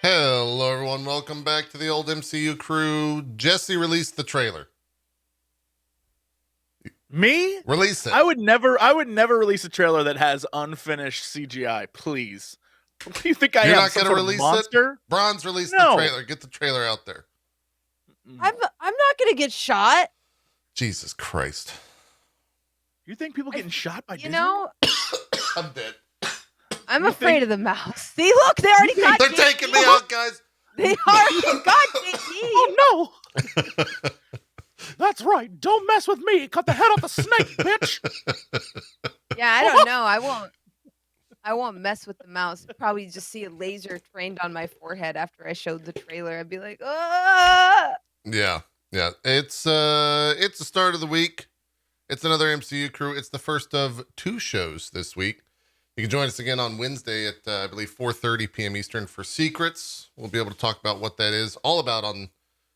Hello, everyone. Welcome back to the old MCU crew. Jesse released the trailer. Me? Release it. I would never release a trailer that has unfinished CGI. Please. What do you think I You're am? not Some going to sort of release monster? it? Bronze released No. the trailer. Get the trailer out there. I'm not gonna get shot. Jesus Christ. You think people getting shot by You Disney? know, I'm dead. I'm You afraid think- of the mouse. See, look, they already got They're JP. taking me out, guys. They already got JP. Oh no! That's right. Don't mess with me. Cut the head off the snake, bitch. Yeah, I don't know. I won't mess with the mouse. Probably just see a laser trained on my forehead after I showed the trailer. I'd be like, ah. Yeah. It's the start of the week. It's another MCU crew. It's the first of two shows this week. You can join us again on Wednesday at, I believe, 4:30 p.m. Eastern for Secrets. We'll be able to talk about what that is all about on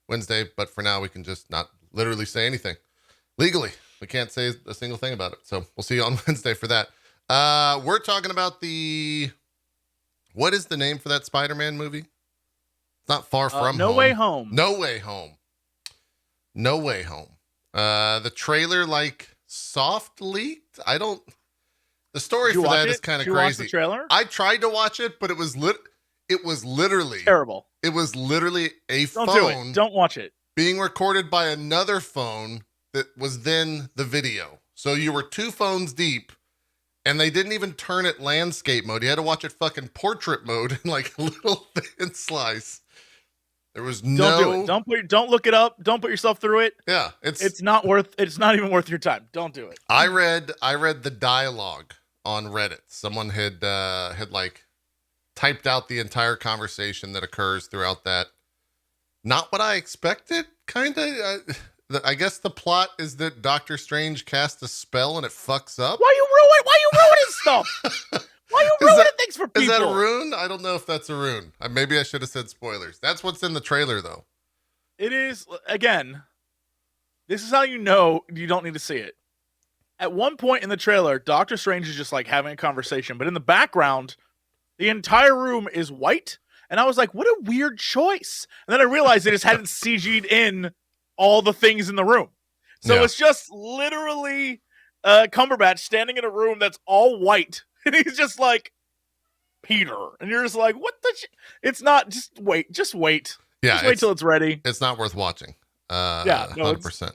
Wednesday, but for now, we can just not literally say anything. Legally, we can't say a single thing about it. So we'll see you on Wednesday for that. We're talking about what is the name for that Spider-Man movie? It's not Far From No Home. Way Home. No Way Home. No Way Home. The trailer, soft leaked. The story Did you for watch that it? is kind of Did you watch crazy. the trailer? I tried to watch it, but it was literally Terrible. It was literally a Don't phone do it. Don't watch it. being recorded by another phone that was then the video. So you were two phones deep, and they didn't even turn it landscape mode. You had to watch it fucking portrait mode in a little thin slice. There was Don't do it. Don't look it up. Don't put yourself through it. Yeah, It's not even worth your time. Don't do it. I read the dialogue on Reddit. Someone had typed out the entire conversation that occurs throughout that. Not what I expected, kind of. I guess the plot is that Doctor Strange cast a spell and it fucks up. Why you ruining stuff? Why you ruining things for people? Is that a rune? I don't know if that's a rune. Maybe I should have said spoilers. That's what's in the trailer, though. It is, again, this is how you know you don't need to see it. At one point in the trailer, Doctor Strange is just having a conversation, but in the background, the entire room is white. And I was like, what a weird choice. And then I realized they just hadn't CG'd in all the things in the room. So It's just literally Cumberbatch standing in a room that's all white. And he's just like, Peter. And you're just like, what the It's not, just wait. Yeah. Just wait till it's ready. It's not worth watching. Yeah. No, 100%.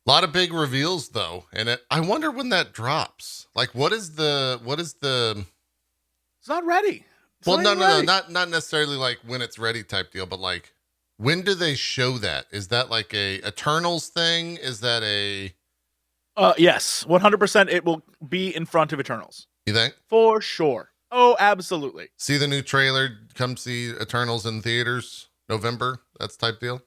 A lot of big reveals though. And I wonder when that drops. What is the It's not ready. No, not necessarily when it's ready type deal, but when do they show that? Is that a Eternals thing? Is that a yes, 100% it will be in front of Eternals. You think? For sure. Oh, absolutely. See the new trailer, come see Eternals in theaters, November, that's type deal?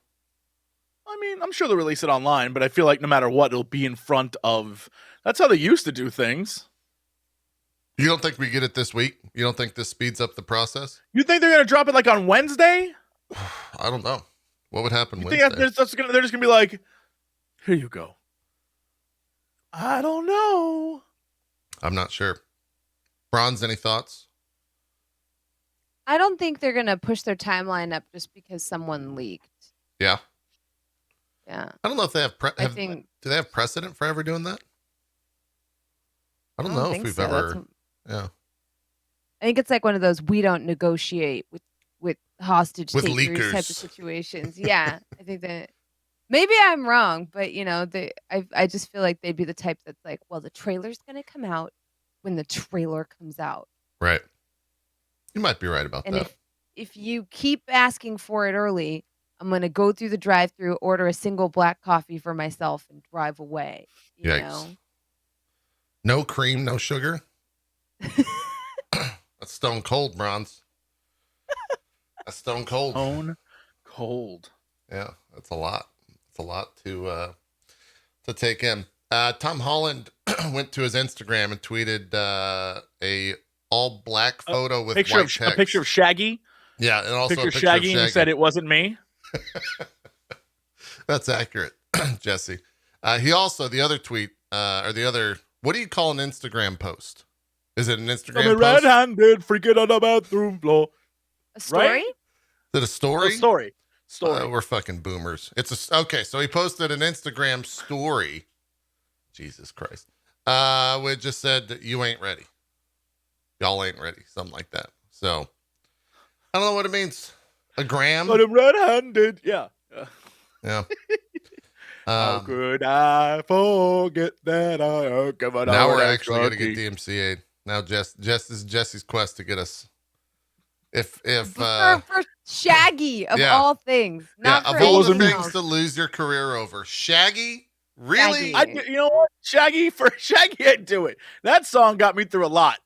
I mean, I'm sure they'll release it online, but I feel like no matter what, it'll be in front of... That's how they used to do things. You don't think we get it this week? You don't think this speeds up the process? You think they're going to drop it on Wednesday? I don't know. What would happen you Wednesday? Think they're just going to be like, here you go. I don't know. I'm not sure. Bronze, any thoughts? I don't think they're gonna push their timeline up just because someone leaked. Yeah. Yeah. I don't know if they have. Do they have precedent for ever doing that? I don't know if we've ever. Yeah. I think it's one of those we don't negotiate with hostage with takers leakers type of situations. Yeah, I think that maybe I'm wrong, but I just feel like they'd be the type that's well, the trailer's gonna come out when the trailer comes out. Right. You might be right about that. And if you keep asking for it early, I'm gonna go through the drive-thru, order a single black coffee for myself, and drive away. You know? No cream, no sugar. That's stone cold, Bronze. That's stone cold. Stone cold. Yeah, that's a lot. It's a lot to take in. Tom Holland went to his Instagram and tweeted a all black photo with white text. A picture of Shaggy. Yeah, and also a picture of Shaggy. And he said it wasn't me. That's accurate, Jesse. He also, the other tweet, what do you call an Instagram post? Is it an Instagram post? I'm red-handed, freaking on the bathroom floor. A story? Right? Is it a story? Story. We're fucking boomers. Okay. So he posted an Instagram story. Jesus Christ. We just said that you ain't ready. Y'all ain't ready. Something like that. So I don't know what it means. A gram? But I'm red-handed. Yeah. Yeah. How could I forget that I given Now out we're an actually going to extra get DMCA'd. Now Jesse's quest to get us. For Shaggy of yeah. all things, not of for all the anything things else. to lose your career over, Shaggy, really? Shaggy. You know what? Shaggy, I'd do it. That song got me through a lot.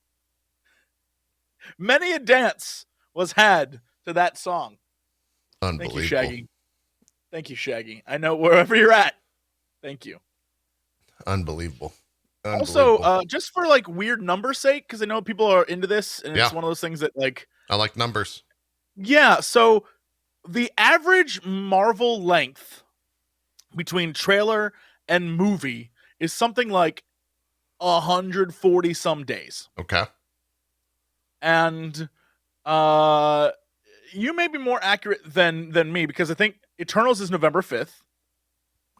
Many a dance was had to that song. Unbelievable. Thank you, Shaggy. Thank you, Shaggy. I know wherever you're at. Thank you. Unbelievable. Also, just for like weird number sake, because I know people are into this, and it's one of those things that like I like numbers. Yeah, so the average Marvel length between trailer and movie is something like 140 some days. Okay. And you may be more accurate than me, because I think Eternals is November 5th.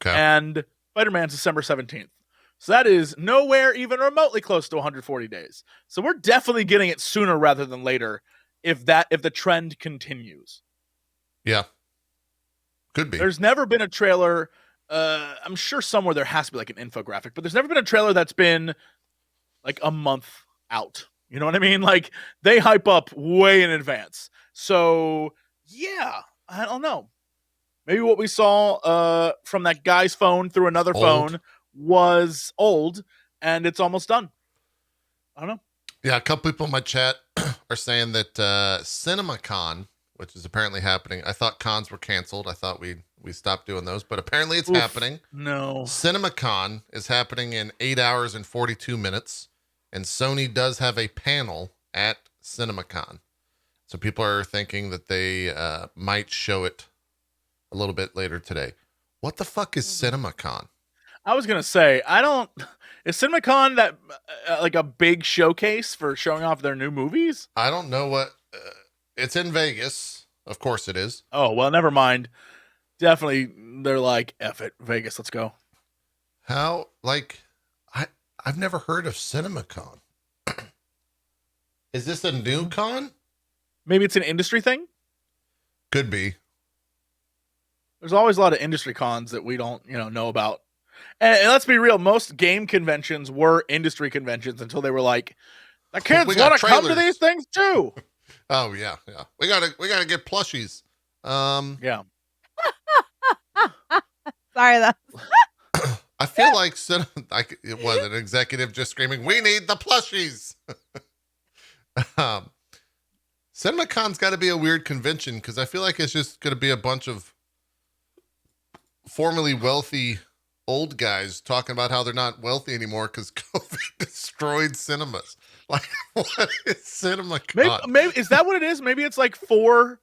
Okay. And Spider-Man's December 17th. So that is nowhere even remotely close to 140 days. So we're definitely getting it sooner rather than later if the trend continues. Yeah. Could be. There's never been a trailer. I'm sure somewhere there has to be like an infographic, but there's never been a trailer that's been like a month out. You know what I mean? Like they hype up way in advance. So yeah, I don't know. Maybe what we saw from that guy's phone through another phone was old, and it's almost done. I don't know. Yeah, a couple people in my chat are saying that CinemaCon, which is apparently happening. I thought cons were canceled. I thought we stopped doing those, but apparently it's happening. No. CinemaCon is happening in 8 hours and 42 minutes, and Sony does have a panel at CinemaCon. So people are thinking that they might show it a little bit later today. What the fuck is CinemaCon? I was gonna say, is CinemaCon that like a big showcase for showing off their new movies? I don't know what. It's in Vegas, of course it is. Oh well, never mind. Definitely, they're like, F it, Vegas, let's go. How I've never heard of CinemaCon. Is this a new con? Maybe it's an industry thing. Could be. There's always a lot of industry cons that we don't, know about. And let's be real, most game conventions were industry conventions until they were like, the kids want to come to these things too. Oh yeah. We gotta get plushies. Yeah. Sorry, that. I feel like it was an executive just screaming, "We need the plushies." CinemaCon's got to be a weird convention because I feel like it's just going to be a bunch of formerly wealthy old guys talking about how they're not wealthy anymore because COVID destroyed cinemas. Like, what is CinemaCon? Maybe is that what it is? Maybe it's like for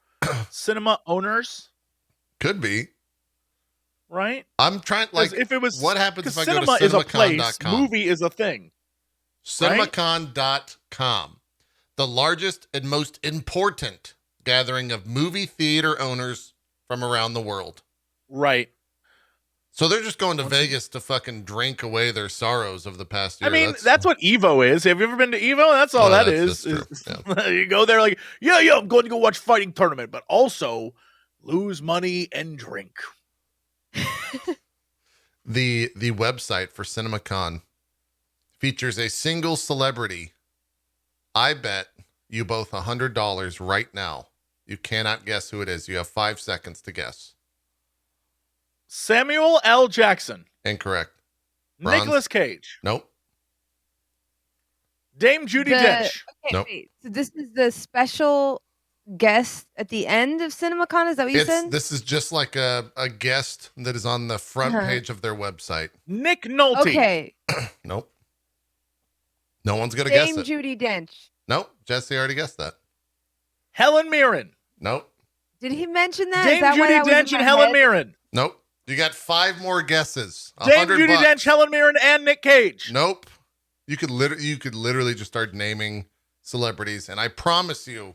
cinema owners. Could be. Right? I'm trying, like, if it was, what happens if I go to cinema is a place, cinemacon.com? movie is a thing. CinemaCon.com. The largest and most important gathering of movie theater owners from around the world. Right. So they're just going to Vegas to fucking drink away their sorrows of the past year. I mean, that's what Evo is. Have you ever been to Evo? That's all that is. Yeah. You go there like, yeah, I'm going to go watch fighting tournament, but also lose money and drink. The website for CinemaCon features a single celebrity. I bet you both $100 right now. You cannot guess who it is. You have 5 seconds to guess. Samuel L. Jackson. Incorrect. Nicolas Cage. Nope. Dame Judi Dench. Okay, nope. Wait. So this is the special guest at the end of CinemaCon? Is that what you said? This is just like a guest that is on the front page of their website. Nick Nolte. Okay. Nope. No one's going to guess it. Dame Judi Dench. Nope. Jesse already guessed that. Helen Mirren. Nope. Did he mention that? Dame Judi Dench and Helen Mirren. Nope. You got 5 more guesses. Dame Judi Dench, Helen Mirren, and Nick Cage. Nope. You could literally just start naming celebrities, and I promise you,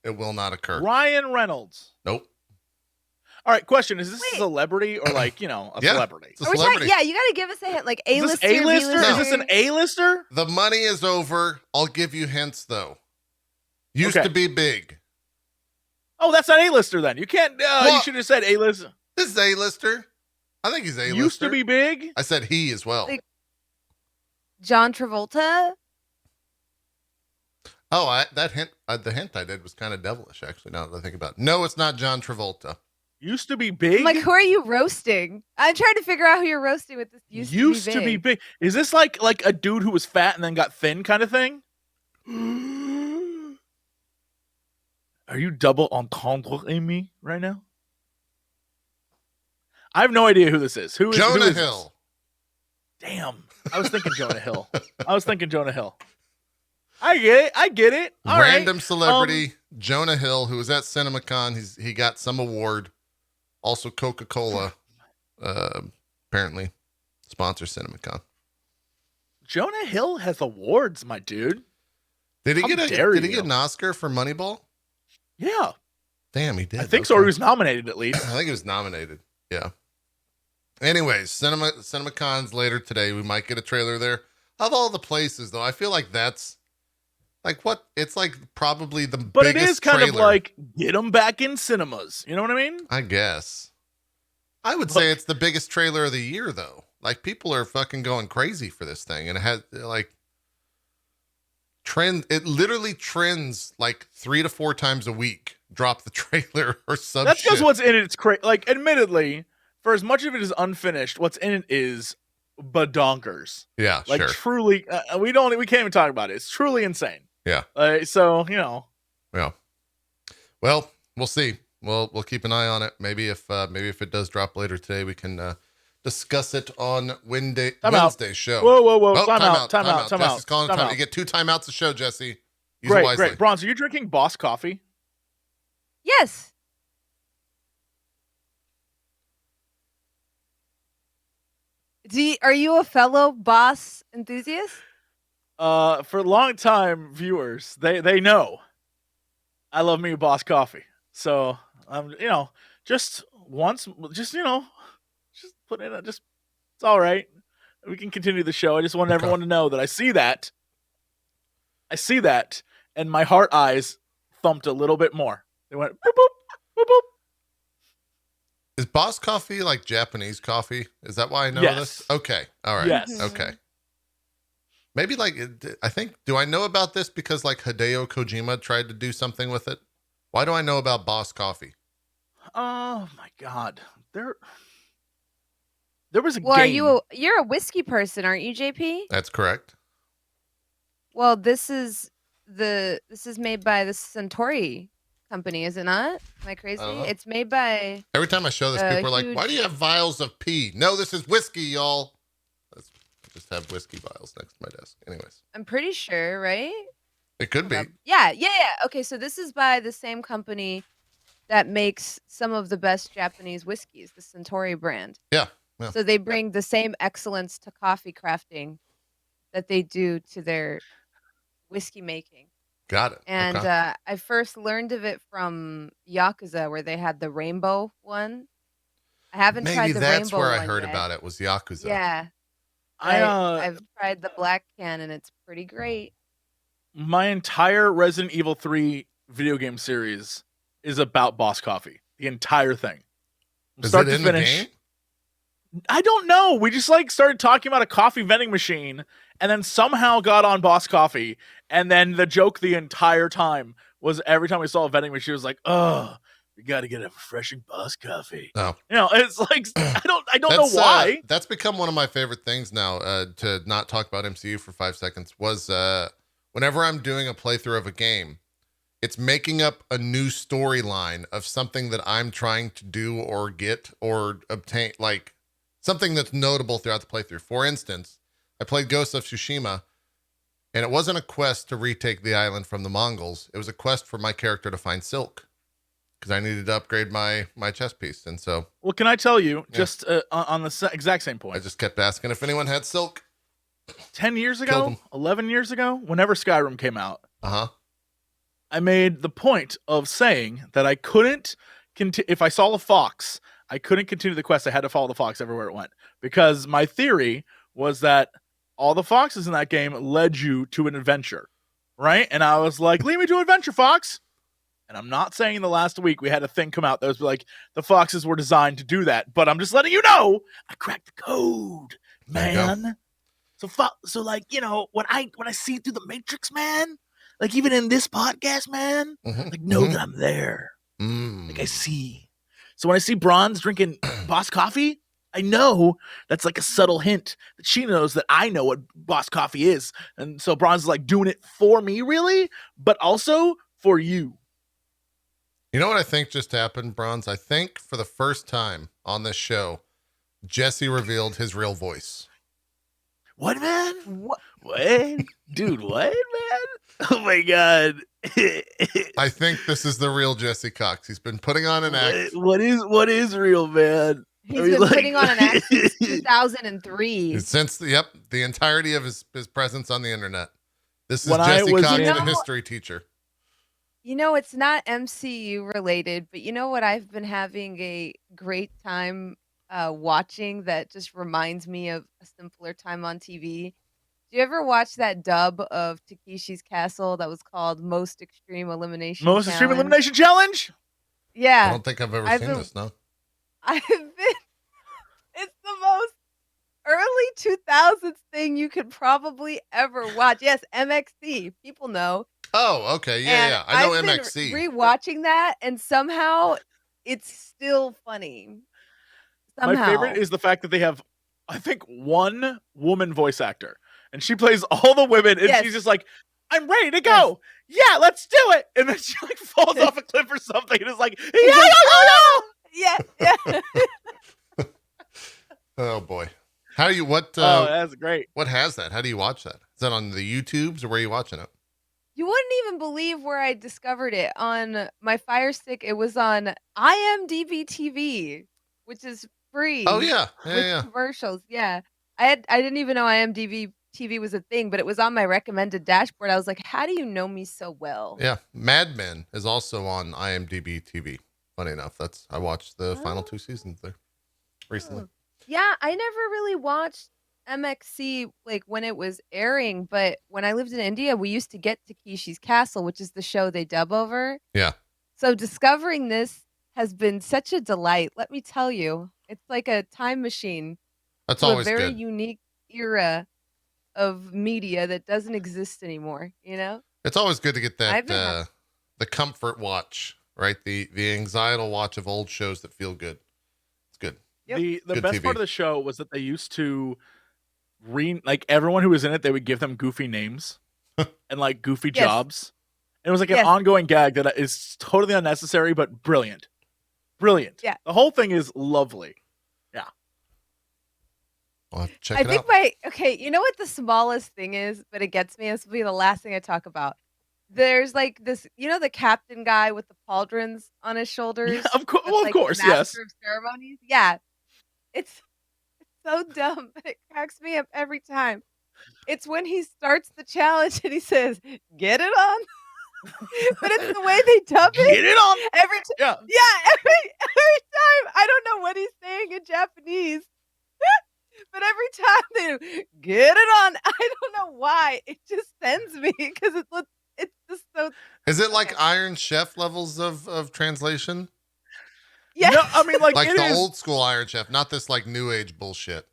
It will not occur. Ryan Reynolds. Nope. All right, question: is this a Wait. celebrity or like a Yeah. celebrity? It's a Are we celebrity. talking? Yeah, you got to give us a hint. Like Is this A-lister, A-lister? B-lister? Is this an A-lister? The money is over. I'll give you hints though. Used Okay. to be big. Oh, that's not A-lister then. You can't. You Well- should have said A-lister. This is A-lister. I think he's A-lister. Used to be big. I said he as well. Like- John Travolta? Oh, the hint I did was kind of devilish, actually, now that I think about it. No, it's not John Travolta. Used to be big. I'm like, who are you roasting? I'm trying to figure out who you're roasting with this. Used to be big. Is this like a dude who was fat and then got thin kind of thing? Are you double entendre me right now? I have no idea who this is. Who is Jonah this? Hill. Damn. I was thinking Jonah Hill. I get it. All right. Random celebrity, Jonah Hill, who was at CinemaCon. He got some award. Also, Coca-Cola, apparently, sponsors CinemaCon. Jonah Hill has awards, my dude. Did he How get dare Did he you. get an Oscar for Moneyball? Yeah. Damn, he did. I think so. Or he was nominated at least. I think he was nominated. Yeah. Anyways, CinemaCon's later today. We might get a trailer there. Of all the places, though, I feel like that's like what it's like. Probably the But biggest it is kind of trailer. like get them back in cinemas. You know what I mean? I guess. I would say it's the biggest trailer of the year, though. Like people are fucking going crazy for this thing, and it has like trend. It literally trends like 3 to 4 times a week. Drop the trailer or some. That's shit. because what's in it. It's crazy. Like, admittedly, for as much of it is unfinished, what's in it is badonkers. Yeah, Like sure. truly, we can't even talk about it. It's truly insane. Yeah. So Yeah. Well, we'll see. We'll keep an eye on it. Maybe if it does drop later today, we can discuss it on Wednesday's show. Whoa! Oh, Time out! Jesse's calling Time time. out. You get 2 timeouts a show, Jesse. Use it wisely. Great. Bronze, are you drinking Boss coffee? Yes. Are you a fellow Boss enthusiast? For long time viewers, they know I love me a Boss coffee. So just once, just put in it's all right. We can continue the show. I just want everyone to know that I see that, and my heart eyes thumped a little bit more. They went boop boop boop boop. Is Boss Coffee like Japanese coffee? Is that why I know Yes. this? Okay. All right. Yes. Okay. Maybe I think, do I know about this because like Hideo Kojima tried to do something with it? Why do I know about Boss Coffee? Oh my God. There was a Well, game. you're a whiskey person, aren't you, JP? That's correct. Well, this is made by the Centauri company, is it not? Am I crazy? I don't know. It's made by Every time I show this, people are like, huge- why do you have vials of pee? No, this is whiskey, y'all. I just have whiskey vials next to my desk. Anyways, I'm pretty sure, right? it could be. Yeah. Okay, so this is by the same company that makes some of the best Japanese whiskeys, the Centauri brand. Yeah. So they bring the same excellence to coffee crafting that they do to their whiskey making. Got it. And Okay. I first learned of it from Yakuza, where they had the rainbow one. I haven't tried Maybe the that's rainbow where I one heard yet. about it was Yakuza. Yeah, I've tried the black can, and it's pretty great. My entire Resident Evil 3 video game series is about Boss Coffee. The entire thing. From Is start it to in finish. the game? I don't know. We just started talking about a coffee vending machine and then somehow got on Boss Coffee. And then the joke the entire time was every time we saw a vending machine, it was like, oh, we got to get a refreshing Boss Coffee. No. It's like, I don't know why. That's become one of my favorite things now, to not talk about MCU for 5 seconds, was whenever I'm doing a playthrough of a game, it's making up a new storyline of something that I'm trying to do or get or obtain, like something that's notable throughout the playthrough. For instance, I played Ghost of Tsushima, and it wasn't a quest to retake the island from the Mongols. It was a quest for my character to find silk, because I needed to upgrade my chest piece. And so Well, can I tell you, just on the exact same I point, just kept asking if anyone had silk. 10 years Killed ago, him. 11 years ago, whenever Skyrim came out, Uh-huh. I made the point of saying that I couldn't if I saw a fox, I couldn't continue the quest. I had to follow the fox everywhere it went, because my theory was that all the foxes in that game led you to an adventure, right? And I was like, lead me to adventure, fox. And I'm not saying in the last week we had a thing come out that was like the foxes were designed to do that, but I'm just letting you know I cracked the code, man. So like, you know, when I see through the Matrix, man, like even in this podcast, man, like know that I'm there. Like I see. So when I see Bronze drinking Boss Coffee, I know that's like a subtle hint that she knows that I know what Boss Coffee is. And so Bronze is like doing it for me, really, but also for you. You know what I think just happened, Bronze? I think for the first time on this show, Jesse revealed his real voice. What, man? What? Dude, what, man? Oh, my God. I think this is the real Jesse Cox. He's been putting on an act. What is real, man? He's been putting on an act since 2003. Since, the entirety of his presence on the internet. This is Jesse Cox, the history teacher. You know, it's not MCU related, but you know what I've been having a great time watching that just reminds me of a simpler time on TV? Do you ever watch that dub of Takeshi's Castle that was called Most Extreme Elimination Challenge? Extreme Elimination Challenge? Yeah. I don't think I've ever seen this, no. It's the most early 2000s thing you could probably ever watch. Yes, MXC. People know. Oh, okay. Yeah. I know I've MXC. Been rewatching that, and somehow it's still funny. Somehow. My favorite is the fact that they have, I think, one woman voice actor, and she plays all the women, and she's just like, I'm ready to go. Yes. Yeah, let's do it. And then she like falls off a cliff or something, and it's like, yeah. Oh boy. How do you that's great. What has that? How do you watch that? Is that on the YouTubes or where are you watching it? You wouldn't even believe where I discovered it. On my Fire Stick, it was on IMDb TV, which is free. Oh yeah. Yeah. Commercials. Yeah. I didn't even know IMDb TV was a thing, but it was on my recommended dashboard. I was like, how do you know me so well? Yeah. Mad Men is also on IMDb TV. Funny enough, I watched the final 2 seasons there recently. Yeah, I never really watched MXC like when it was airing, but when I lived in India, we used to get Takeshi's Castle, which is the show they dub over. Yeah. So discovering this has been such a delight. Let me tell you, it's like a time machine. That's always a very good. Unique era of media that doesn't exist anymore. You know, it's always good to get that the comfort watch, right? The anxietal watch of old shows that feel good. It's good. Yep. The best part of the show was that they used to like everyone who was in it, they would give them goofy names and like goofy jobs. And it was like an ongoing gag that is totally unnecessary, but brilliant. Brilliant. Yeah. The whole thing is lovely. Yeah. I'll have to check it out. You know what the smallest thing is, but it gets me? This will be the last thing I talk about. There's like this, you know, the captain guy with the pauldrons on his shoulders? Yeah, of course, yes. Of ceremonies. Yeah. It's so dumb, but it cracks me up every time. It's when he starts the challenge and he says, "Get it on." But it's the way they dub it. Get it on. Every time. Yeah, every time. I don't know what he's saying in Japanese. But every time they get it on, I don't know why. It just sends me because it's just so. Is it like Iron Chef levels of translation? Yeah, no, I mean like the old school Iron Chef, not this like new age bullshit.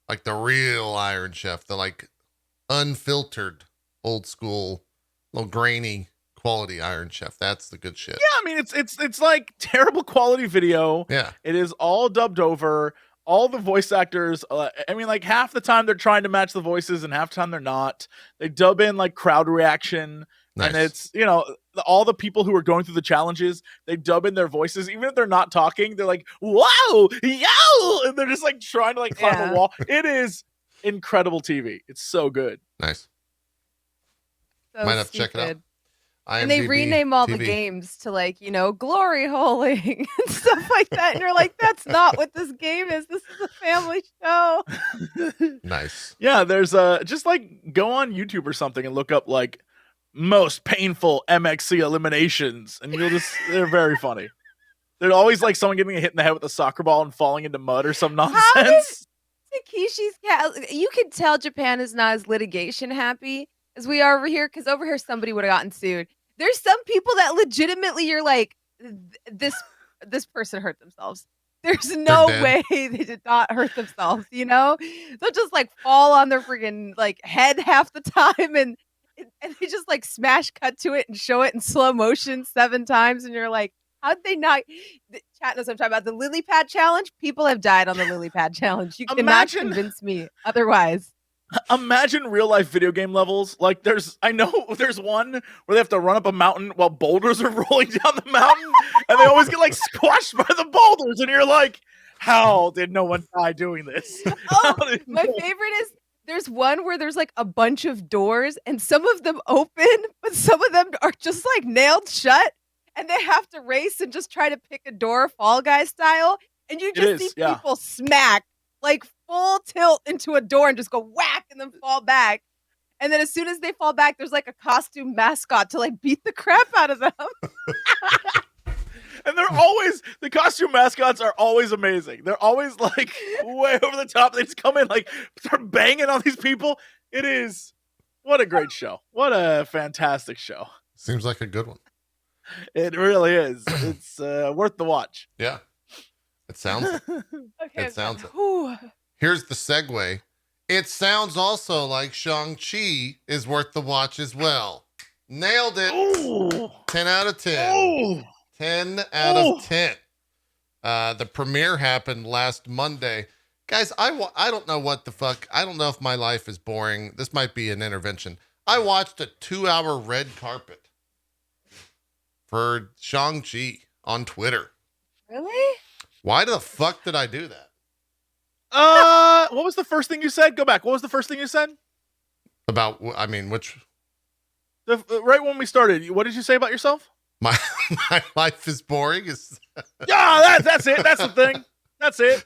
Like the real Iron Chef, the like unfiltered old school, little grainy quality Iron Chef. That's the good shit. Yeah, I mean it's like terrible quality video. Yeah, it is all dubbed over. All the voice actors, I mean, like half the time they're trying to match the voices, and half the time they're not. They dub in like crowd reaction. Nice. And it's, you know, all the people who are going through the challenges, they dub in their voices. Even if they're not talking, they're like, "Wow, yo!" And they're just like trying to like climb a wall. It is incredible TV. It's so good. Nice. So might have to check it out. And they rename all the games to like, you know, glory holing and stuff like that. And you're like, that's not what this game is. This is a family show. Nice. Yeah, there's just like go on YouTube or something and look up like most painful MXC eliminations, and they're very funny. They're always like someone getting hit in the head with a soccer ball and falling into mud or some nonsense. Takeshi's cat. You can tell Japan is not as litigation happy as we are over here, because over here somebody would have gotten sued. There's some people that legitimately you're like, this person hurt themselves. There's no way they did not hurt themselves, you know? They'll just like fall on their freaking like head half the time, and they just like smash cut to it and show it in slow motion 7 times, and you're like, how'd they not? The chat knows what I'm talking about. The lily pad challenge. People have died on the lily pad challenge. You cannot convince me otherwise. Imagine real life video game levels. Like I know there's one where they have to run up a mountain while boulders are rolling down the mountain, and they always get like squashed by the boulders, and you're like, how did no one die doing this? My favorite is there's one where there's like a bunch of doors, and some of them open, but some of them are just like nailed shut. And they have to race and just try to pick a door, Fall Guy style. And you just see people smack, like full tilt into a door and just go whack and then fall back. And then as soon as they fall back, there's like a costume mascot to like beat the crap out of them. And the costume mascots are always amazing. They're always like way over the top. They just come in, like start banging on these people. What a great show. What a fantastic show. Seems like a good one. It really is. It's worth the watch. Yeah. It sounds it. Okay, it sounds it. Here's the segue. It sounds also like Shang-Chi is worth the watch as well. Nailed it. Ooh. 10 out of 10. Ooh. 10 out of 10. The premiere happened last Monday. Guys, I don't know what the fuck. I don't know if my life is boring. This might be an intervention. I watched a 2-hour red carpet for Shang-Chi on Twitter. Really? Why the fuck did I do that? What was the first thing you said? Go back. What was the first thing you said? About, I mean, which? Right when we started, what did you say about yourself? My life is boring. Yeah, that's it. That's the thing. That's it.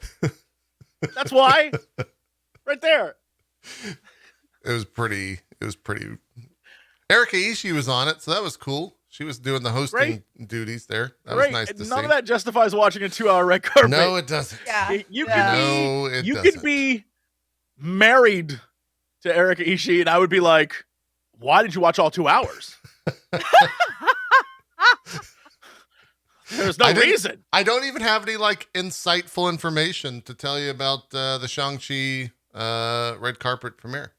That's why. Right there. It was pretty. Erika Ishii was on it, so that was cool. She was doing the hosting duties there. That was nice to see. None of that justifies watching a 2-hour red carpet. No, it doesn't. Yeah. You could be married to Erika Ishii, and I would be like, why did you watch all 2 hours? There's no reason. I don't even have any like insightful information to tell you about the Shang-Chi red carpet premiere.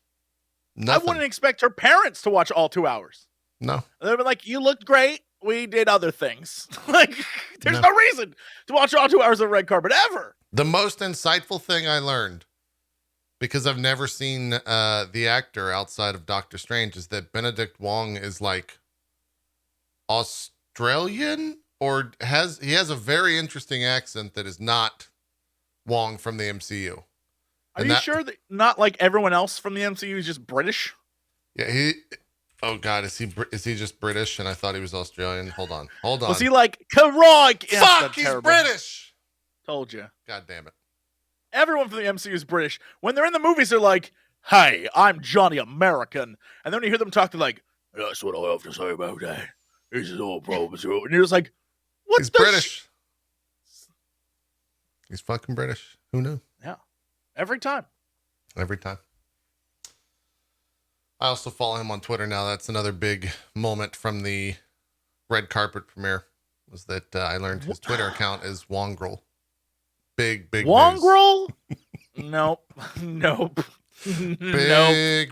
Nothing. I wouldn't expect her parents to watch all 2 hours. No. They'd be like, you looked great. We did other things. Like, there's no reason to watch all 2 hours of red carpet ever. The most insightful thing I learned, because I've never seen the actor outside of Doctor Strange, is that Benedict Wong is like Australian, or he has a very interesting accent that is not Wong from the MCU. Are you sure that not like everyone else from the MCU is just British? Yeah, oh God, is he just British? And I thought he was Australian. Hold on. Was he like Karok? Fuck, he's British. Told you. God damn it. Everyone from the MCU is British. When they're in the movies, they're like, "Hey, I'm Johnny American," and then when you hear them talk, they're like, "That's what I have to say about that. This is all problems." And you're just like, "What's He's British? He's fucking British. Who knew?" Yeah, every time. Every time. I also follow him on Twitter now. That's another big moment from the red carpet premiere, was that I learned his Twitter account is Wongrel. Big Wongrel? Nope.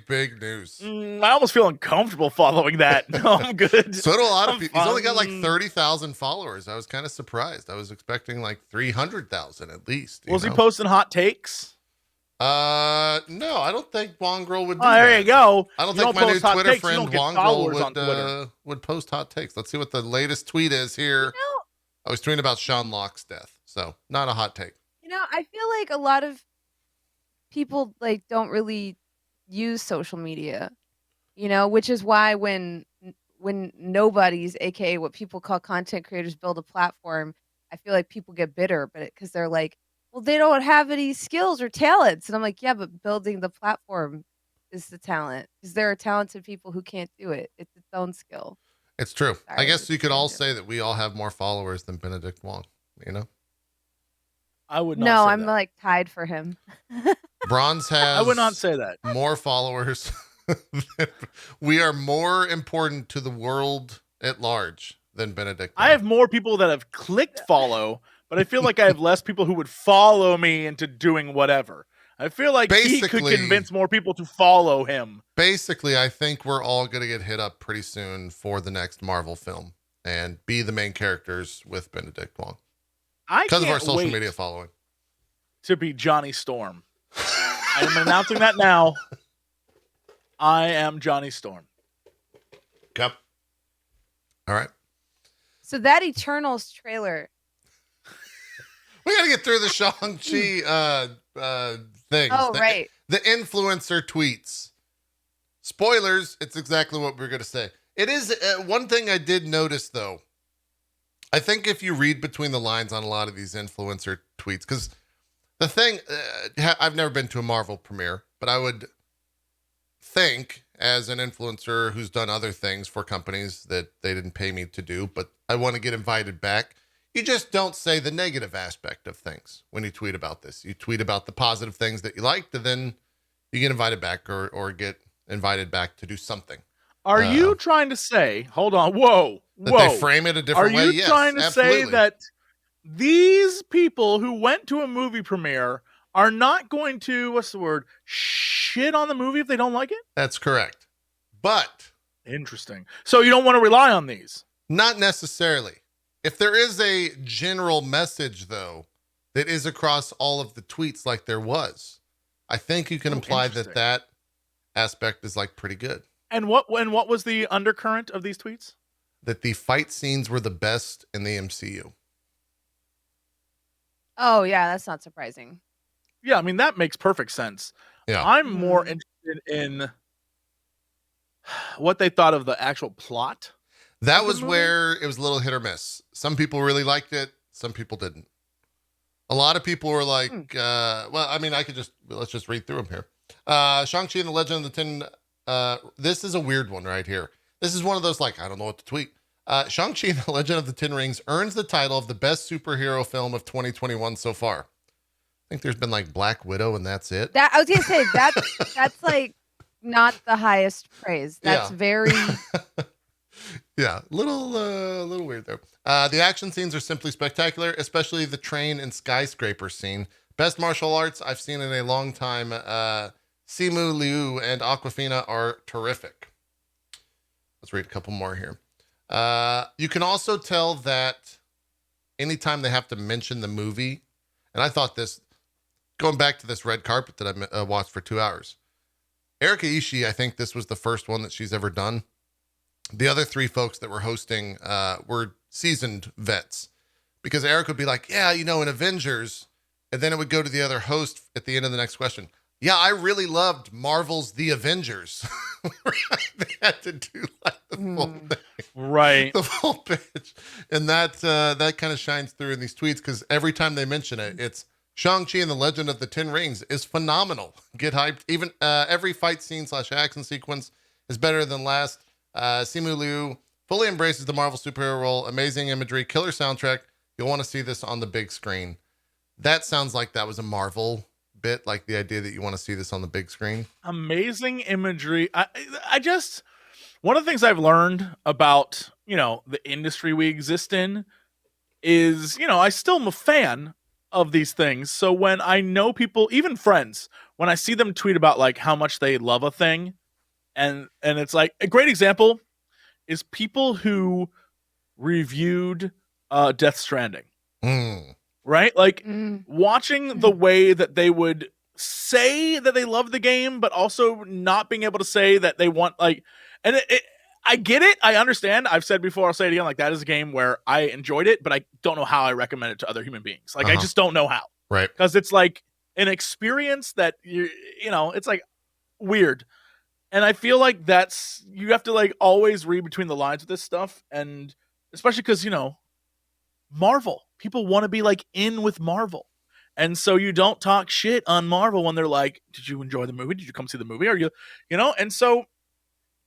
Big news. I almost feel uncomfortable following that. No, I'm good. So do a lot of people. He's only got like 30,000 followers. I was kind of surprised. I was expecting like 300,000 at least. Was he posting hot takes? No, I don't think Wongrel would do that. There you go. I don't think my new Twitter friend Wongrel would post hot takes. Let's see what the latest tweet is here. I was tweeting about Sean Locke's death, so not a hot take. I feel like a lot of people like don't really use social media, which is why when nobody's, aka what people call content creators, build a platform, I feel like people get bitter, but because they're like, well, they don't have any skills or talents. And I'm like, yeah, but building the platform is the talent, because there are talented people who can't do it. It's its own skill. It's true. I Sorry, guess this you could all tangent. say that we all have more followers than Benedict Wong. You know, I would not No, say I'm that. like tied for him. Bronze I would not has say that. more followers. We are more important to the world at large than Benedict Wong. I have more people that have clicked follow, but I feel like I have less people who would follow me into doing whatever. I feel like he could Basically- convince more people to follow him. Basically, I think we're all going to get hit up pretty soon for the next Marvel film and be the main characters with Benedict Wong I because can't of our social wait media following. to be Johnny Storm. I am announcing that now. I am Johnny Storm. Yep. All right. So that Eternals trailer. We got to get through the Shang-Chi things. Oh, right. The influencer tweets. Spoilers, it's exactly what we're going to say. It is one thing I did notice, though. I think if you read between the lines on a lot of these influencer tweets, because the thing, I've never been to a Marvel premiere, but I would think as an influencer who's done other things for companies that they didn't pay me to do, but I want to get invited back. You just don't say the negative aspect of things when you tweet about this. You tweet about the positive things that you liked, and then you get invited back or get invited back to do something. Are you trying to say, hold on, whoa. That they frame it a different way? Are you Yes, trying to absolutely. say that these people who went to a movie premiere are not going to, what's the word, shit on the movie if they don't like it? That's correct. But Interesting. So you don't want to rely on these? not necessarily. If there is a general message, though, that is across all of the tweets like there was, I think you can imply interesting. that aspect is like pretty good. And what was the undercurrent of these tweets? That the fight scenes were the best in the MCU. Oh, yeah, that's not surprising. Yeah, I mean, that makes perfect sense. Yeah. I'm more interested in what they thought of the actual plot. That of the was movie? where it was a little hit or miss. Some people really liked it. Some people didn't. A lot of people were like, well, I mean, let's just read through them here. Shang-Chi and the Legend of the Ten. This is a weird one right here. This is one of those, like, I don't know what to tweet. Shang-Chi and the Legend of the Ten Rings earns the title of the best superhero film of 2021 so far. I think there's been like Black Widow and that's it. That I was gonna say that's like not the highest praise. That's Yeah. very Yeah, little weird there. The action scenes are simply spectacular, especially the train and skyscraper scene. Best martial arts I've seen in a long time. Simu Liu and Aquafina are terrific. Let's read a couple more here. You can also tell that anytime they have to mention the movie, and I thought this, going back to this red carpet that I watched for 2 hours, Erika Ishii, I think this was the first one that she's ever done. The other three folks that were hosting were seasoned vets, because Eric would be like, yeah, you know, in Avengers, and then it would go to the other host at the end of the next question. Yeah, I really loved Marvel's The Avengers. They had to do like the full thing, Right. the full pitch, and that kind of shines through in these tweets, because every time they mention it, it's Shang-Chi and the Legend of the Ten Rings is phenomenal. Get hyped. Even every fight scene / action sequence is better than last. Simu Liu fully embraces the Marvel superhero role. Amazing imagery, killer soundtrack. You'll want to see this on the big screen. That sounds like that was a Marvel bit, like the idea that you want to see this on the big screen. Amazing imagery. I just, one of the things I've learned about, the industry we exist in is, I still am a fan of these things. So when I know people, even friends, when I see them tweet about like how much they love a thing, and it's like a great example is people who reviewed Death Stranding. Right? Like watching the way that they would say that they love the game, but also not being able to say that they want and I get it. I understand. I've said before, I'll say it again. Like, that is a game where I enjoyed it, but I don't know how I recommend it to other human beings. Like, I just don't know how. Right. Because it's like an experience that it's like weird. And I feel like you have to like always read between the lines with this stuff. And especially because, Marvel, people want to be like in with Marvel. And so you don't talk shit on Marvel when they're like, did you enjoy the movie? Did you come see the movie? Are you know? And so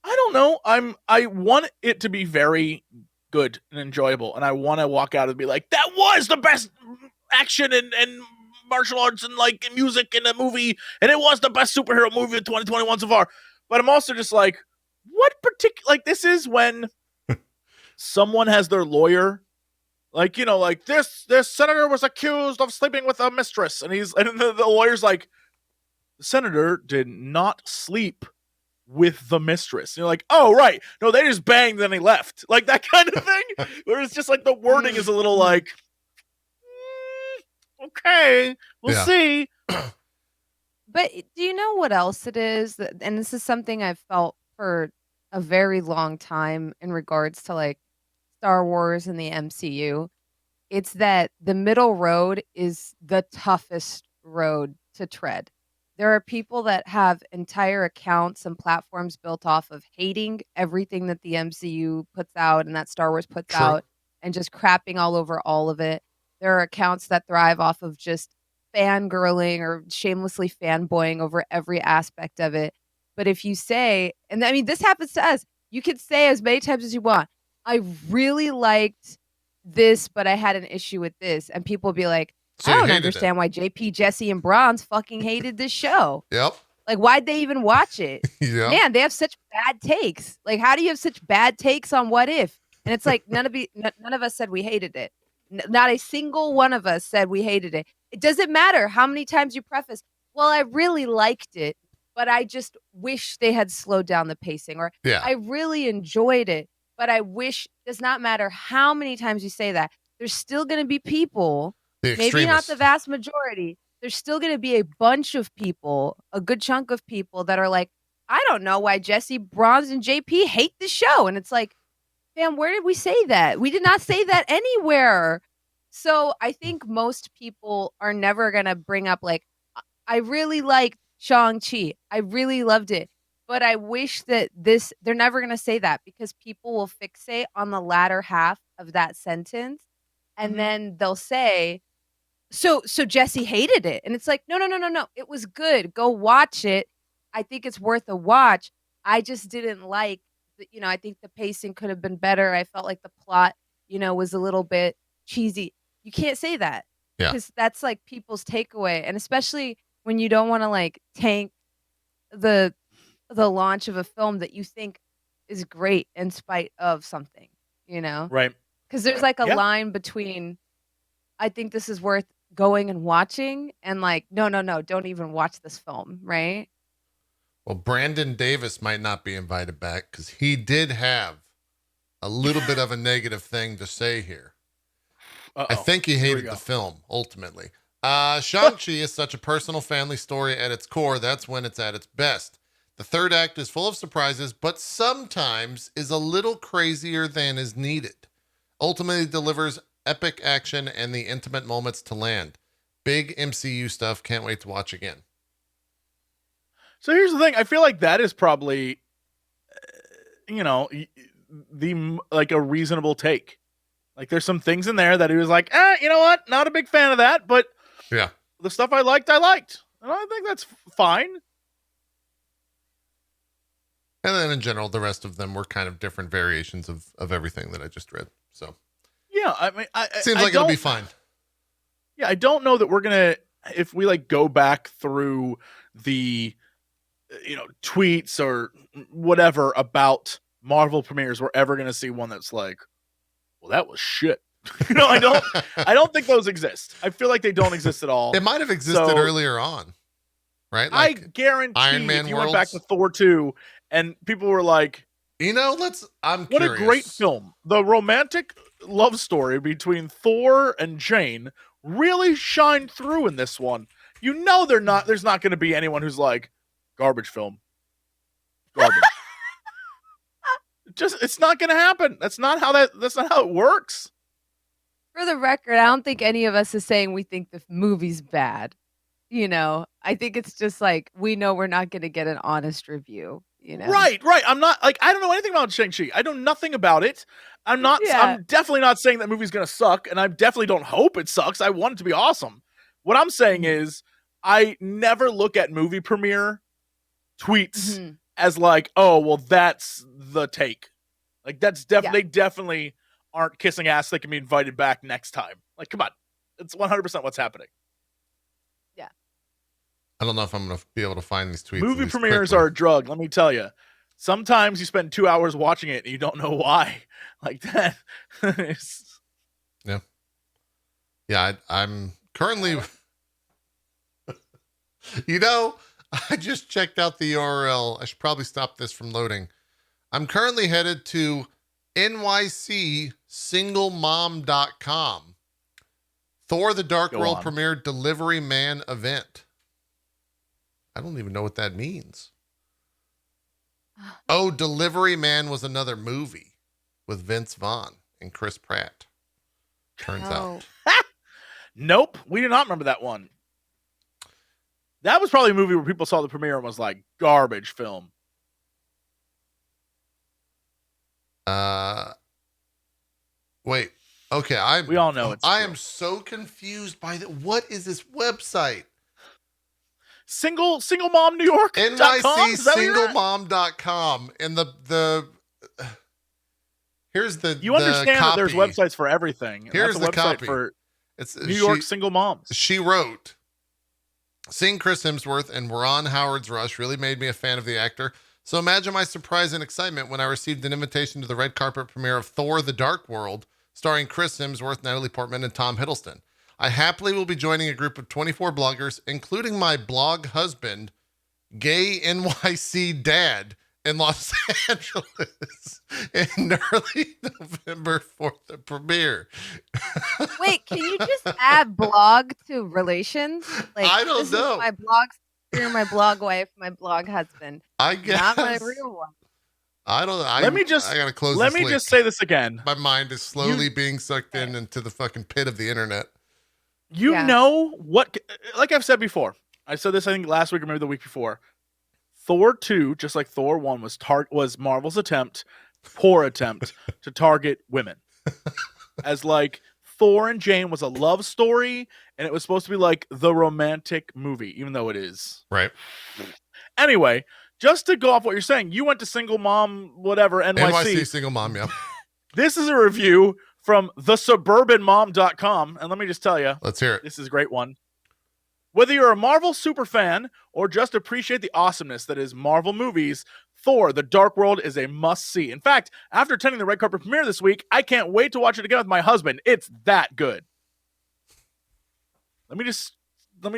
I don't know. I want it to be very good and enjoyable, and I want to walk out and be like, that was the best action and martial arts and like music in a movie, and it was the best superhero movie of 2021 so far. But I'm also just like, what particular, like, this is when someone has their lawyer, like, you know, like this senator was accused of sleeping with a mistress, and the lawyer's like, the senator did not sleep with the mistress. And you're like, oh right, no, they just banged, then they left, like that kind of thing. Where it's just like the wording is a little like, okay, we'll see. But do you know what else it is? And this is something I've felt for a very long time in regards to like Star Wars and the MCU. It's that the middle road is the toughest road to tread. There are people that have entire accounts and platforms built off of hating everything that the MCU puts out and that Star Wars puts out and just crapping all over all of it. There are accounts that thrive off of just fangirling or shamelessly fanboying over every aspect of it. But if you say, and I mean, this happens to us, you can say as many times as you want, I really liked this, but I had an issue with this. And people will be like, So I you don't hated understand why JP, Jesse, and Bronze fucking hated this show. Yep. Like, why'd they even watch it? Yeah. Man, they have such bad takes. Like, how do you have such bad takes on What If? And it's like, none of us said we hated it. Not a single one of us said we hated it. It doesn't matter how many times you preface, well, I really liked it, but I just wish they had slowed down the pacing. Or I really enjoyed it, but I wish. Does not matter how many times you say that. There's still going to be people, maybe not the vast majority. There's still going to be a bunch of people, a good chunk of people that are like, I don't know why Jesse, Bronze, and JP hate the show. And it's like, fam, where did we say that? We did not say that anywhere. So I think most people are never going to bring up like, I really liked Shang-Chi. I really loved it. But I wish that they're never going to say that because people will fixate on the latter half of that sentence. And then they'll say, so Jesse hated it. And it's like, no. It was good. Go watch it. I think it's worth a watch. I just didn't like, I think the pacing could have been better. I felt like the plot, was a little bit cheesy. You can't say that. Yeah. Because that's like people's takeaway. And especially when you don't want to like tank the launch of a film that you think is great in spite of something, Right. Because there's like a line between, I think this is worth going and watching, and like, no, don't even watch this film, right? Well, Brandon Davis might not be invited back because he did have a little bit of a negative thing to say here. I think he hated the film, ultimately. Shang-Chi is such a personal family story at its core. That's when it's at its best. The third act is full of surprises, but sometimes is a little crazier than is needed. Ultimately delivers epic action and the intimate moments to land. Big MCU stuff. Can't wait to watch again. So here's the thing. I feel like that is probably, like a reasonable take. Like there's some things in there that he was like, you know what? Not a big fan of that, but yeah, the stuff I liked. And I think that's fine. And then in general, the rest of them were kind of different variations of everything that I just read. So yeah, I mean, seems like it'll be fine. Yeah, I don't know that we're gonna, if we like go back through the, tweets or whatever about Marvel premieres, we're ever gonna see one that's like, well, that was shit. I don't think those exist. I feel like they don't exist at all. It might have existed earlier on, right? Like I guarantee Iron Man if you went back to Thor 2 and people were like, I'm what curious. A great film. The romantic love story between Thor and Jane really shined through in this one. There's not going to be anyone who's like, garbage film. Garbage. It's not going to happen. That's not how it works. For the record, I don't think any of us is saying we think the movie's bad. I think it's just like, we know we're not going to get an honest review, Right. I'm not like, I don't know anything about Shang-Chi. I know nothing about it. I'm definitely not saying that movie's going to suck. And I definitely don't hope it sucks. I want it to be awesome, What I'm saying is, I never look at movie premiere tweets Mhm. as like, oh, well, that's the take. Like, that's definitely, they definitely aren't kissing ass. They can be invited back next time. Like, come on. It's 100% what's happening. Yeah. I don't know if I'm going to be able to find these tweets. Movie premieres are a drug, let me tell you. Sometimes you spend 2 hours watching it and you don't know why. Like that. Yeah. Yeah, I'm currently... You know, I just checked out the URL. I should probably stop this from loading. I'm currently headed to nycsinglemom.com. Thor the Dark World premiere delivery man event. I don't even know what that means. Oh, Delivery Man was another movie with Vince Vaughn and Chris Pratt. Turns out. Nope, we do not remember that one. That was probably a movie where people saw the premiere and was like, garbage film. Wait. Okay, we all know it's I am so confused by what is this website? Single Mom New York. NYCSingleMom.com. And the here's the You understand copy. that there's websites for everything. Here's That's a the website copy. for New York single moms. She wrote, seeing Chris Hemsworth and Ron Howard's Rush really made me a fan of the actor. So imagine my surprise and excitement when I received an invitation to the red carpet premiere of Thor the Dark World, starring Chris Hemsworth, Natalie Portman, and Tom Hiddleston. I happily will be joining a group of 24 bloggers, including my blog husband, Gay NYC Dad, in Los Angeles in early November for the premiere. Wait, can you just add blog to relations? Like, I don't this know. Is my blog through my blog wife, my blog husband. I guess. Not my real one. I don't know. I gotta close. Let me just say this again. My mind is slowly being sucked into the fucking pit of the internet. You know what? Like I've said before, I said this I think last week or maybe the week before. Thor 2, just like Thor 1, was Marvel's poor attempt to target women. As like Thor and Jane was a love story, and it was supposed to be like the romantic movie, even though it is. Right. Anyway, just to go off what you're saying, you went to Single Mom, whatever, NYC Single Mom, yeah. This is a review from thesuburbanmom.com, and let me just tell you. Let's hear it. This is a great one. Whether you're a Marvel super fan or just appreciate the awesomeness that is Marvel movies, Thor: The Dark World is a must-see. In fact, after attending the red carpet premiere this week, I can't wait to watch it again with my husband. It's that good. Let me just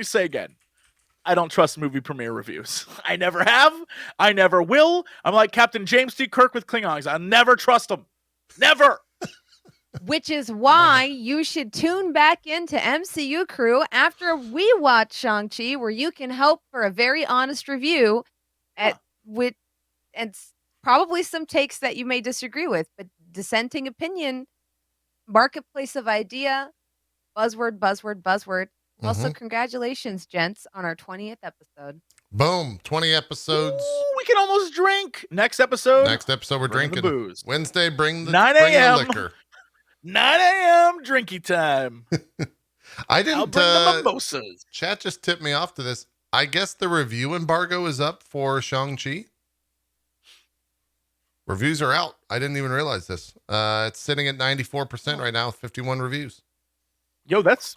say again. I don't trust movie premiere reviews. I never have. I never will. I'm like Captain James T. Kirk with Klingons. I'll never trust them. Never. Which is why you should tune back into MCU Crew after we watch Shang-Chi, where you can hope for a very honest review and probably some takes that you may disagree with, but dissenting opinion, marketplace of idea, buzzword. Mm-hmm. Also, congratulations, gents, on our 20th episode. Boom, 20 episodes. Ooh, we can almost drink. Next episode, we're drinking. Booze. Wednesday, bring the 9 a.m. liquor. 9 a.m. drinky time. I didn't. I'll bring the mimosas. Chat just tipped me off to this. I guess the review embargo is up for Shang-Chi. Reviews are out. I didn't even realize this. It's sitting at 94% right now with 51 reviews. Yo, is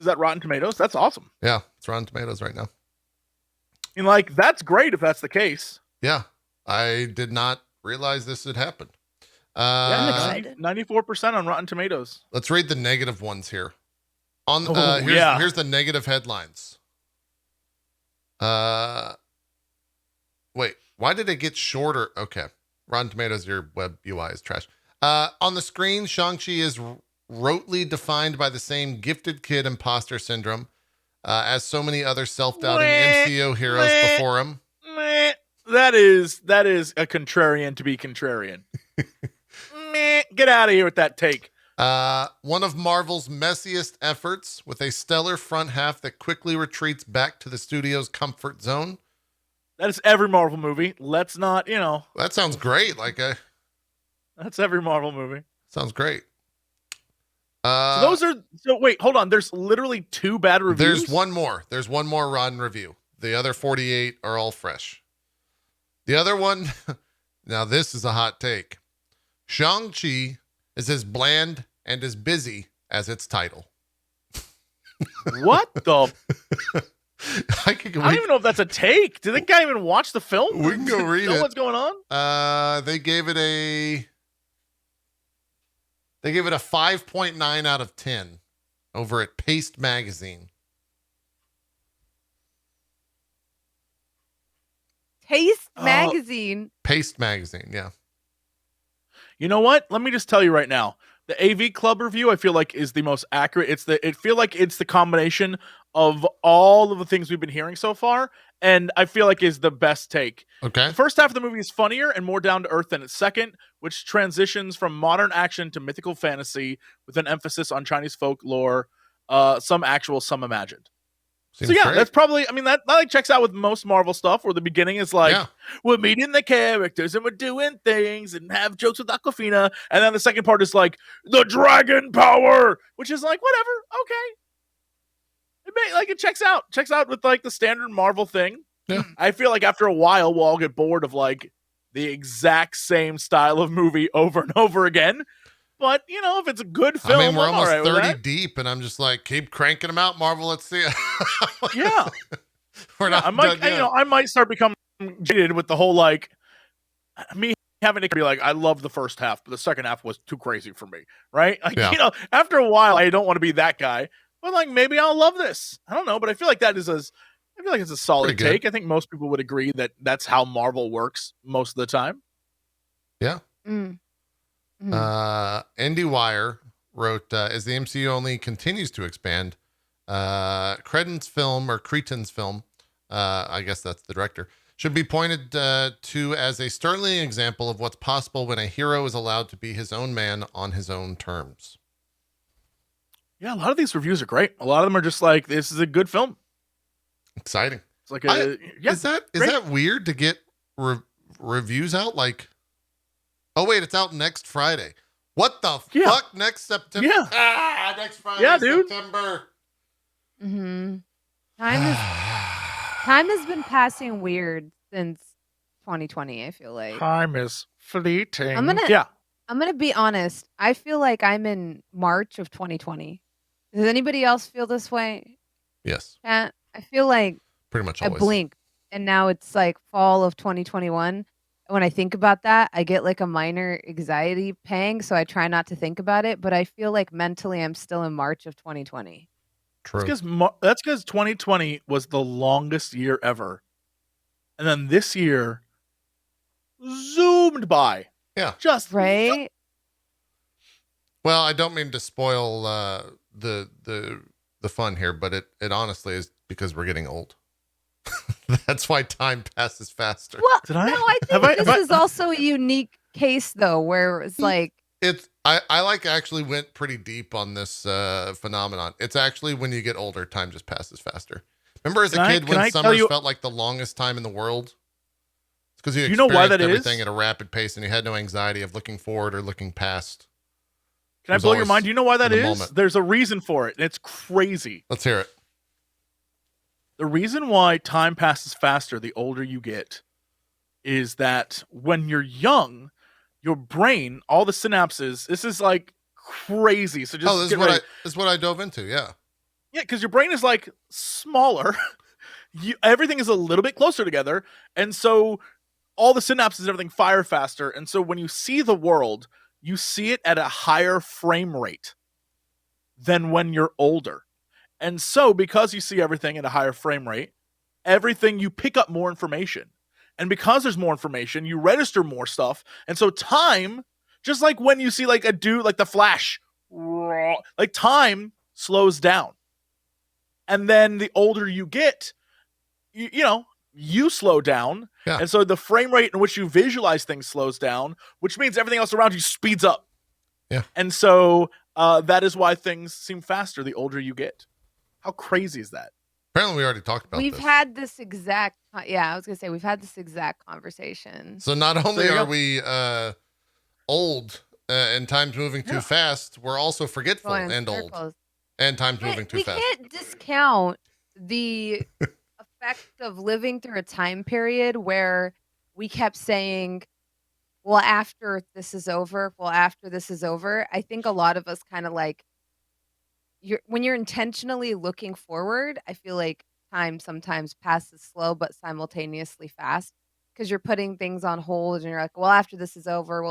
that Rotten Tomatoes? That's awesome. Yeah, it's Rotten Tomatoes right now. And like, that's great if that's the case. Yeah, I did not realize this had happened. 94% on Rotten Tomatoes. Let's read the negative ones here. Here's the negative headlines. Wait, why did it get shorter? Okay, Rotten Tomatoes, your web UI is trash. On the screen, Shang-Chi is rotely defined by the same gifted kid imposter syndrome as so many other self-doubting MCU heroes before him. That is a contrarian to be contrarian. Get out of here with that take. One of Marvel's messiest efforts with a stellar front half that quickly retreats back to the studio's comfort zone. That is every Marvel movie. Let's not, That sounds great. That's every Marvel movie. Sounds great. So those are. So wait, hold on. There's literally 2 bad reviews. There's one more. There's one more rotten review. The other 48 are all fresh. The other one, now this is a hot take. Shang-Chi is as bland and as busy as its title. What the? I don't even know if that's a take. Did that guy even watch the film? We can go read it. What's going on? They gave it a 5.9 out of 10 over at Paste Magazine. Taste Magazine. Paste Magazine, yeah. You know what? Let me just tell you right now. The AV Club review, I feel like, is the most accurate. It's the combination of all of the things we've been hearing so far, and I feel like is the best take. Okay. The first half of the movie is funnier and more down to earth than its second, which transitions from modern action to mythical fantasy with an emphasis on Chinese folklore, some actual, some imagined. Seems so yeah, great. that's probably. I mean, that like checks out with most Marvel stuff, where the beginning is like we're meeting the characters and we're doing things and have jokes with Aquafina, and then the second part is like the dragon power, which is like whatever, okay. It checks out with like the standard Marvel thing. Yeah. I feel like after a while we'll all get bored of like the exact same style of movie over and over again. But, you know, if it's a good film, I mean, we're I'm almost all right with 30 that. deep, and I'm just like, keep cranking them out, Marvel. Let's see it. Yeah. We're not I might, done yet. I might start becoming jaded with the whole, like, me having to be like, I love the first half, but the second half was too crazy for me, right? Like, Yeah. you know, after a while, I don't want to be that guy. But, like, maybe I'll love this. I don't know, but I feel like I feel like it's a solid Pretty good. take. I think most people would agree that that's how Marvel works most of the time. Yeah. Mm. IndieWire wrote, as the MCU only continues to expand, Cretin's film, I guess that's the director, should be pointed to as a sterling example of what's possible when a hero is allowed to be his own man on his own terms. Yeah, a lot of these reviews are great. A lot of them are just like, this is a good film. Exciting. It's like is that weird to get reviews out? Like, oh wait, it's out next Friday. What the fuck? Next September? Yeah. Next Friday. Yeah, dude. September. Mm-hmm. Time has been passing weird since 2020. I feel like time is fleeting. I'm gonna be honest. I feel like I'm in March of 2020. Does anybody else feel this way? Yes. I feel like Pretty much I always. blinked and now it's like fall of 2021. When I think about that, I get like a minor anxiety pang, so I try not to think about it, but I feel like mentally I'm still in March of 2020. True. That's because 2020 was the longest year ever. And then this year zoomed by. Yeah. Just right? Well, I don't mean to spoil the fun here, but it honestly is because we're getting old. That's why time passes faster. Well, I think this is also a unique case though, where it's like I like actually went pretty deep on this phenomenon. It's actually when you get older, time just passes faster. Remember as a kid when summers felt like the longest time in the world? It's because you know why that everything is? at a rapid pace and you had no anxiety of looking forward or looking past. Can I blow your mind? Do you know why that is? Moment. There's a reason for it, and it's crazy. Let's hear it. The reason why time passes faster the older you get is that when you're young, your brain, all the synapses, this is like crazy. So just this is what I dove into. Yeah. Yeah, because your brain is like smaller. Everything is a little bit closer together. And so all the synapses and everything fire faster. And so when you see the world, you see it at a higher frame rate than when you're older. And so because you see everything at a higher frame rate, you pick up more information. And because there's more information, you register more stuff. And so time, just like when you see like a dude like the Flash, like time slows down. And then the older you get, you slow down. Yeah. And so the frame rate in which you visualize things slows down, which means everything else around you speeds up. Yeah. And so that is why things seem faster the older you get. How crazy is that? Apparently we already talked about We've this. had this exact I was gonna say we've had this exact conversation. So not only are we old and time's moving too fast, we're also forgetful Going in and old. circles. And time's moving But too we fast. can't discount the effect of living through a time period where we kept saying, well, after this is over, I think a lot of us kind of like when you're intentionally looking forward, I feel like time sometimes passes slow but simultaneously fast because you're putting things on hold and you're like, well, after this is over,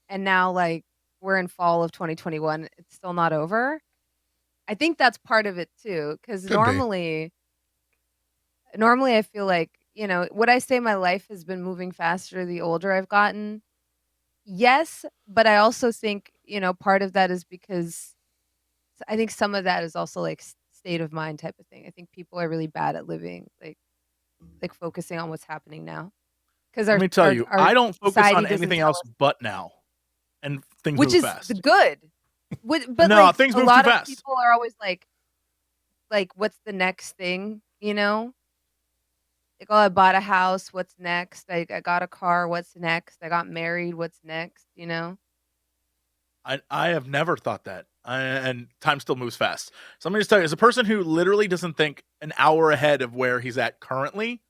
and now like we're in fall of 2021, it's still not over. I think that's part of it too, because Could be. normally I feel like, would I say my life has been moving faster the older I've gotten? Yes, but I also think, part of that is because I think some of that is also like state of mind type of thing. I think people are really bad at living like focusing on what's happening now. Because Let me tell you, our I don't focus society on doesn't anything tell else us, but now, and things which move is fast. the good. But No, like things a move too lot of fast. people are always like what's the next thing, Like, oh, I bought a house, what's next? I got a car, what's next? I got married, what's next, I have never thought that, and time still moves fast. So let me just tell you, as a person who literally doesn't think an hour ahead of where he's at currently,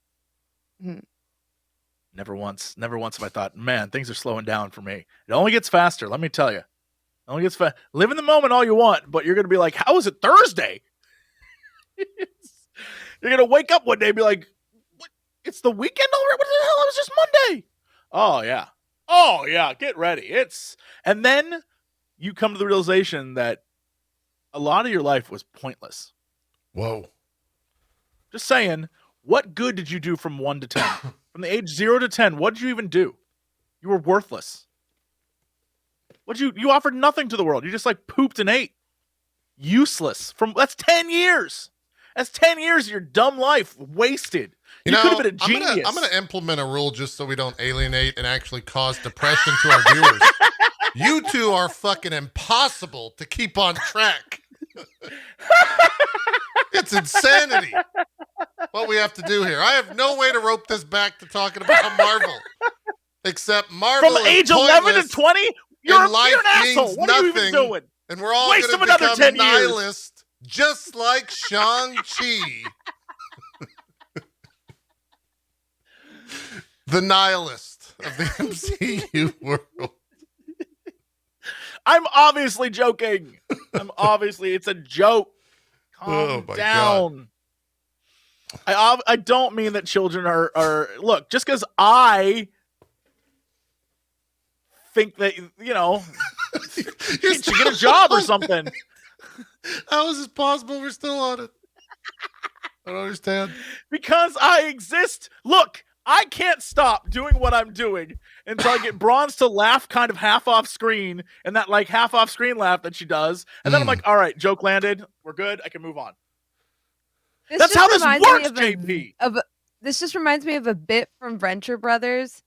Mhm. never once have I thought, man, things are slowing down for me. It only gets faster. Let me tell you, it only gets fast. Live in the moment all you want, but you're gonna be like, how is it Thursday? You're gonna wake up one day and be like, what? It's the weekend already? What the hell? It was just Monday. Oh yeah, get ready. And then you come to the realization that a lot of your life was pointless. Whoa. Just saying, what good did you do from 1 to 10? From the age 0 to 10, what did you even do? You were worthless. You offered nothing to the world. You just like pooped and ate. Useless. That's 10 years. That's 10 years of your dumb life wasted. You could have been a genius. I'm gonna implement a rule just so we don't alienate and actually cause depression to our viewers. You two are fucking impossible to keep on track. It's insanity what we have to do here. I have no way to rope this back to talking about Marvel. Except Marvel From is age 11 to 20, you're an asshole. What are you even doing? And we're all Waste going of to another become 10 years. nihilists, just like Shang-Chi. The nihilist of the MCU world. I'm obviously joking. It's a joke. Calm down. God. I don't mean that children are look, just because I think that, you should get a job or something. How is this possible? We're still on it. I don't understand. Because I exist. Look, I can't stop doing what I'm doing until I get Bronze to laugh kind of half off screen, and that like half off screen laugh that she does. And then I'm like, all right, joke landed. We're good. I can move on. That's how this works, JP. This just reminds me of a bit from Venture Brothers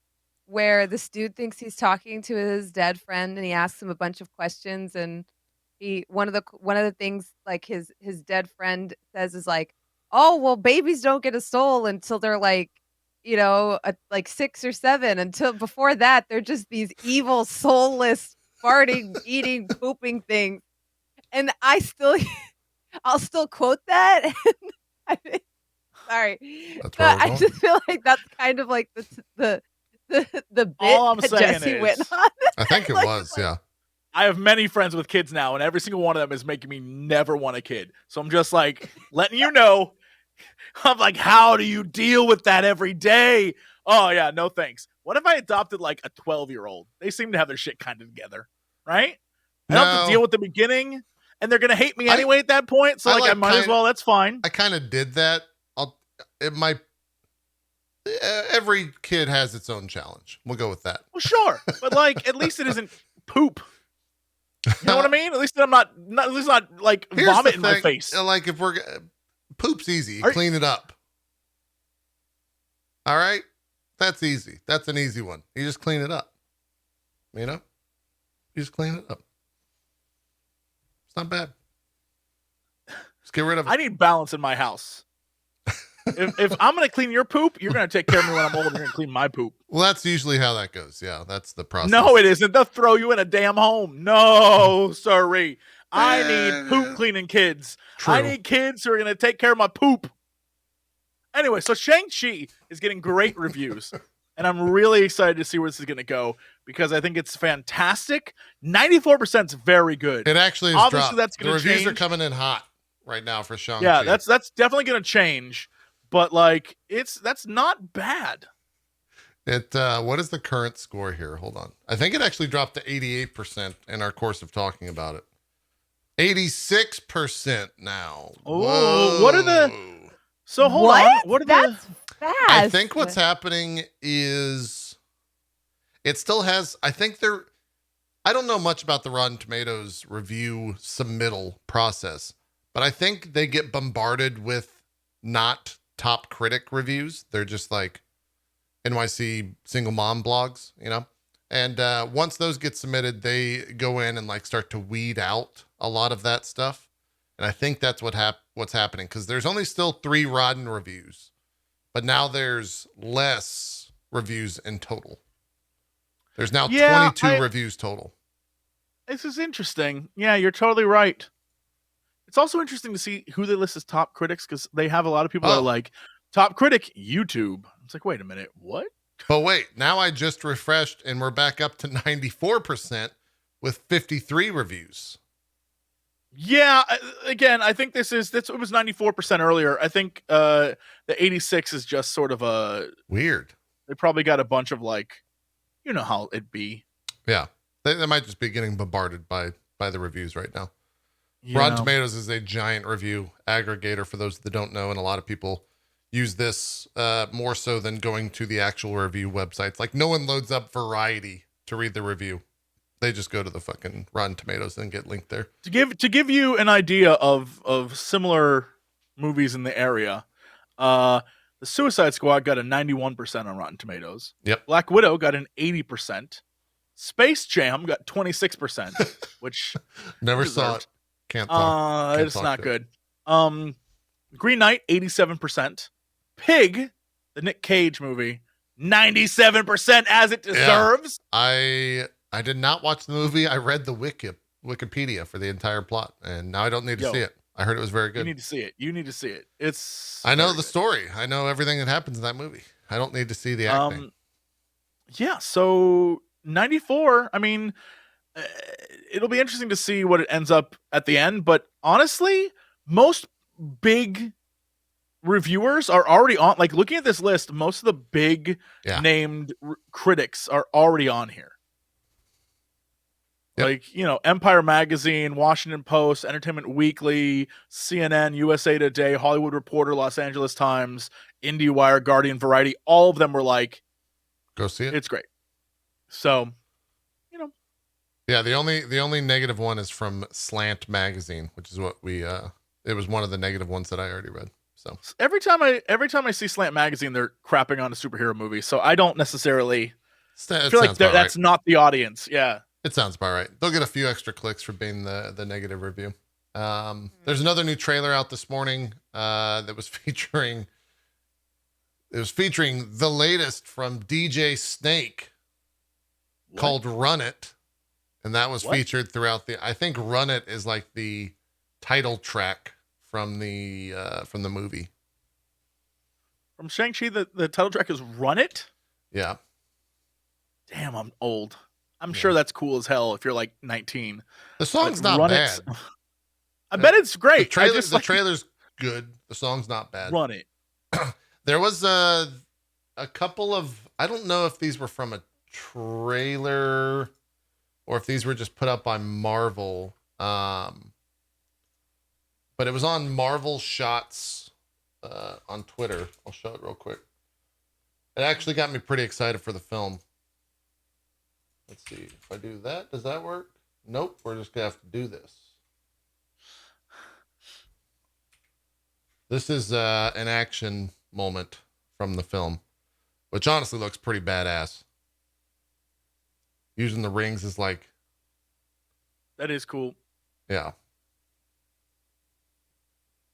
where this dude thinks he's talking to his dead friend and he asks him a bunch of questions, and one of the things like his dead friend says is like, oh, well, babies don't get a soul until they're like, like 6 or 7. Until before that, they're just these evil, soulless, farting, eating, pooping things. And I'll still quote that. Sorry, I just feel like that's kind of like the bit all I'm that saying Jesse went on. I think it was, yeah. I have many friends with kids now, and every single one of them is making me never want a kid. So I'm just like letting you know. I'm like, how do you deal with that every day? Oh yeah, no thanks. What if I adopted like a 12-year-old? They seem to have their shit kind of together, right? I don't have to deal with the beginning, and they're gonna hate me anyway at that point. So I might as well. That's fine. I kind of did that. Every kid has its own challenge. We'll go with that. Well, sure, but like at least it isn't poop. You know what I mean? At least I'm not like vomit in my face. Like if poop's easy, clean it up. All right, that's easy. That's an easy one. You just clean it up. You just clean it up. It's not bad. Just get rid of it. I need balance in my house. If I'm gonna clean your poop, you're gonna take care of me when I'm old. And you're gonna clean my poop. Well, that's usually how that goes. Yeah, that's the process. No, it isn't. They'll throw you in a damn home. No, sorry. I need poop cleaning kids. True. I need kids who are gonna take care of my poop. Anyway, so Shang-Chi is getting great reviews, and I'm really excited to see where this is gonna go because I think it's fantastic. 94% is very good. It actually is Obviously, dropped. that's The gonna reviews change. are coming in hot right now for Shang-Chi. Yeah, that's definitely gonna change. But like, that's not bad. What is the current score here? Hold on. I think it actually dropped to 88% in our course of talking about it. 86% now. Oh, what are the? So hold on. What are That's the? fast. I think what's happening is it still has. I don't know much about the Rotten Tomatoes review submittal process, but I think they get bombarded with not top critic reviews. They're just like NYC single mom blogs, you know? And once those get submitted, they go in and like start to weed out a lot of that stuff. And I think that's what's happening because there's only still 3 Rotten reviews, but now there's less reviews in total. There's now 22 reviews total. This is interesting. Yeah, you're totally right. It's also interesting to see who they list as top critics because they have a lot of people that are like, top critic, YouTube. It's like, wait a minute, what? But wait, now I just refreshed and we're back up to 94% with 53 reviews. Yeah, again, I think it was 94% earlier. I think the 86 is just sort of a weird. They probably got a bunch of like, you know how it'd be. Yeah, they might just be getting bombarded by the reviews right now. Yeah. Rotten Tomatoes is a giant review aggregator for those that don't know, and a lot of people use this more so than going to the actual review websites. Like no one loads up Variety to read the review. They just go to the fucking Rotten Tomatoes and get linked there. To give you an idea of similar movies in the area, the Suicide Squad got a 91% on Rotten Tomatoes. Yep. Black Widow got an 80%. Space Jam got 26%, which never saw it. Can't talk. It's not good. Green Knight 87%. Pig, the Nick Cage movie, 97% as it deserves. Yeah. I did not watch the movie. I read the Wikipedia for the entire plot, and now I don't need to see it. I heard it was very good. You need to see it. I know the story. I know everything that happens in that movie. I don't need to see the acting. Yeah, so 94, I mean, it'll be interesting to see what it ends up at the end, but honestly, most big reviewers are already on, like looking at this list, most of the big named critics are already on here. Yep. Like, you know, Empire Magazine, Washington Post, Entertainment Weekly, CNN, USA Today, Hollywood Reporter, Los Angeles Times, IndieWire, Guardian, Variety, all of them were like, go see it. It's great. So, you know. Yeah, the only negative one is from Slant Magazine, which is what it was one of the negative ones that I already read. So every time I see Slant Magazine, they're crapping on a superhero movie. So I don't necessarily feel like that's not the audience. Yeah. It sounds about right. They'll get a few extra clicks for being the negative review. There's another new trailer out this morning that was featuring the latest from DJ Snake called Run It. And that was featured throughout I think Run It is like the title track from the movie. From Shang-Chi, the title track is Run It? Yeah. Damn, I'm old. I'm sure that's cool as hell if you're like 19. The song's not bad. I bet it's great. The trailer's good. The song's not bad. Run It. There was a couple of, I don't know if these were from a trailer or if these were just put up by Marvel. But it was on Marvel Shots on Twitter. I'll show it real quick. It actually got me pretty excited for the film. Let's see if I do that. Does that work? Nope. We're just gonna have to do this. This is an action moment from the film, which honestly looks pretty badass. Using the rings is like. That is cool. Yeah.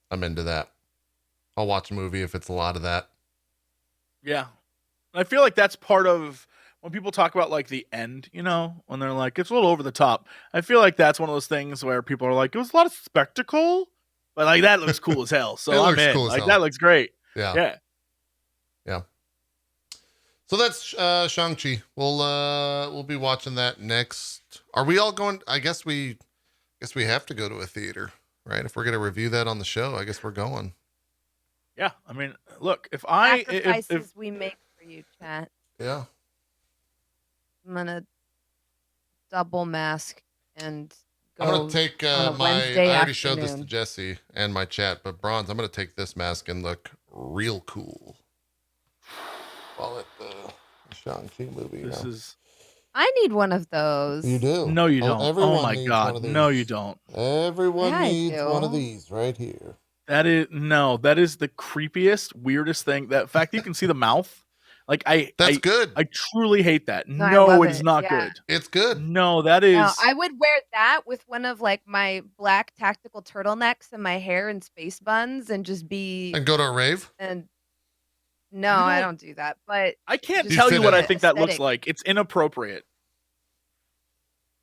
I'm into that. I'll watch a movie if it's a lot of that. Yeah. And I feel like that's part of when people talk about like the end, you know, when they're like, it's a little over the top. I feel like that's one of those things where people are like, it was a lot of spectacle, but like that looks cool as hell. So It I'm looks in. cool as Like hell. that looks great. Yeah. Yeah. Yeah. So that's Shang-Chi. We'll be watching that next. Are we all going? I guess we have to go to a theater, right? If we're gonna review that on the show, I guess we're going. Yeah. I mean, look, if Sacrifices we make for you, chat. Yeah. I'm gonna double mask and go. I'm gonna take on a I Wednesday already showed this to afternoon. Jesse and my chat, but Bronze, I'm gonna take this mask and look real cool while at the Shang-Chi movie. this Yeah. is I need one of those. You do. no, you don't. Oh Everyone my needs God. one of these. No, you don't. Everyone Yeah, I needs one of do. these right here. That is the creepiest, weirdest thing. That fact that you can see the mouth. Like That's good. I truly hate that. No, I No, love it's it. not Yeah. good. It's good. No, that No, is I would wear that with one of like my black tactical turtlenecks and my hair in space buns and just be And go to a rave. and no, You I don't- don't do that. But I can't just tell you fit what in. I think that looks aesthetic. like. It's inappropriate.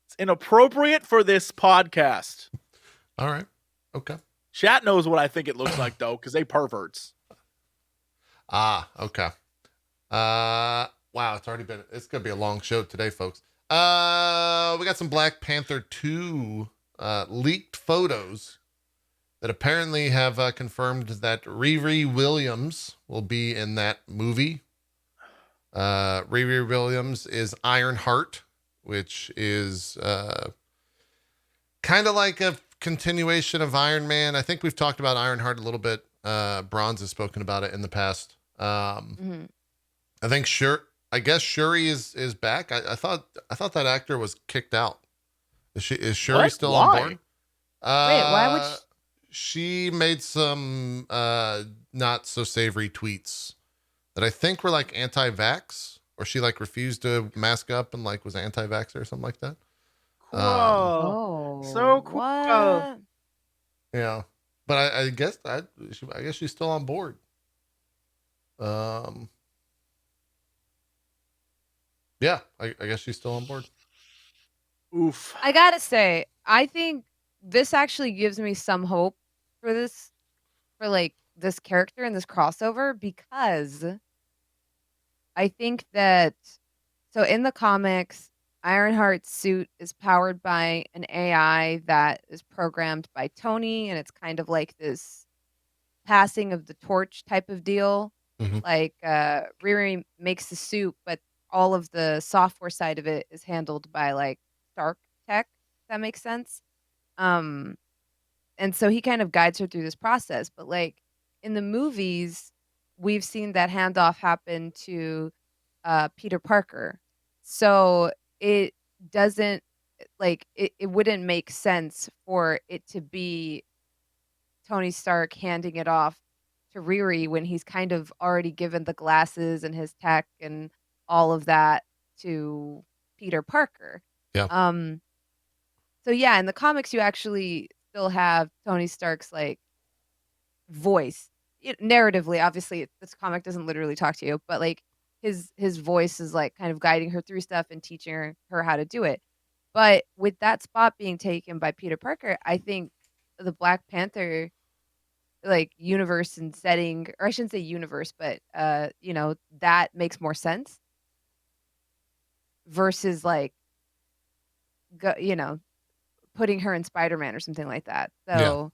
It's inappropriate for this podcast. All right. Okay. Chat knows what I think it looks like though, because they perverts. Ah, okay. Wow, it's gonna be a long show today, folks. We got some Black Panther 2 leaked photos that apparently have confirmed that Riri Williams will be in that movie. Riri Williams is Ironheart, which is kind of like a continuation of Iron Man. I think we've talked about Ironheart a little bit. Bronze has spoken about it in the past. Mhm. I think I guess Shuri is back. I thought that actor was kicked out. Is Shuri What? still Why? on board? Wait, why would she made some not so savory tweets that I think were like anti-vax, or she like refused to mask up and like was anti-vax or something like that. Cool. Oh, So cool. What? Yeah, but I guess I guess she's still on board. Yeah, I guess she's still on board. Oof. I gotta say, I think this actually gives me some hope for this, for like this character and this crossover, because I think that so in the comics, Ironheart's suit is powered by an AI that is programmed by Tony, and it's kind of like this passing of the torch type of deal. Mhm. Like Riri makes the suit, but all of the software side of it is handled by like Stark Tech. If that makes sense. And so he kind of guides her through this process. But like in the movies, we've seen that handoff happen to Peter Parker. So it doesn't like it wouldn't make sense for it to be Tony Stark handing it off to Riri when he's kind of already given the glasses and his tech and all of that to Peter Parker. Yeah. So yeah, in the comics you actually still have Tony Stark's like voice. Narratively, obviously this comic doesn't literally talk to you, but like his voice is like kind of guiding her through stuff and teaching her how to do it. But with that spot being taken by Peter Parker, I think the Black Panther like universe and setting, or I shouldn't say universe, but you know, that makes more sense versus like you know, putting her in Spider-Man or something like that. So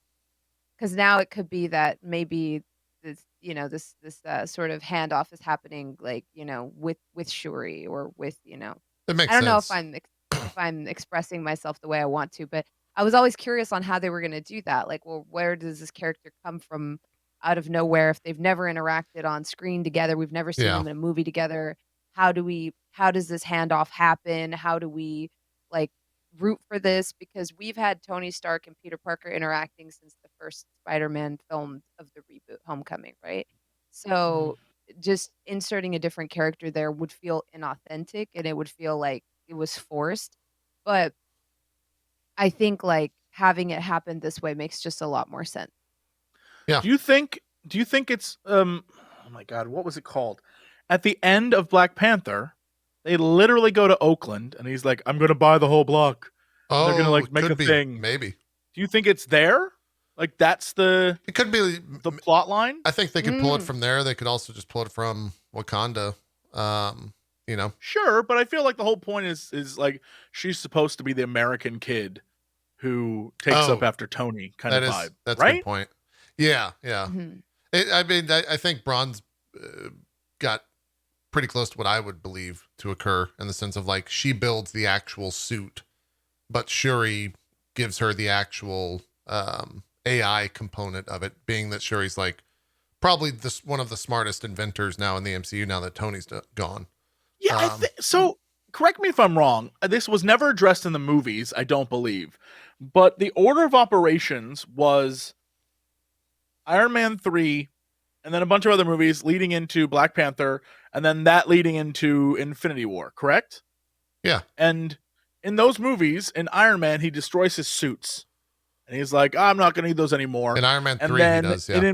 because now it could be that maybe this, you know, this sort of handoff is happening like, you know, with Shuri or with, you know, It makes I don't know sense. if I'm expressing myself the way I want to, but I was always curious on how they were going to do that. Like, well, where does this character come from out of nowhere if they've never interacted on screen together? We've never seen Yeah. them in a movie together. How does this handoff happen? How do we like root for this? Because we've had Tony Stark and Peter Parker interacting since the first Spider-Man film of the reboot, Homecoming, right? So just inserting a different character there would feel inauthentic and it would feel like it was forced. But I think like having it happen this way makes just a lot more sense. Yeah. Do you think do you think it's oh my god, what was it called? At the end of Black Panther, they literally go to Oakland and he's like, I'm gonna buy the whole block. And they're gonna Oh, like it make a could be. thing. Maybe. Do you think it's there? Like that's the It could be. plot line? I think they could pull it Mm. from there. They could also just pull it from Wakanda. You know. Sure, but I feel like the whole point is like she's supposed to be the American kid who takes up Oh, after Tony kind of vibe. that's a right? good point. Yeah, yeah. Mhm. I mean, I think Bronze got pretty close to what I would believe to occur in the sense of like she builds the actual suit, but Shuri gives her the actual AI component of it, being that Shuri's like probably one of the smartest inventors now in the MCU now that Tony's gone. Yeah, so correct me if I'm wrong. This was never addressed in the movies, I don't believe. But the order of operations was Iron Man 3 and then a bunch of other movies leading into Black Panther and then that leading into Infinity War, correct? Yeah. And in those movies, in Iron Man, he destroys his suits. And he's like, I'm not going to need those anymore. In Iron Man 3, then he does, yeah.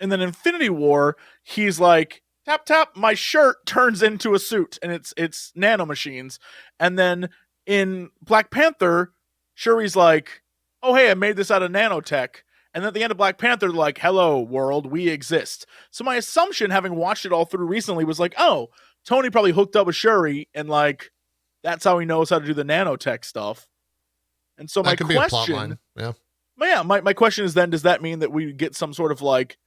And then Infinity War, he's like, tap tap, my shirt turns into a suit, and it's nanomachines. And then in Black Panther, Shuri's like, oh hey, I made this out of nanotech. And then at the end of Black Panther, they're like, hello world, we exist. So my assumption, having watched it all through recently, was like, oh, Tony probably hooked up with Shuri, and like that's how he knows how to do the nanotech stuff. And so That could be a plot line. Yeah. Yeah, my question is then, does that mean that we get some sort of like,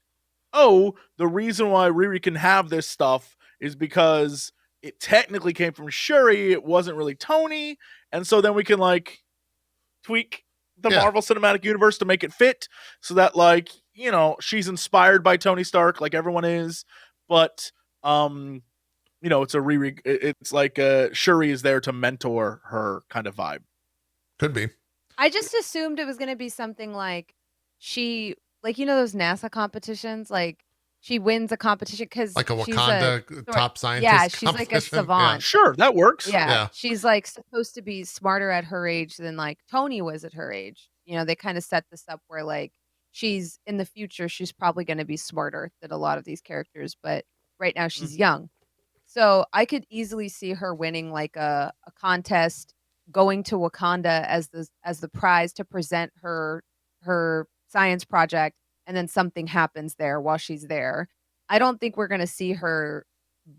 oh, the reason why Riri can have this stuff is because it technically came from Shuri, it wasn't really Tony, and so then we can like tweak the Marvel Cinematic Universe to make it fit so that like, you know, she's inspired by Tony Stark like everyone is, but you know, it's a Riri, it's like Shuri is there to mentor her kind of vibe. Could be. I just assumed it was going to be something like she, like, you know, those NASA competitions, like she wins a competition because like a Wakanda top scientist. Yeah, she's like a savant. Yeah. Sure, that works. Yeah, she's like supposed to be smarter at her age than like Tony was at her age. You know, they kind of set this up where like she's in the future, she's probably going to be smarter than a lot of these characters, but right now she's young. So I could easily see her winning like a contest, going to Wakanda as the prize to present her science project, and then something happens there while she's there. I don't think we're gonna see her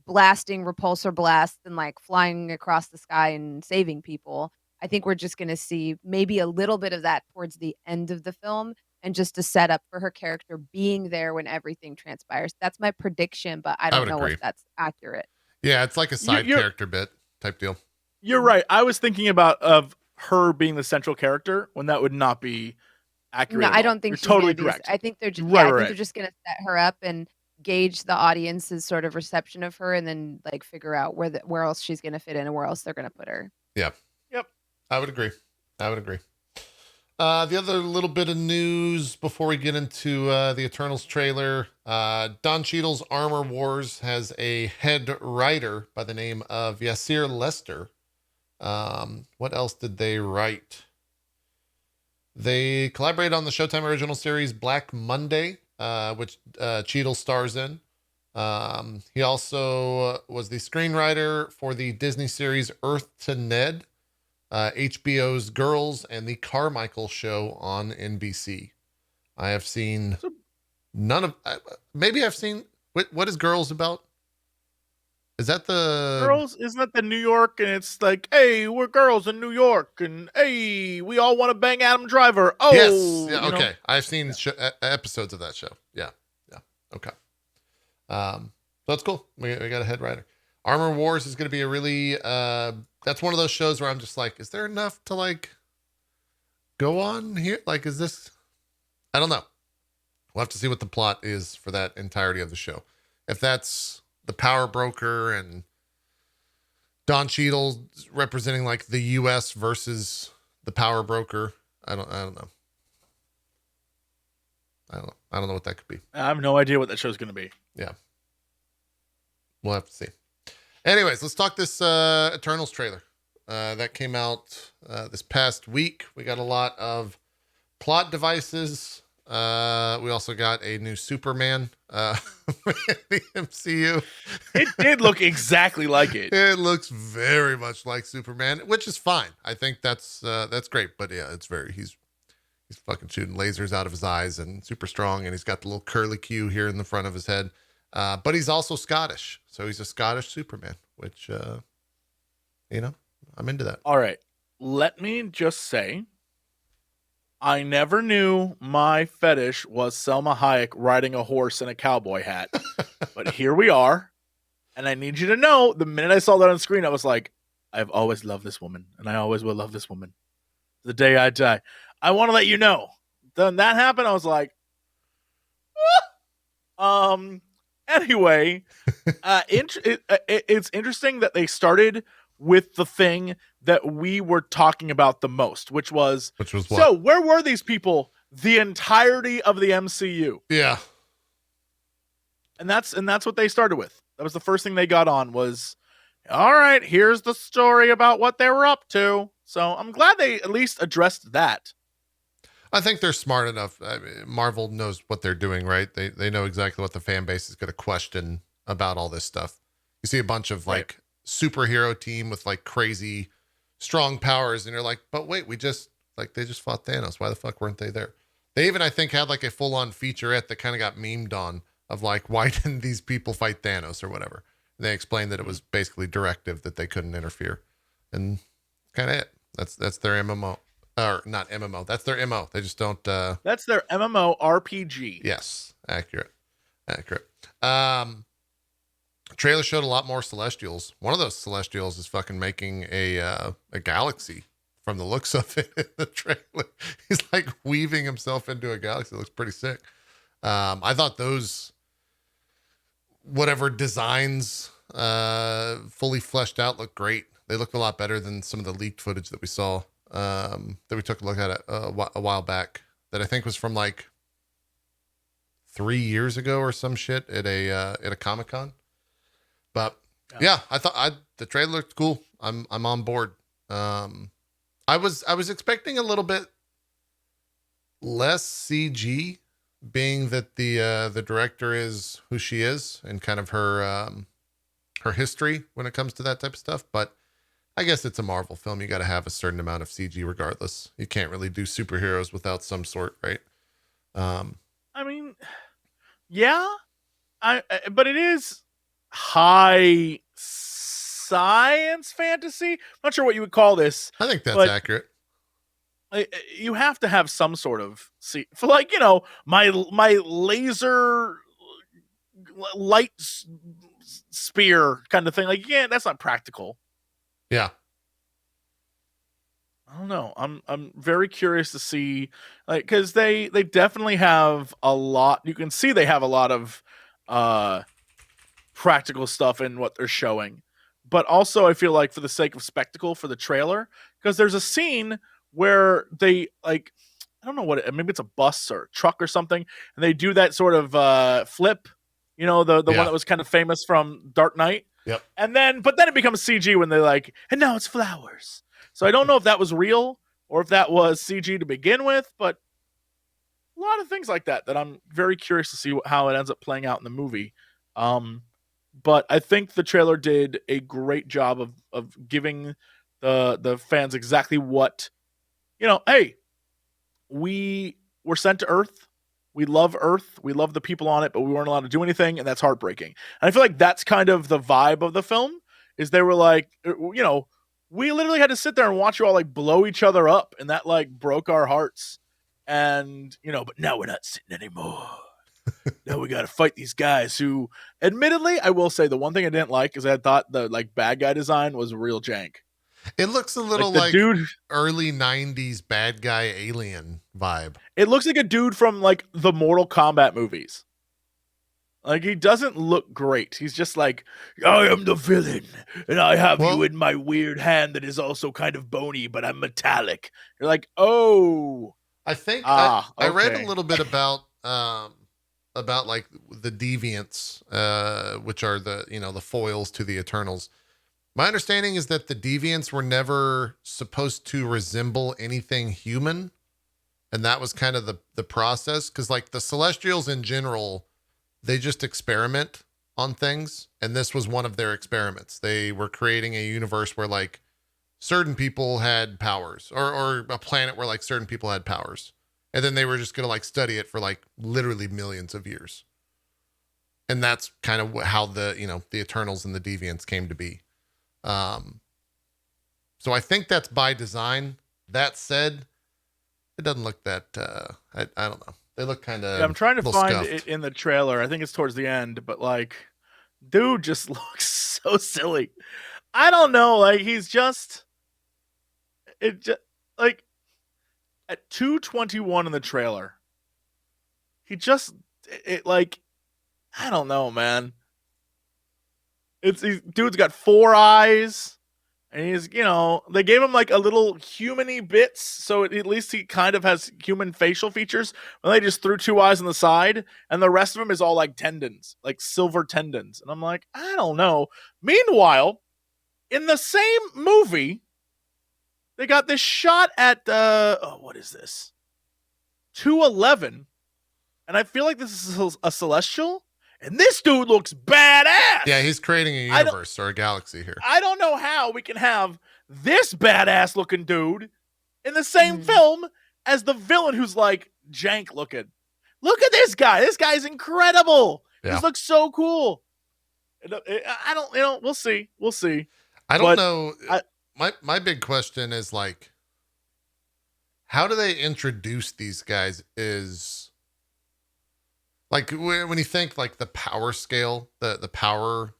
blasting repulsor blasts and like flying across the sky and saving people. I think we're just gonna see maybe a little bit of that towards the end of the film, and just to set up for her character being there when everything transpires. That's my prediction, but I don't know if that's accurate. Yeah, it's like a side character bit type deal. You're right. I was thinking about of her being the central character when that would not be accurate. No, I don't think she's totally correct. I think they're just, right, I think they're just gonna set her up and gauge the audience's sort of reception of her, and then like figure out where else she's gonna fit in and where else they're gonna put her. Yeah. Yep. I would agree. The other little bit of news before we get into the Eternals trailer, Don Cheadle's Armor Wars has a head writer by the name of Yasser Lester. What else did they write? They collaborated on the Showtime original series Black Monday, which Cheadle stars in. He also was the screenwriter for the Disney series Earth to Ned, HBO's Girls, and the Carmichael Show on NBC. I have seen none of. Maybe I've seen. What is Girls about? Is that the Girls? Isn't that the New York? And it's like, hey, we're girls in New York, and hey, we all want to bang Adam Driver. Oh, yes. Yeah, okay. I've seen episodes of that show. Yeah. Okay. So that's cool. We got a head writer. Armor Wars is going to be a really. That's one of those shows where I'm just like, is there enough to like go on here? Like, is this? I don't know. We'll have to see what the plot is for that entirety of the show. If that's the power broker and Don Cheadle representing like the U.S. versus the power broker, I don't know. I don't know what that could be. I have no idea what that show's going to be. Yeah. We'll have to see. Anyways, let's talk this Eternals trailer that came out this past week. We got a lot of plot devices We also got a new Superman in the MCU. It did look exactly like it. It looks very much like Superman, which is fine. I think that's great. But yeah, he's fucking shooting lasers out of his eyes and super strong, and he's got the little curly Q here in the front of his head. But he's also Scottish, so he's a Scottish Superman, which I'm into that. All right. Let me just say, I never knew my fetish was Selma Hayek riding a horse in a cowboy hat. But here we are. And I need you to know, the minute I saw that on screen, I was like, I've always loved this woman, and I always will love this woman. The day I die. I want to let you know. Then that happened, I was like, anyway, it's interesting that they started with the thing that we were talking about the most, which was what? So where were these people the entirety of the MCU? Yeah. And that's what they started with. That was the first thing they got on was, all right, here's the story about what they were up to. So I'm glad they at least addressed that. I think they're smart enough. I mean, Marvel knows what they're doing, right? They know exactly what the fan base is going to question about all this stuff. You see a bunch of like superhero team with like crazy strong powers, and you're like, but wait, they just fought Thanos. Why the fuck weren't they there? They even, I think, had like a full-on featurette that kind of got memed on of like, why didn't these people fight Thanos or whatever? And they explained that it was basically directive that they couldn't interfere, and kind of it. That's their MMO. Or not MMO. That's their MO. They just don't. That's their MMO RPG. Yes, accurate. Trailer showed a lot more Celestials. One of those Celestials is fucking making a galaxy from the looks of it in the trailer. He's like weaving himself into a galaxy. It looks pretty sick. I thought those whatever designs fully fleshed out look great. They look a lot better than some of the leaked footage that we saw. That we took a look at a while back, that I think was from like 3 years ago or some shit at a Comic-Con. But yeah, I thought the trailer looked cool. I'm on board. I was expecting a little bit less CG, being that the director is who she is and kind of her history when it comes to that type of stuff, but I guess it's a Marvel film. You got to have a certain amount of CG regardless. You can't really do superheroes without some sort, right? I mean, yeah, but it is high science fantasy. I'm not sure what you would call this. I think that's accurate. You have to have some sort of for like, my laser light spear kind of thing. Like, yeah, that's not practical. Yeah. I don't know. I'm very curious to see, like, because they definitely have a lot. You can see they have a lot of practical stuff in what they're showing, but also I feel like for the sake of spectacle for the trailer, because there's a scene where they like, I don't know what maybe it's a bus or a truck or something, and they do that sort of flip, the one that was kind of famous from Dark Knight. Yep. But then it becomes CG when they're like, and now it's flowers. So I don't know if that was real or if that was CG to begin with, but a lot of things like that I'm very curious to see how it ends up playing out in the movie. But I think the trailer did a great job of giving the fans exactly what, hey, we were sent to Earth. We love Earth. We love the people on it, but we weren't allowed to do anything, and that's heartbreaking. And I feel like that's kind of the vibe of the film, is they were like, we literally had to sit there and watch you all like blow each other up, and that like broke our hearts. And, but now we're not sitting anymore. Now we got to fight these guys who, admittedly, I will say the one thing I didn't like is I thought the like bad guy design was real jank. It looks a little like dude, early 90s bad guy alien vibe. It looks like a dude from like the Mortal Kombat movies. Like, he doesn't look great. He's just like, I am the villain, and I have you in my weird hand that is also kind of bony, but I'm metallic. You're like, oh. I think I read a little bit about like the deviants, which are the foils to the Eternals. My understanding is that the deviants were never supposed to resemble anything human. And that was kind of the process. Cause like the Celestials in general, they just experiment on things. And this was one of their experiments. They were creating a universe where like certain people had powers or a planet where like certain people had powers. And then they were just going to like study it for like literally millions of years. And that's kind of how the Eternals and the Deviants came to be. So I think that's by design. That said, it doesn't look that, I don't know. They look kind of, I'm trying to find scuffed. it in the trailer. I think it's towards the end, but like, dude just looks so silly. I don't know. Like like at 2:21 in the trailer, like, I don't know, man. Dude's got 4 eyes. And he's, they gave him like a little human-y bits, so at least he kind of has human facial features. And they just threw 2 eyes on the side, and the rest of him is all like tendons, like silver tendons. And I'm like, I don't know. Meanwhile, in the same movie, they got this shot at what is this? 2:11, and I feel like this is a Celestial. And this dude looks badass. Yeah, he's creating a universe or a galaxy here. I don't know how we can have this badass looking dude in the same film as the villain who's like jank looking. Look at this guy. This guy's incredible. Yeah. This looks so cool. I don't, we'll see. We'll see. I don't know. My big question is like, how do they introduce these guys is... Like when you think like the power scale, the power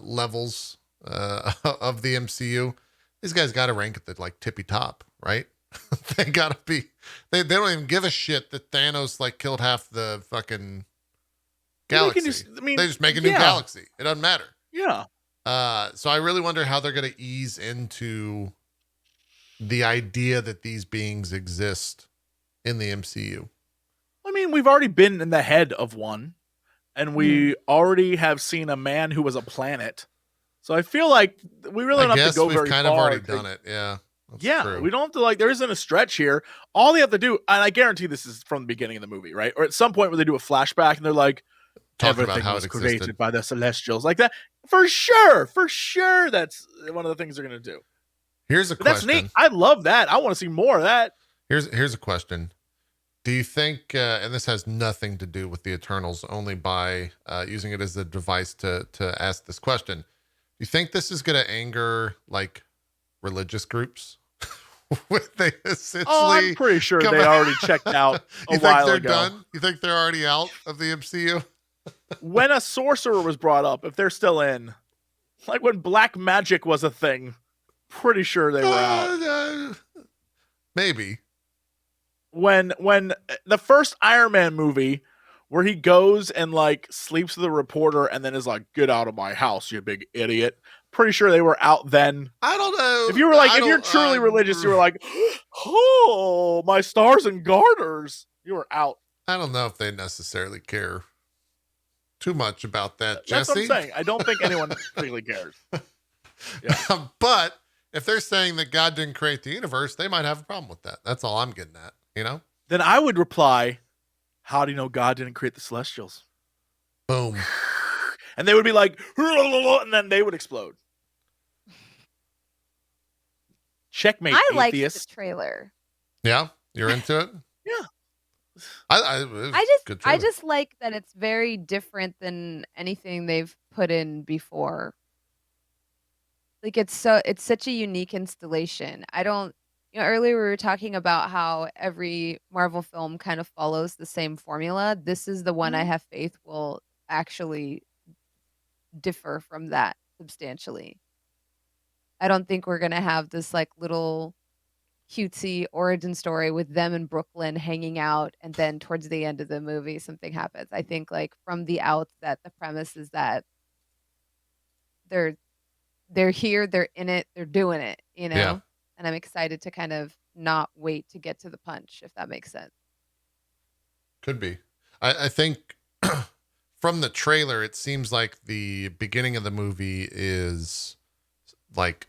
levels of the MCU, these guys got to rank at the like tippy top, right? They got to be. They don't even give a shit that Thanos like killed half the fucking galaxy. They just make a new galaxy. It doesn't matter. Yeah. So I really wonder how they're going to ease into the idea that these beings exist in the MCU. I mean, we've already been in the head of one, and we already have seen a man who was a planet. So I feel like we really don't have to go very far. We've kind of already done it. Yeah. True. We don't have to like, there isn't a stretch here. All they have to do, and I guarantee this is from the beginning of the movie, right? Or at some point where they do a flashback and they're like, everything was created by the Celestials. Like that. For sure. That's one of the things they're going to do. Here's a question. That's neat. I love that. I want to see more of that. Here's a question. Do you think, and this has nothing to do with the Eternals, only by using it as a device to ask this question, do you think this is going to anger like religious groups? They essentially I'm pretty sure they already checked out a while ago. Done? You think they're already out of the MCU? When a sorcerer was brought up, if they're still in, like when black magic was a thing, pretty sure they were out. Maybe. When the first Iron Man movie where he goes and like sleeps with a reporter and then is like, get out of my house, you big idiot. Pretty sure they were out then. I don't know. If you were like, if you're truly religious, you were like, oh, my stars and garters. You were out. I don't know if they necessarily care too much about that, Jesse. That's what I'm saying. I don't think anyone particularly cares. Yeah. But if they're saying that God didn't create the universe, they might have a problem with that. That's all I'm getting at. Then I would reply, how do you know God didn't create the Celestials? Boom. And they would be like, and then they would explode. Checkmate, I liked atheist. The trailer. Yeah? You're into it? Yeah. I just like that it's very different than anything they've put in before. Like it's such a unique installation. Earlier we were talking about how every Marvel film kind of follows the same formula. This is the one I have faith will actually differ from that substantially. I don't think we're going to have this like little cutesy origin story with them in Brooklyn hanging out and then towards the end of the movie something happens. I think like from the outset the premise is that they're here, they're in it, they're doing it, Yeah. And I'm excited to kind of not wait to get to the punch, if that makes sense. Could be. I think from the trailer, it seems like the beginning of the movie is like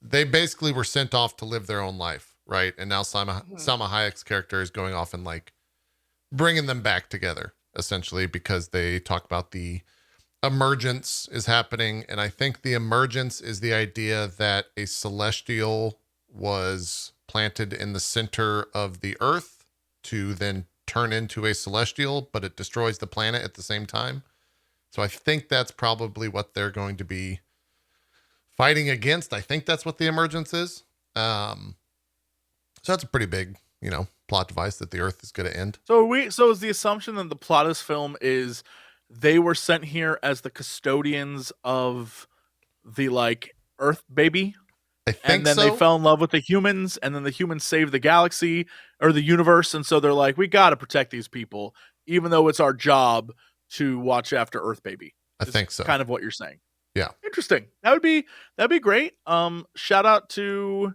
they basically were sent off to live their own life. right? And now Salma Mhm. Hayek's character is going off and like bringing them back together, essentially, because they talk about the emergence is happening. And I think the emergence is the idea that a celestial was planted in the center of the earth to then turn into a celestial, but it destroys the planet at the same time. So I think that's probably what they're going to be fighting against. I think that's what the emergence is. So that's a pretty big, plot device that the earth is going to end. So is the assumption that the plot of this film is they were sent here as the custodians of the like Earth baby? I think And then so. they fell in love with the humans, and then the humans saved the galaxy or the universe, and so they're like, we got to protect these people, even though it's our job to watch after Earth baby. I think so. Kind of what you're saying. Yeah. Interesting. That'd be great. Shout out to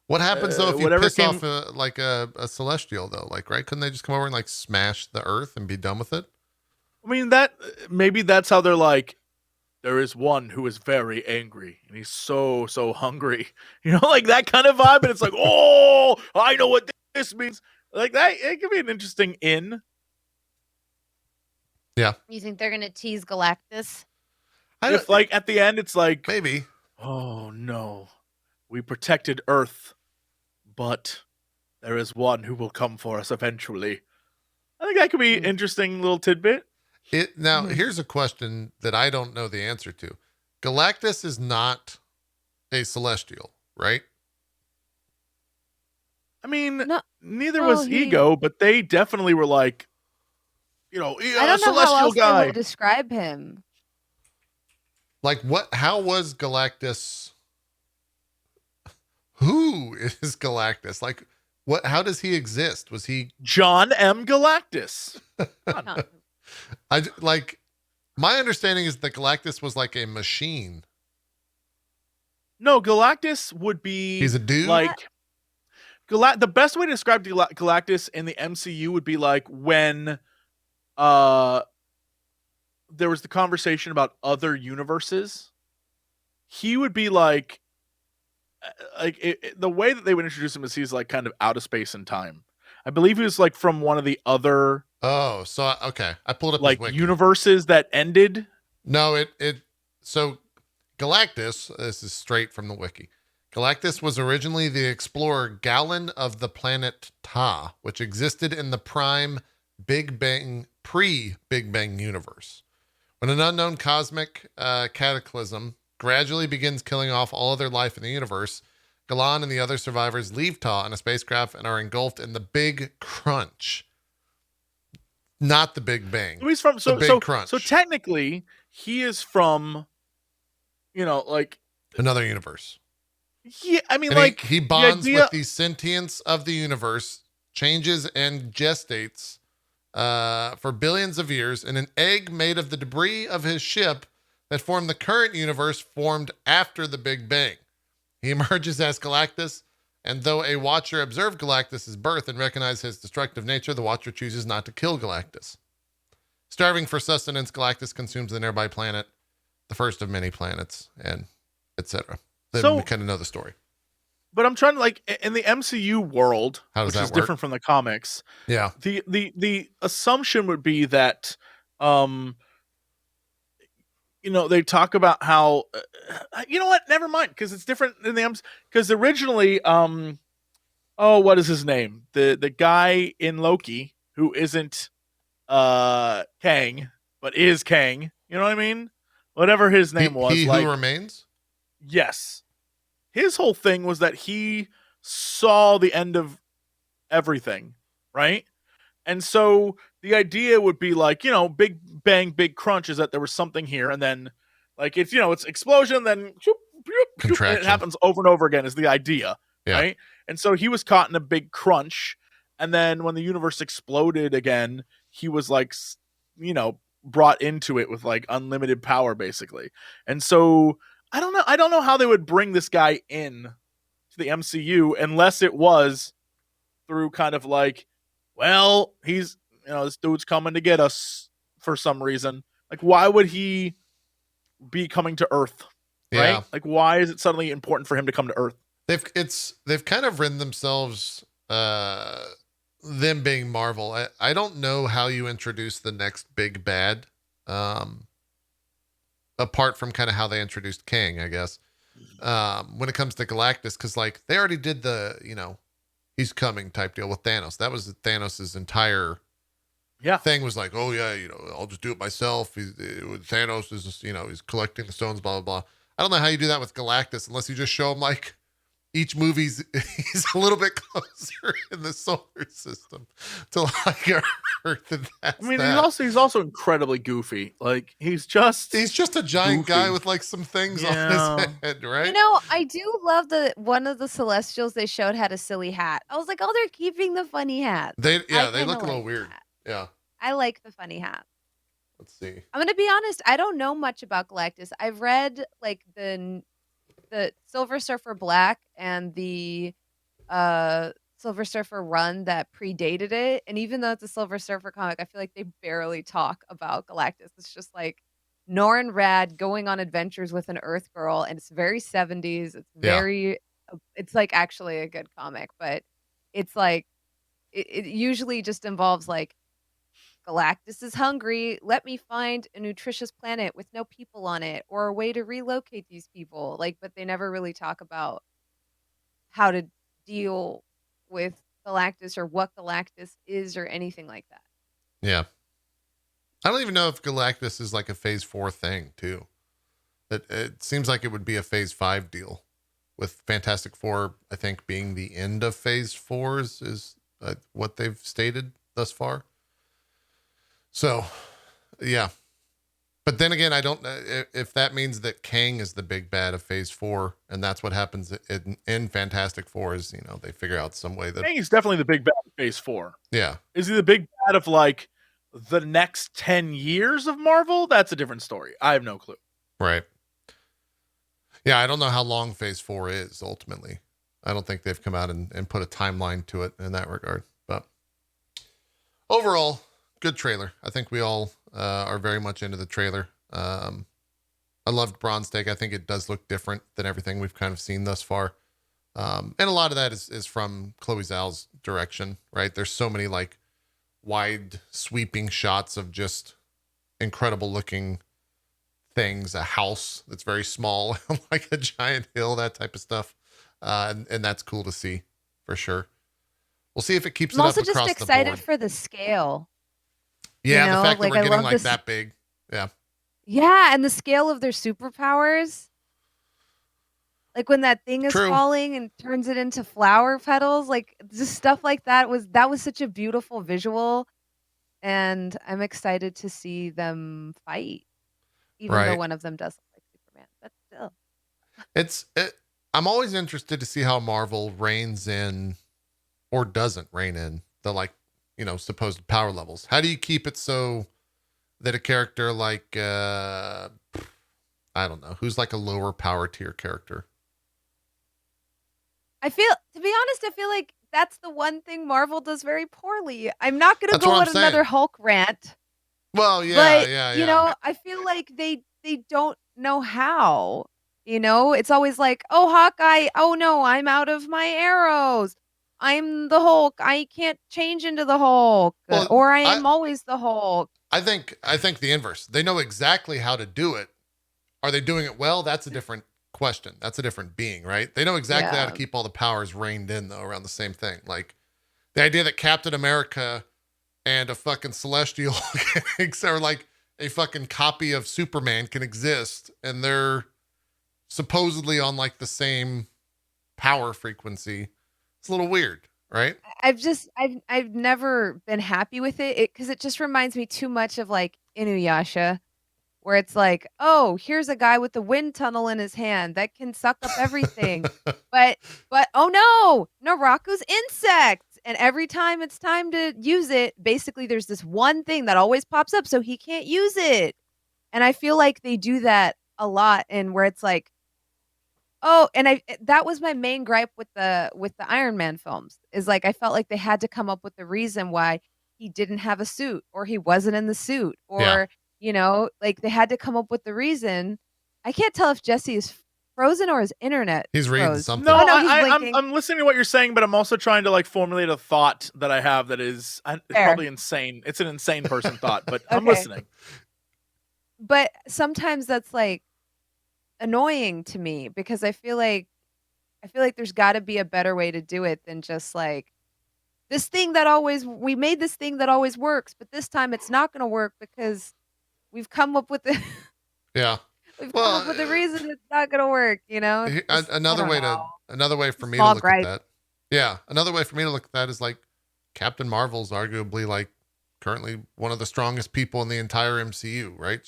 what happens though if you whatever piss off a celestial though? Like, right? Couldn't they just come over and like smash the earth and be done with it? I mean, that maybe that's how they're like, there is one who is very angry and he's so hungry, like that kind of vibe. And it's like, oh, I know what this means. Like that, it could be an interesting in. Yeah. You think they're gonna tease Galactus? If like at the end, it's like, maybe. Oh no, we protected Earth, but there is one who will come for us eventually. I think that could be an interesting little tidbit. Now, here's a question that I don't know the answer to. Galactus is not a celestial, right? I mean, No, neither was Ego, but they definitely were like, I don't know how else they would describe him. Like how was Galactus? Who is Galactus? Like how does he exist? Was he John M. Galactus? My understanding is that Galactus was like a machine. No, Galactus would be. He's a dude. Like the best way to describe Galactus in the MCU would be like when there was the conversation about other universes. He would be like the way that they would introduce him is he's like kind of out of space and time. I believe he was like from one of the other. Oh, so okay, I pulled up like his wiki. Universes that ended. No, so Galactus. This is straight from the wiki. Galactus was originally the explorer Galen of the planet Ta, which existed in the prime pre-Big Bang universe. When an unknown cosmic cataclysm gradually begins killing off all other life in the universe, Galan and the other survivors leave Ta in a spacecraft and are engulfed in the Big Crunch. Not the Big Bang. He's from the Big Crunch. So technically, he is from, like another universe. Yeah, I mean, and he bonds with the sentience of the universe, changes and gestates for billions of years in an egg made of the debris of his ship that formed the current universe formed after the Big Bang. He emerges as Galactus, and though a Watcher observed Galactus' birth and recognized his destructive nature, the Watcher chooses not to kill Galactus. Starving for sustenance, Galactus consumes the nearby planet, the first of many planets, and etc. Then we kind of know the story. But I'm trying to, like, in the MCU world, which is different from the comics. Yeah. The assumption would be that, they talk about how, you know what? Never mind, because it's different in the MCU. Because originally, what is his name? The guy in Loki who isn't Kang, but is Kang. You know what I mean? Whatever his name was. He who remains? Yes. His whole thing was that he saw the end of everything, right? And so the idea would be like, Big Bang, Big Crunch is that there was something here, and then like it's explosion, then and it happens over and over again is the idea, right? And so he was caught in a big crunch, and then when the universe exploded again, he was like, brought into it with like unlimited power, basically. And so I don't know how they would bring this guy in to the MCU unless it was through kind of like, well, he's, this dude's coming to get us for some reason. Like, why would he be coming to Earth? Right? Yeah. Like, why is it suddenly important for him to come to Earth? they've kind of written themselves, them being Marvel. I don't know how you introduce the next big bad, um, apart from kind of how they introduced Kang, I guess. When it comes to Galactus, because like they already did the, he's coming type deal with Thanos. That was Thanos's entire thing, was like, oh yeah, I'll just do it myself. Thanos is just, he's collecting the stones, blah blah blah. I don't know how you do that with Galactus unless you just show him like each movie's he's a little bit closer in the solar system to like Earth. And that's he's also incredibly goofy. Like he's just a giant goofy guy with like some things on his head, right? I do love one of the Celestials they showed had a silly hat. I was like, oh, they're keeping the funny hat. They look a little weird. Yeah. I like the funny hat. Let's see. I'm gonna be honest, I don't know much about Galactus. I've read like the Silver Surfer Black and the Silver Surfer run that predated it. And even though it's a Silver Surfer comic, I feel like they barely talk about Galactus. It's just like Norrin Rad going on adventures with an Earth girl, and it's very 70s. It's very it's like actually a good comic, but it's like it usually just involves like Galactus is hungry. Let me find a nutritious planet with no people on it, or a way to relocate these people. Like, but they never really talk about how to deal with Galactus or what Galactus is or anything like that. Yeah. I don't even know if Galactus is like a phase 4 thing too. It seems like it would be a phase 5 deal, with Fantastic Four, I think, being the end of phase 4s is what they've stated thus far. So, yeah. But then again, I don't know if that means that Kang is the big bad of phase 4, and that's what happens in Fantastic Four is, they figure out some way that Kang is definitely the big bad of phase 4. Yeah. Is he the big bad of like the next 10 years of Marvel? That's a different story. I have no clue. Right. Yeah, I don't know how long phase 4 is ultimately. I don't think they've come out and put a timeline to it in that regard. But overall, good trailer. I think we all are very much into the trailer. I loved Bronze Steak. I think it does look different than everything we've kind of seen thus far. And a lot of that is from Chloe Zhao's direction, right? There's so many like wide sweeping shots of just incredible looking things, a house that's very small, like a giant hill, that type of stuff. And that's cool to see for sure. We'll see if it keeps it up across the board. I'm also just excited for the scale. Yeah, the fact that we're getting like that big. Yeah. Yeah, and the scale of their superpowers. Like when that thing is falling and turns it into flower petals, like just stuff like that was such a beautiful visual. And I'm excited to see them fight. Even though one of them does look like Superman, but still. I'm always interested to see how Marvel reins in or doesn't rein in the supposed power levels. How do you keep it so that a character like I don't know, who's like a lower power tier character? To be honest, I feel like that's the one thing Marvel does very poorly. I'm not going to go on another Hulk rant. Well, yeah, but, I feel like they don't know how. It's always like, oh, Hawkeye, oh no, I'm out of my arrows. I'm the Hulk. I can't change into the Hulk. Well, or I am always the Hulk. I think the inverse. They know exactly how to do it. Are they doing it well? That's a different question. That's a different being, right? They know exactly how to keep all the powers reined in, though, around the same thing. Like the idea that Captain America and a fucking Celestial or like a fucking copy of Superman can exist, and they're supposedly on like the same power frequency. It's a little weird, right? I've never been happy with it because it just reminds me too much of like Inuyasha, where it's like, oh, here's a guy with a wind tunnel in his hand that can suck up everything. but oh no, Naraku's insects. And every time it's time to use it, basically there's this one thing that always pops up so he can't use it. And I feel like they do that a lot, and where it's like, oh, and that was my main gripe with the Iron Man films, is like I felt like they had to come up with the reason why he didn't have a suit, or he wasn't in the suit, or like they had to come up with the reason. I can't tell if Jesse is frozen or his internet? He's reading froze? something. No, Oh, no, he's I'm blinking. listening to what you're saying, but I'm also trying to like formulate a thought that I have that is Fair. probably insane. It's an insane person thought, but I'm Okay. listening. But sometimes that's like annoying to me because I feel like there's got to be a better way to do it than just like we made this thing that always works, but this time it's not going to work because we've come up with Yeah. we've Well, come up with a reason it's not going to work, you know? It's just, another way for me to Small look gripe. at that. Yeah, another way for me to look at that is like Captain Marvel's arguably like currently one of the strongest people in the entire MCU, right?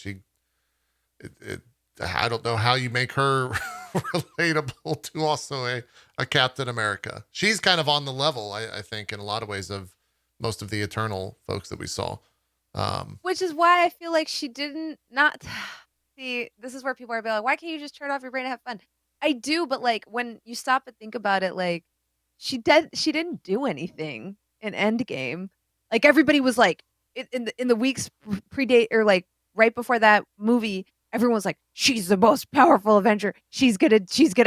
I don't know how you make her relatable to also a Captain America. She's kind of on the level, I think, in a lot of ways of most of the Eternal folks that we saw. Which is why I feel like she didn't not see. This is where people are like, "Why can't you just turn off your brain and have fun?" I do, but like when you stop and think about it, like she didn't do anything in Endgame. Like everybody was like in the weeks predate or like right before that movie, everyone was like, "She's the most powerful Avenger. She's gonna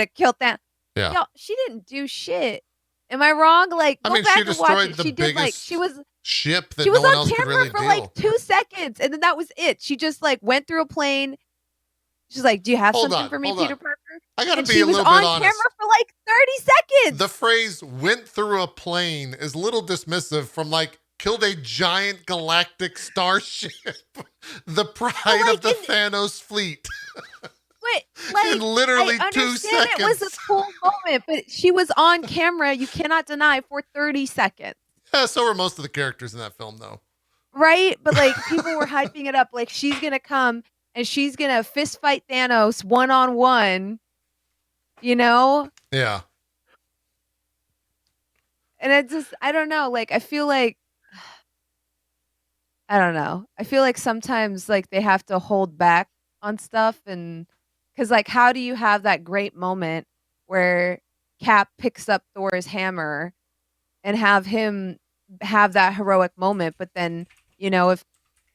kill that." Yeah. Yo, she didn't do shit. Am I wrong? Like, I go mean, back she and watch destroyed it. the She did like biggest ship that she no was one on else could camera really for deal. like 2 seconds, and then that was it. She just like went through a plane. She's like, "Do you have something for me, Peter Parker?" I gotta And be she a was little on bit honest. camera for like 30 seconds. The phrase "went through a plane" is a little dismissive from like killed a giant galactic starship, the pride of the Thanos fleet. Wait, like in literally I 2 understand seconds. it was a cool moment, but she was on camera. You cannot deny for 30 seconds. Yeah, so were most of the characters in that film, though. Right? But like people were hyping it up like she's gonna come and she's gonna fist fight Thanos one-on-one. You know? Yeah. And it just I don't know. Like I feel like I don't know. I feel like sometimes like they have to hold back on stuff and cuz like how do you have that great moment where Cap picks up Thor's hammer and have him have that heroic moment, but then, you know, if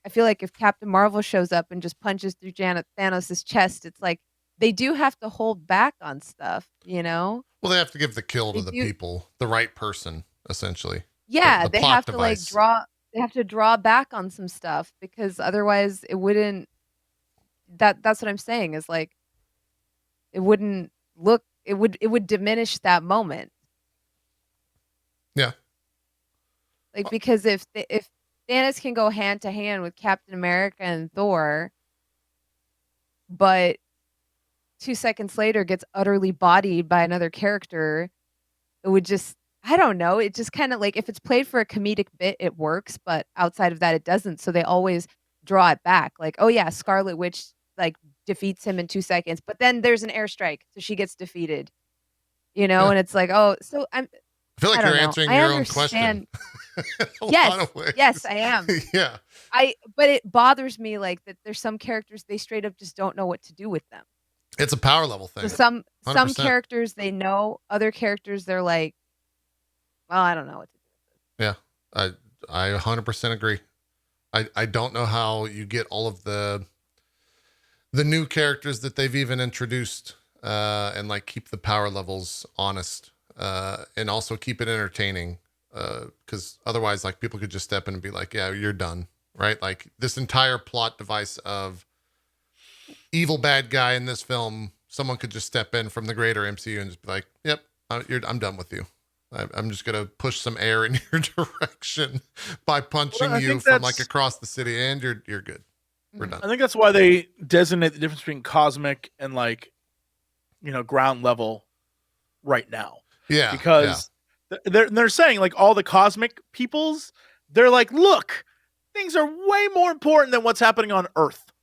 I feel like if Captain Marvel shows up and just punches through Janet Thanos' chest, it's like they do have to hold back on stuff, you know? Well, they have to give the kill to They the do. people, the right person, essentially. Yeah, The they plot have to like device. they have to draw back on some stuff because otherwise it wouldn't that's what I'm saying is like it wouldn't look it would diminish that moment. Yeah. Like because if Thanos can go hand to hand with Captain America and Thor, but 2 seconds later gets utterly bodied by another character, it would just I don't know, it just kinda like if it's played for a comedic bit, it works, but outside of that, it doesn't, so they always draw it back, like, "Oh, yeah, Scarlet Witch, like, defeats him in 2 seconds, but then there's an airstrike, so she gets defeated." You know, Yeah. and it's like, "Oh, so I feel like I don't you're know. answering I your own question. understand. A lot of ways. Yes, I am. Yeah. But it bothers me, like, that there's some characters, they straight up just don't know what to do with them. It's a power level thing. So some 100%. characters they know, other characters they're like, "Well, I don't know what to do with this." Yeah. I 100% agree. I don't know how you get all of the new characters that they've even introduced and like keep the power levels honest and also keep it entertaining because otherwise like people could just step in and be like, yeah, you're done, right? Like this entire plot device of evil bad guy in this film, someone could just step in from the greater MCU and just be like, yep, I'm done with you. I'm just going to push some air in your direction by punching you from like across the city and you're good. We're done. I think that's why they designate the difference between cosmic and like, you know, ground level right now. Yeah. Because they're saying like all the cosmic peoples, they're like, look, things are way more important than what's happening on Earth.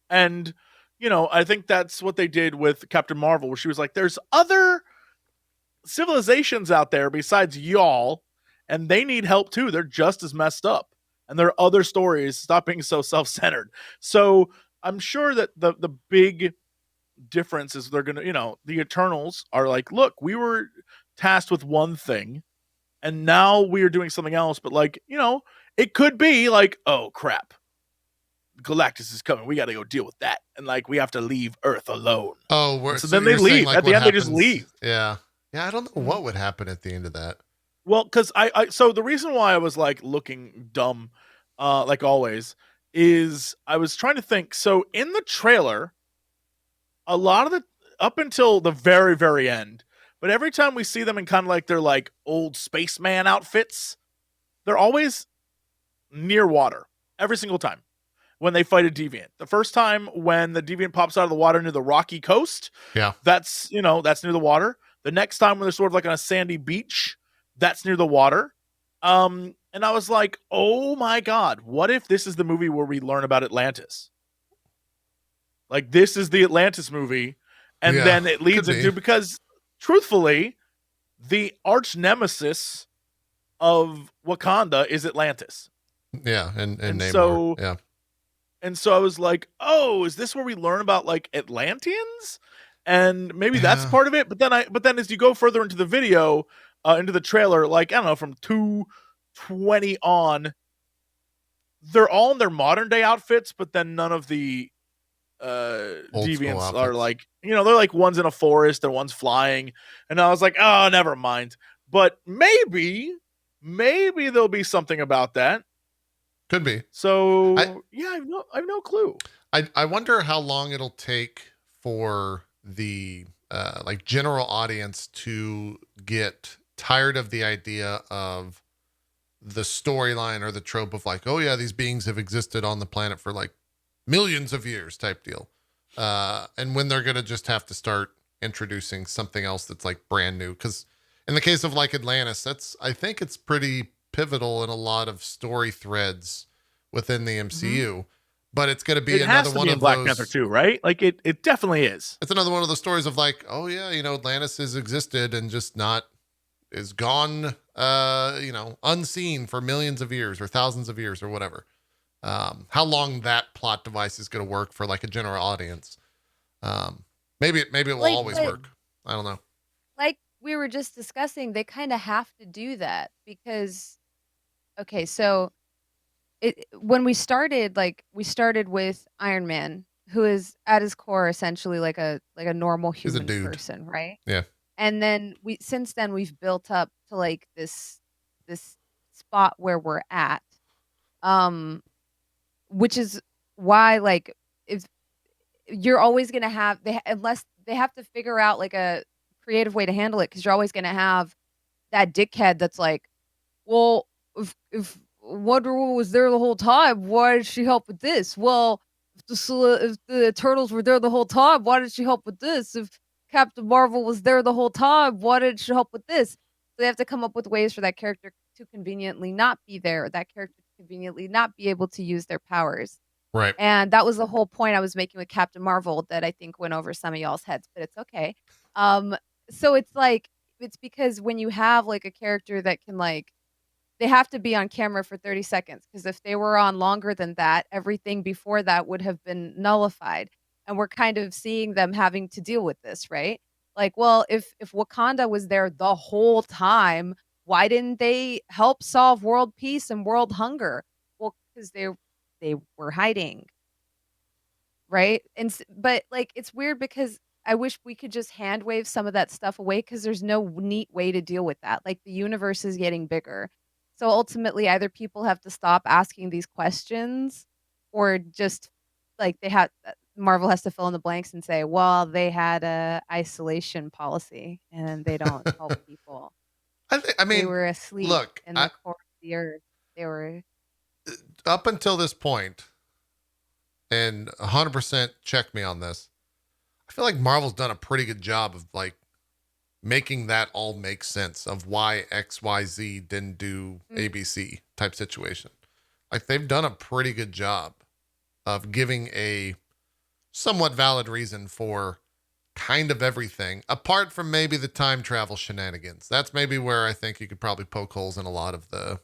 And, you know, I think that's what they did with Captain Marvel, where she was like, there's other civilizations out there besides y'all, and they need help too. They're just as messed up. And there are other stories. Stop being so self-centered. So I'm sure that the big difference is they're going to, you know, the Eternals are like, look, we were tasked with one thing and now we are doing something else. But like, you know, it could be like, oh crap, Galactus is coming. We got to go deal with that, and like we have to leave Earth alone. Oh, so then they leave. At the end, they just leave. Yeah, I don't know what would happen at the end of that. Well, because so the reason why I was like looking dumb, like always, is I was trying to think. So in the trailer, a lot of the up until the very, very end, but every time we see them in kind of like their like old spaceman outfits, they're always near water every single time when they fight a deviant. The first time when the deviant pops out of the water near the rocky coast, that's near the water. The next time when they're sort of like on a sandy beach, that's near the water. And I was like, oh my God, what if this is the movie where we learn about Atlantis? Like this is the Atlantis movie. And then it leads into, because truthfully, the arch nemesis of Wakanda is Atlantis. Yeah. And Namor. So, yeah. And so I was like, oh, is this where we learn about like Atlanteans? And maybe that's part of it. But then as you go further into the video, into the trailer, like, I don't know, from 2:20 on, they're all in their modern day outfits, but then none of the deviants are like, they're like one's in a forest and one's flying. And I was like, oh, never mind. But maybe there'll be something about that. Could be. So I have no clue. I wonder how long it'll take for the like general audience to get tired of the idea of the storyline or the trope of like, oh yeah, these beings have existed on the planet for like millions of years type deal. And when they're going to just have to start introducing something else that's like brand new. Because in the case of like Atlantis, I think it's pretty pivotal in a lot of story threads within the MCU, but it's going to be another one of Black those. Panther too, right? Like it definitely is. It's another one of those stories of like, oh yeah, Atlantis has existed and just is gone, unseen for millions of years or thousands of years or whatever. How long that plot device is going to work for like a general audience. Maybe it will always work. I don't know. Like we were just discussing, they kind of have to do that because, okay, so when we started with Iron Man, who is at his core essentially like a normal human person, right? Yeah. And then since then we've built up to like this spot where we're at, which is why like if you're always gonna have unless they have to figure out like a creative way to handle it, because you're always gonna have that dickhead that's like, well, if Wonder Woman was there the whole time, why did she help with this? Well, if the Turtles were there the whole time, why did she help with this? If Captain Marvel was there the whole time, why did she help with this? So they have to come up with ways for that character to conveniently not be there, or that character to conveniently not be able to use their powers. Right. And that was the whole point I was making with Captain Marvel that I think went over some of y'all's heads, but it's okay. So it's because when you have like a character that can like, they have to be on camera for 30 seconds, because if they were on longer than that, everything before that would have been nullified. And we're kind of seeing them having to deal with this, right? Like, well, if Wakanda was there the whole time, why didn't they help solve world peace and world hunger? Well, because they were hiding, right? But like, it's weird because I wish we could just hand wave some of that stuff away, because there's no neat way to deal with that. Like, the universe is getting bigger. So ultimately, either people have to stop asking these questions, or just like Marvel has to fill in the blanks and say, well, they had a isolation policy and they don't help people. They were asleep in the core of the earth. They were up until this point, and 100% check me on this, I feel like Marvel's done a pretty good job of like making that all make sense of why XYZ didn't do ABC type situation. Like, they've done a pretty good job of giving a somewhat valid reason for kind of everything, apart from maybe the time travel shenanigans. That's maybe where I think you could probably poke holes in a lot of the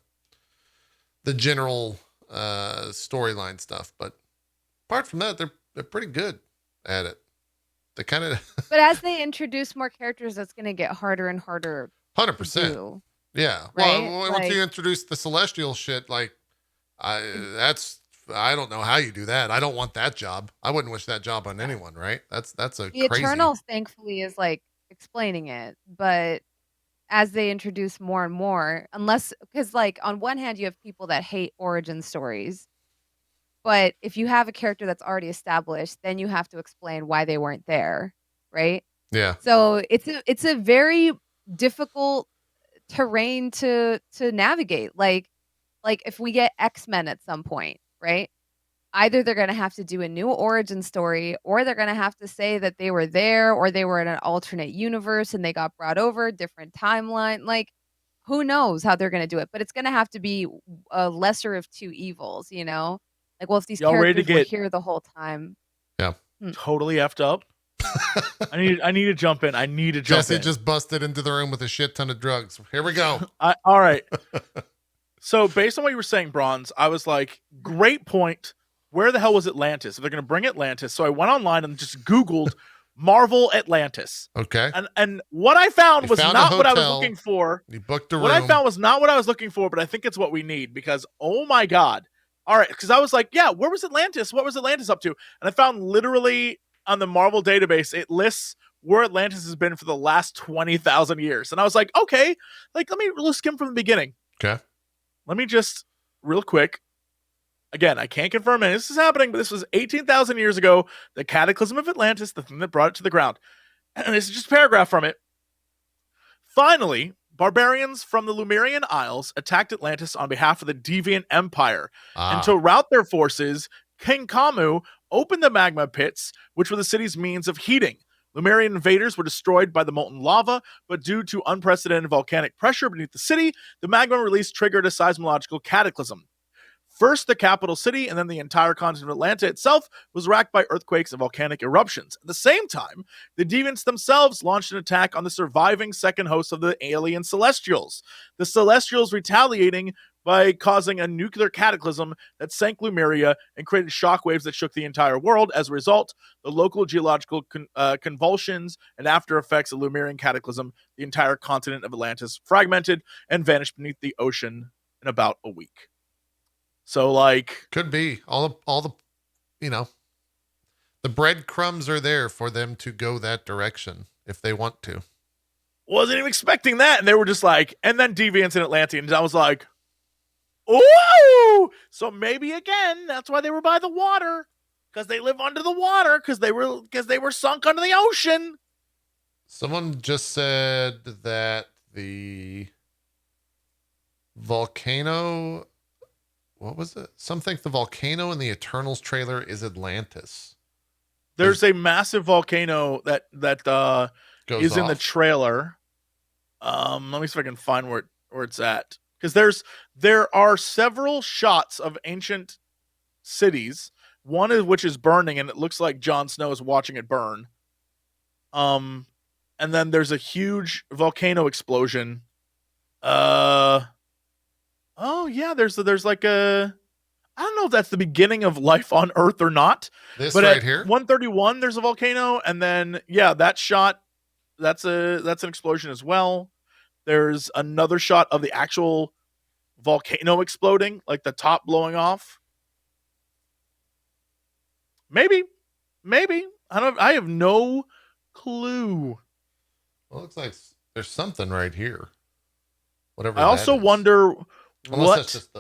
general storyline stuff. But apart from that, they're pretty good at it. They kind of but as they introduce more characters, that's going to get harder and harder. 100%. Yeah. Right? Well, once you introduce the celestial shit, like that's I don't know how you do that. I don't want that job. I wouldn't wish that job on anyone, right? That's a The crazy. Eternals, thankfully, is like explaining it, but as they introduce more and more, unless because like on one hand you have people that hate origin stories, but if you have a character that's already established, then you have to explain why they weren't there, right? Yeah. So it's a very difficult terrain to navigate. Like if we get X-Men at some point, right? Either they're going to have to do a new origin story, or they're going to have to say that they were there, or they were in an alternate universe and they got brought over, different timeline. Like, who knows how they're going to do it? But it's going to have to be a lesser of two evils, you know? Like, well, if these Y'all ready to characters were get here the whole time. Yeah. totally effed up? I need to jump in. I need to jump Jesse in. just busted into the room with a shit ton of drugs. Here we go. All right. So based on what you were saying, Bronze, I was like, great point. Where the hell was Atlantis? If they're going to bring Atlantis. So I went online and just Googled Marvel Atlantis. Okay. And what I found was not what I was hotel. looking for. You booked a room. What I found was not what I was looking for, but I think it's what we need because, oh my God. All right. Because I was like, yeah, where was Atlantis? What was Atlantis up to? And I found literally on the Marvel database, it lists where Atlantis has been for the last 20,000 years. And I was like, okay, like, let's skim from the beginning. Okay. Let me just real quick. Again, I can't confirm any of this is happening, but this was 18,000 years ago. The cataclysm of Atlantis, the thing that brought it to the ground. And this is just a paragraph from it. Finally, barbarians from the Lemurian Isles attacked Atlantis on behalf of the Deviant Empire. And to rout their forces, King Kamu opened the magma pits, which were the city's means of heating. Lemurian invaders were destroyed by the molten lava, but due to unprecedented volcanic pressure beneath the city, the magma release triggered a seismological cataclysm. First, the capital city and then the entire continent of Atlanta itself was racked by earthquakes and volcanic eruptions. At the same time, the Deviants themselves launched an attack on the surviving second host of the alien Celestials. The Celestials retaliating by causing a nuclear cataclysm that sank Lemuria and created shockwaves that shook the entire world. As a result, the local geological convulsions and after effects of the Lemurian cataclysm, the entire continent of Atlantis fragmented and vanished beneath the ocean in about a week. So, like, could be all the, the breadcrumbs are there for them to go that direction if they want to. Wasn't even expecting that, and they were just like, and then Deviants and Atlanteans. I was like, ooh! So maybe again, that's why they were by the water, because they live under the water, because they were sunk under the ocean. Someone just said that the volcano. What was it? Some think the volcano in the Eternals trailer is Atlantis. There's a massive volcano that is in the trailer. Let me see if I can find where it's at. Because there are several shots of ancient cities, one of which is burning, and it looks like Jon Snow is watching it burn. And then there's a huge volcano explosion. Oh yeah, there's like a, I don't know if that's the beginning of life on Earth or not. This but right at here, 131, there's a volcano, and then yeah, that shot, that's an explosion as well. There's another shot of the actual volcano exploding, like the top blowing off. Maybe I have no clue. Well, it looks like there's something right here. Whatever. I also wonder. Unless that's just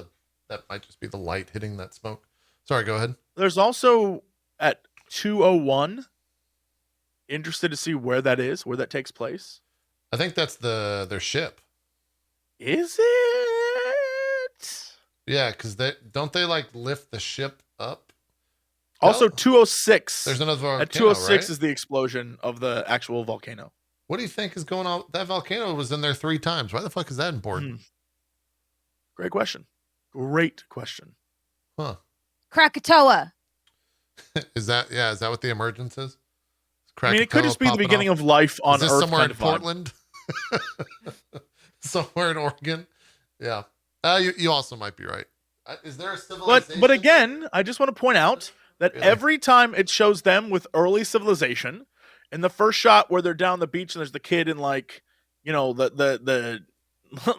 that might just be the light hitting that smoke. Sorry, go ahead. There's also at 201. Interested to see where that is, where that takes place. I think that's their ship. Is it? Yeah, because they like lift the ship up. Also, 206. There's another volcano. At 206 right? is the explosion of the actual volcano. What do you think is going on? That volcano was in there 3 times. Why the fuck is that important? Great question. Huh. Krakatoa. Is that what the emergence is? I mean, it could just be the beginning of life on Earth. Is this somewhere in Portland? Somewhere in Oregon? Yeah. You also might be right. Is there a civilization? But again, I just want to point out that every time it shows them with early civilization, in the first shot where they're down the beach and there's the kid in like, the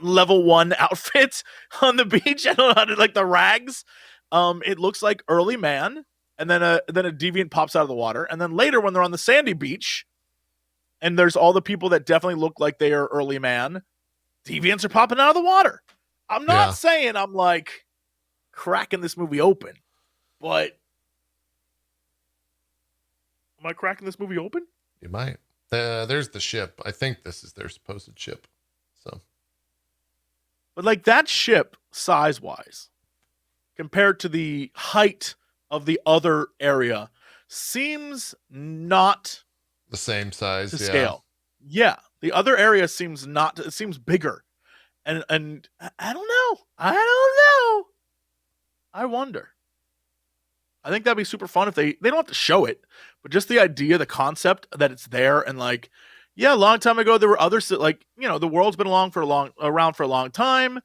level 1 outfit on the beach, I don't know how to, like the rags. it looks like early man, and then a deviant pops out of the water, and then later when they're on the sandy beach, and there's all the people that definitely look like they are early man, deviants are popping out of the water. I'm not saying I'm like cracking this movie open, but am I cracking this movie open? You might. There's the ship. I think this is their supposed ship. So, but like that ship size wise, compared to the height of the other area, seems not the same size to scale. Yeah, the other area seems not. It seems bigger, and I don't know. I wonder. I think that'd be super fun if they don't have to show it, but just the idea, the concept that it's there, and like, yeah, a long time ago there were others that, like, you know, the world's been around for a long time,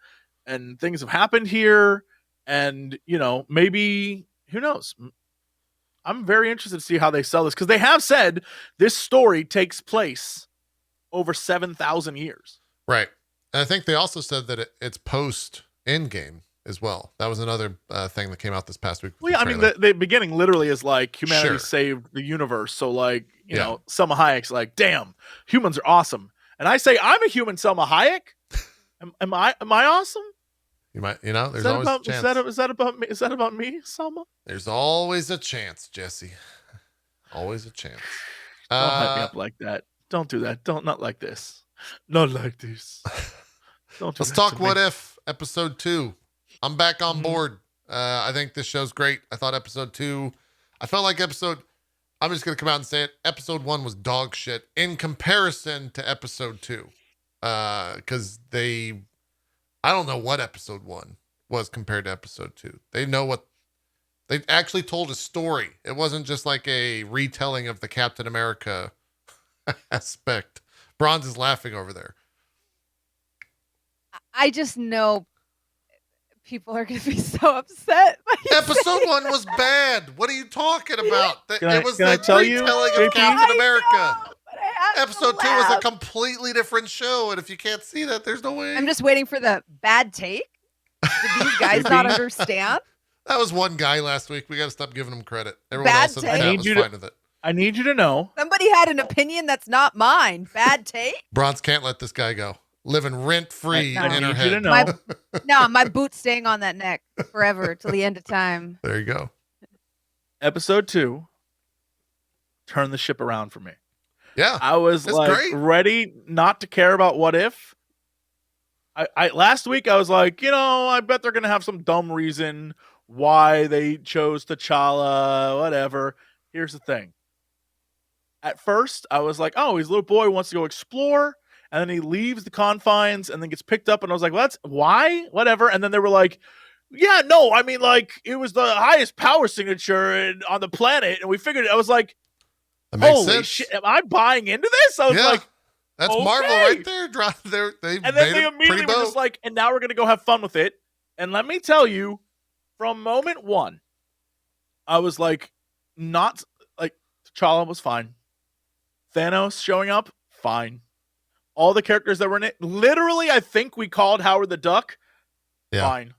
and things have happened here, and you know, maybe, who knows. I'm very interested to see how they sell this, because they have said this story takes place over 7,000 years. Right. And I think they also said that it's post Endgame as well. That was another thing that came out this past week. Well, yeah, I mean, the beginning literally is like humanity saved the universe. So, like, you know, Selma Hayek's like, damn, humans are awesome. And I say, I'm a human, Selma Hayek. Am I awesome? You might, you know, there's always a chance. Is that about me? Is that about me, Selma? There's always a chance, Jesse. Always a chance. Don't hype me up like that. Don't do that. Not like this. Not like this. Let's talk What If episode 2. I'm back on board. I think this show's great. I thought episode 2, I felt like I'm just going to come out and say it. Episode 1 was dog shit in comparison to episode 2. Because I don't know what episode 1 was compared to episode 2. They actually told a story. It wasn't just like a retelling of the Captain America aspect. Bronze is laughing over there. I just know people are going to be so upset. Episode 1 was bad. What are you talking about? It was the retelling JP? of Captain America. Know, episode 2 was a completely different show, and if you can't see that, there's no way. I'm just waiting for the bad take. Did these guys not understand? That was one guy last week. We got to stop giving him credit. Everyone else in the chat was fine with it. I need you to know. Somebody had an opinion that's not mine. Bad take? Bronze can't let this guy go. Living rent-free in her head. My boot's staying on that neck forever till the end of time. There you go. Episode 2 turned the ship around for me. Yeah. I was like ready not to care about What If. I last week I was like, you know, I bet they're going to have some dumb reason why they chose T'Challa, whatever. Here's the thing. At first, I was like, oh, his little boy wants to go explore, and then he leaves the confines and then gets picked up, and I was like, well, that's why? Whatever. And then they were like, yeah, no, I mean, like, it was the highest power signature on the planet, and we figured it. I was like, holy shit, am I buying into this? I was like, that's Marvel right there. And then they immediately were just like, and now we're going to go have fun with it. And let me tell you, from moment one, I was like, not like, T'Challa was fine. Thanos showing up, fine. All the characters that were in it, literally, I think we called Howard the Duck, fine.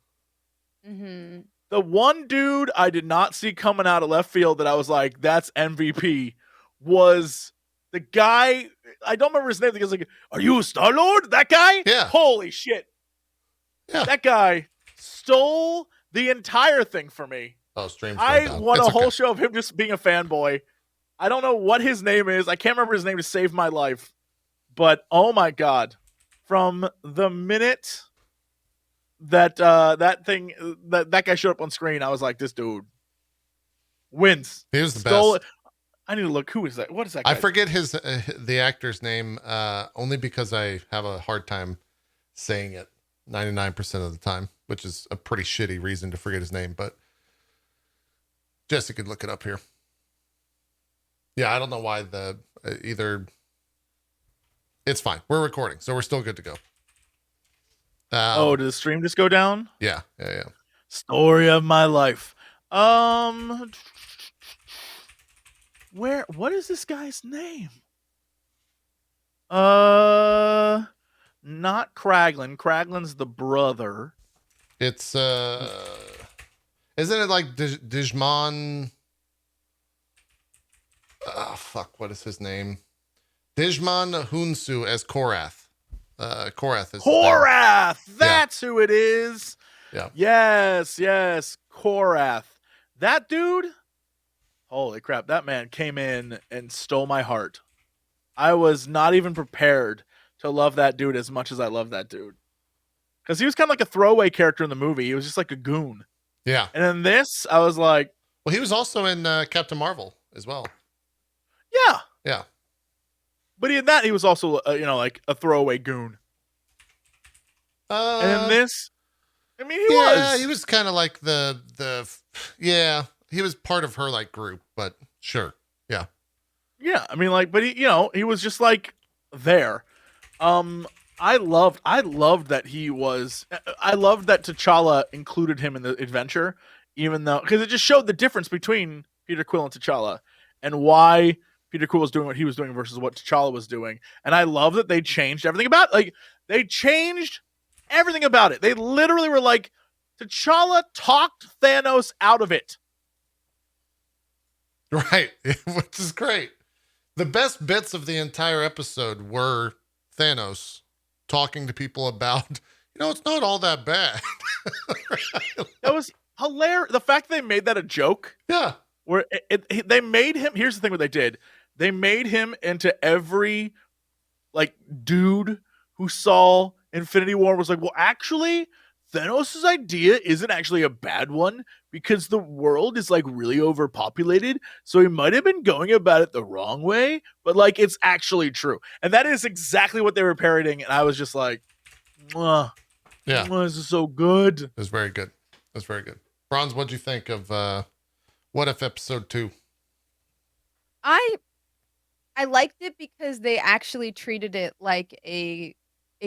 Mm-hmm. The one dude I did not see coming out of left field that I was like, that's MVP, was the guy, I don't remember his name. He was like, are you a Star-Lord? That guy? Yeah. Holy shit. Yeah. That guy stole the entire thing for me. Oh, stream's I want a whole show of him just being a fanboy. I don't know what his name is. I can't remember his name to save my life. But oh my god. From the minute that that guy showed up on screen, I was like, this dude wins. He was the best. I need to look. Who is that? What is that guy? I forget the actor's name only because I have a hard time saying it 99% of the time, which is a pretty shitty reason to forget his name, but Jesse could look it up here. Yeah, I don't know why either. It's fine. We're recording, so we're still good to go. Did the stream just go down? Yeah. Story of my life. What is this guy's name? Not Kraglin. Kraglin's the brother. It's Isn't it like Digimon? Oh, fuck. What is his name? Digimon Hunsu as Korath. Korath is his name. Korath! That's who it is. Yeah. Yes, Korath. That dude, holy crap, that man came in and stole my heart. I was not even prepared to love that dude as much as I love that dude. Because he was kind of like a throwaway character in the movie. He was just like a goon. Yeah. And in this, I was like... Well, he was also in Captain Marvel as well. Yeah. Yeah. But in that, he was also, like a throwaway goon. And in this, I mean, he was. Yeah, he was kind of like yeah, he was part of her like group, but sure. Yeah. Yeah, I mean, like, but he was just like there. I loved that I loved that T'Challa included him in the adventure, even though, because it just showed the difference between Peter Quill and T'Challa and why Peter Quill was doing what he was doing versus what T'Challa was doing. And I love that they changed everything about it. They changed everything about it. They literally were like, T'Challa talked Thanos out of it. Right, which is great. The best bits of the entire episode were Thanos talking to people about, it's not all that bad. That was hilarious. The fact that they made that a joke. Yeah. Where they made him, here's the thing what they did. They made him into every, dude who saw Infinity War was like, well, actually, Thanos' idea isn't actually a bad one because the world is, really overpopulated, so he might have been going about it the wrong way, but, it's actually true. And that is exactly what they were parodying, and I was just like, mwah. Yeah. Mwah, this is so good. It was very good. That's very good. Bronze, what'd you think of What If Episode 2? I liked it because they actually treated it like a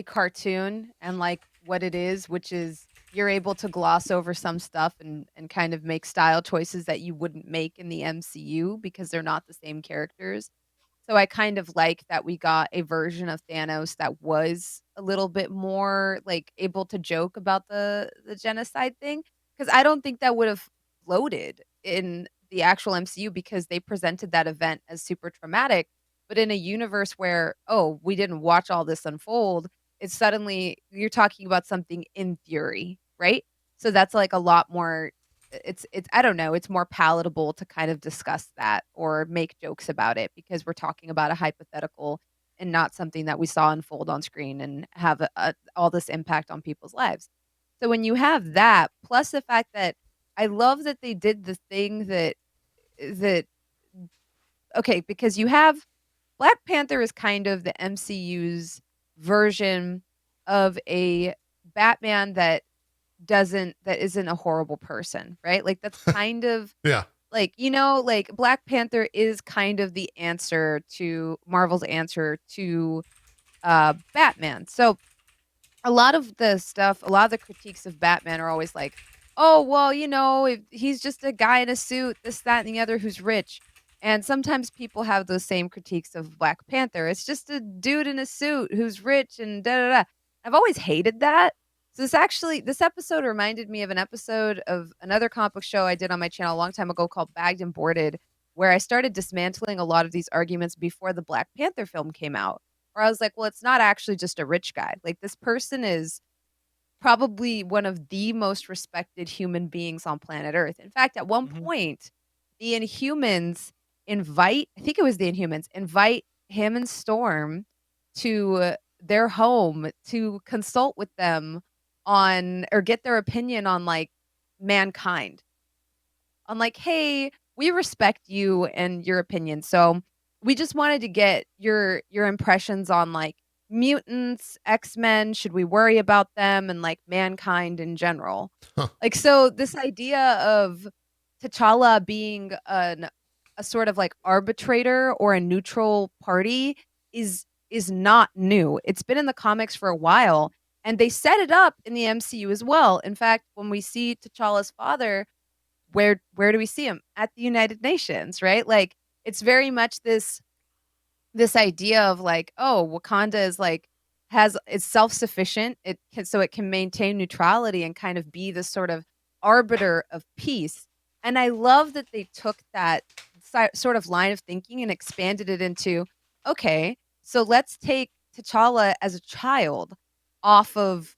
cartoon and like what it is, which is you're able to gloss over some stuff and kind of make style choices that you wouldn't make in the MCU because they're not the same characters. So I kind of like that we got a version of Thanos that was a little bit more able to joke about the genocide thing, because I don't think that would have floated in the actual MCU because they presented that event as super traumatic. But in a universe where, we didn't watch all this unfold, it's suddenly you're talking about something in theory, right? So that's a lot more, it's I don't know, it's more palatable to kind of discuss that or make jokes about it because we're talking about a hypothetical and not something that we saw unfold on screen and have all this impact on people's lives. So when you have that, plus the fact that I love that they did the thing that okay, because you have Black Panther is kind of the MCU's version of a Batman that isn't a horrible person, right? That's kind of Yeah. Black Panther is kind of the answer to Marvel's answer to Batman. So a lot of the critiques of Batman are always like, oh, well, if he's just a guy in a suit, this, that, and the other who's rich. And sometimes people have those same critiques of Black Panther. It's just a dude in a suit who's rich and da da da. I've always hated that. So this episode reminded me of an episode of another comic book show I did on my channel a long time ago called Bagged and Boarded, where I started dismantling a lot of these arguments before the Black Panther film came out. Where I was like, well, it's not actually just a rich guy. This person is probably one of the most respected human beings on planet Earth. In fact, at one point, the Inhumans invite him and Storm to their home to consult with them on or get their opinion on mankind. On hey, we respect you and your opinion. So we just wanted to get your impressions on mutants, X-Men, should we worry about them, and mankind in general. Huh. So this idea of T'Challa being a sort of arbitrator or a neutral party is not new. It's been in the comics for a while, and they set it up in the MCU as well. In fact, when we see T'Challa's father, where do we see him? At the United Nations, right? It's very much this idea of Wakanda is is self-sufficient. It can maintain neutrality and kind of be this sort of arbiter of peace. And I love that they took that sort of line of thinking and expanded it into, okay, so let's take T'Challa as a child off of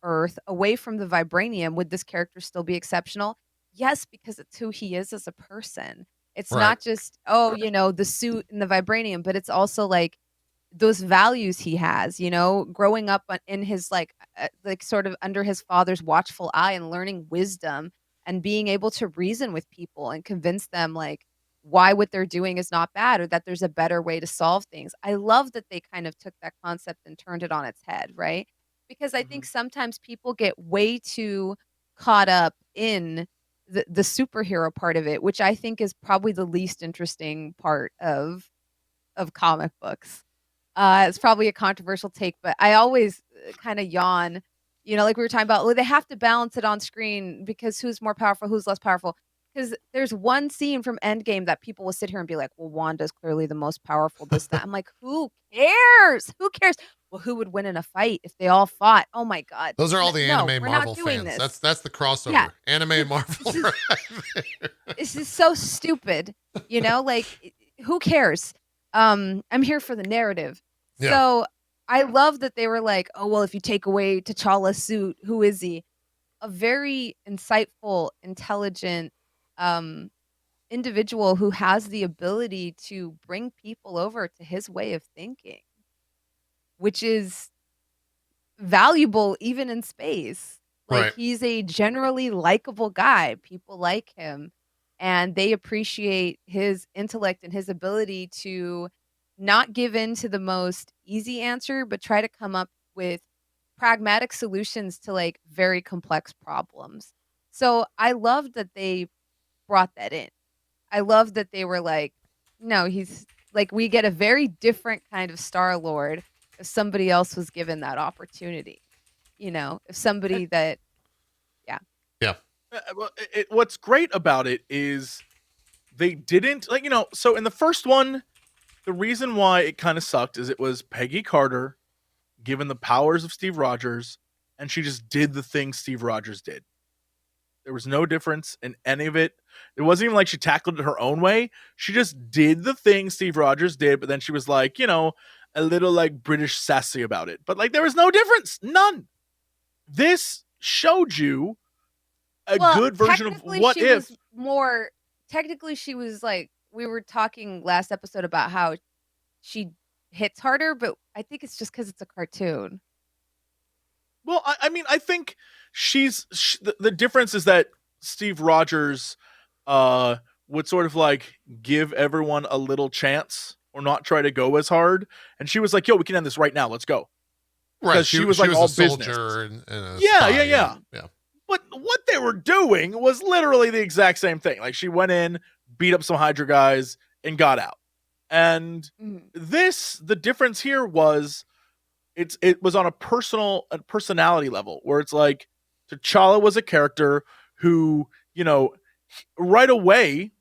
Earth, away from the vibranium. Would this character still be exceptional? Yes, because it's who he is as a person. It's Right. not just, oh, the suit and the vibranium, but it's also like those values he has, growing up in his like sort of under his father's watchful eye and learning wisdom and being able to reason with people and convince them like why what they're doing is not bad or that there's a better way to solve things. I love that they kind of took that concept and turned it on its head, right? Because I think sometimes people get way too caught up in the superhero part of it, which I think is probably the least interesting part of comic books. It's probably a controversial take, but I always kind of yawn, like we were talking about, well, they have to balance it on screen because who's more powerful, who's less powerful. Because there's one scene from Endgame that people will sit here and be like, well, Wanda's clearly the most powerful, this, that. I'm like, who cares? Who cares? Well, who would win in a fight if they all fought? Oh my God. Those are all the No, anime we're Marvel not doing fans. this. That's the crossover. Yeah. Anime and Marvel. This is- Right there. This is so stupid, like who cares? I'm here for the narrative. Yeah. So I love that they were like, oh, well, if you take away T'Challa's suit, who is he? A very insightful, intelligent individual who has the ability to bring people over to his way of thinking, which is valuable even in space. Like Right. he's a generally likable guy. People like him and they appreciate his intellect and his ability to not give in to the most easy answer, but try to come up with pragmatic solutions to like very complex problems. So I love that they brought that in. I love that they were like, no, he's like, we get a very different kind of Star-Lord if somebody else was given that opportunity. If somebody that, Well, what's great about it is they didn't like so in the first one, the reason why it kind of sucked is it was Peggy Carter given the powers of Steve Rogers and she just did the thing Steve Rogers did. There was no difference in any of it. It wasn't even like she tackled it her own way. She just did the thing Steve Rogers did, but then she was like, a little like British sassy about it. But like there was no difference. None. This showed you a good version of what if. Technically, she was like, we were talking last episode about how she hits harder, but I think it's just because it's a cartoon. Well, I mean, I think the difference is that Steve Rogers would sort of like give everyone a little chance or not try to go as hard. And she was like, yo, we can end this right now. Let's go. Right. Because she was like all a soldier business. and a Yeah, spy, yeah. But what they were doing was literally the exact same thing. Like she went in, beat up some Hydra guys, and got out. And the difference here was it was on a personality level where it's like T'Challa was a character who, right away,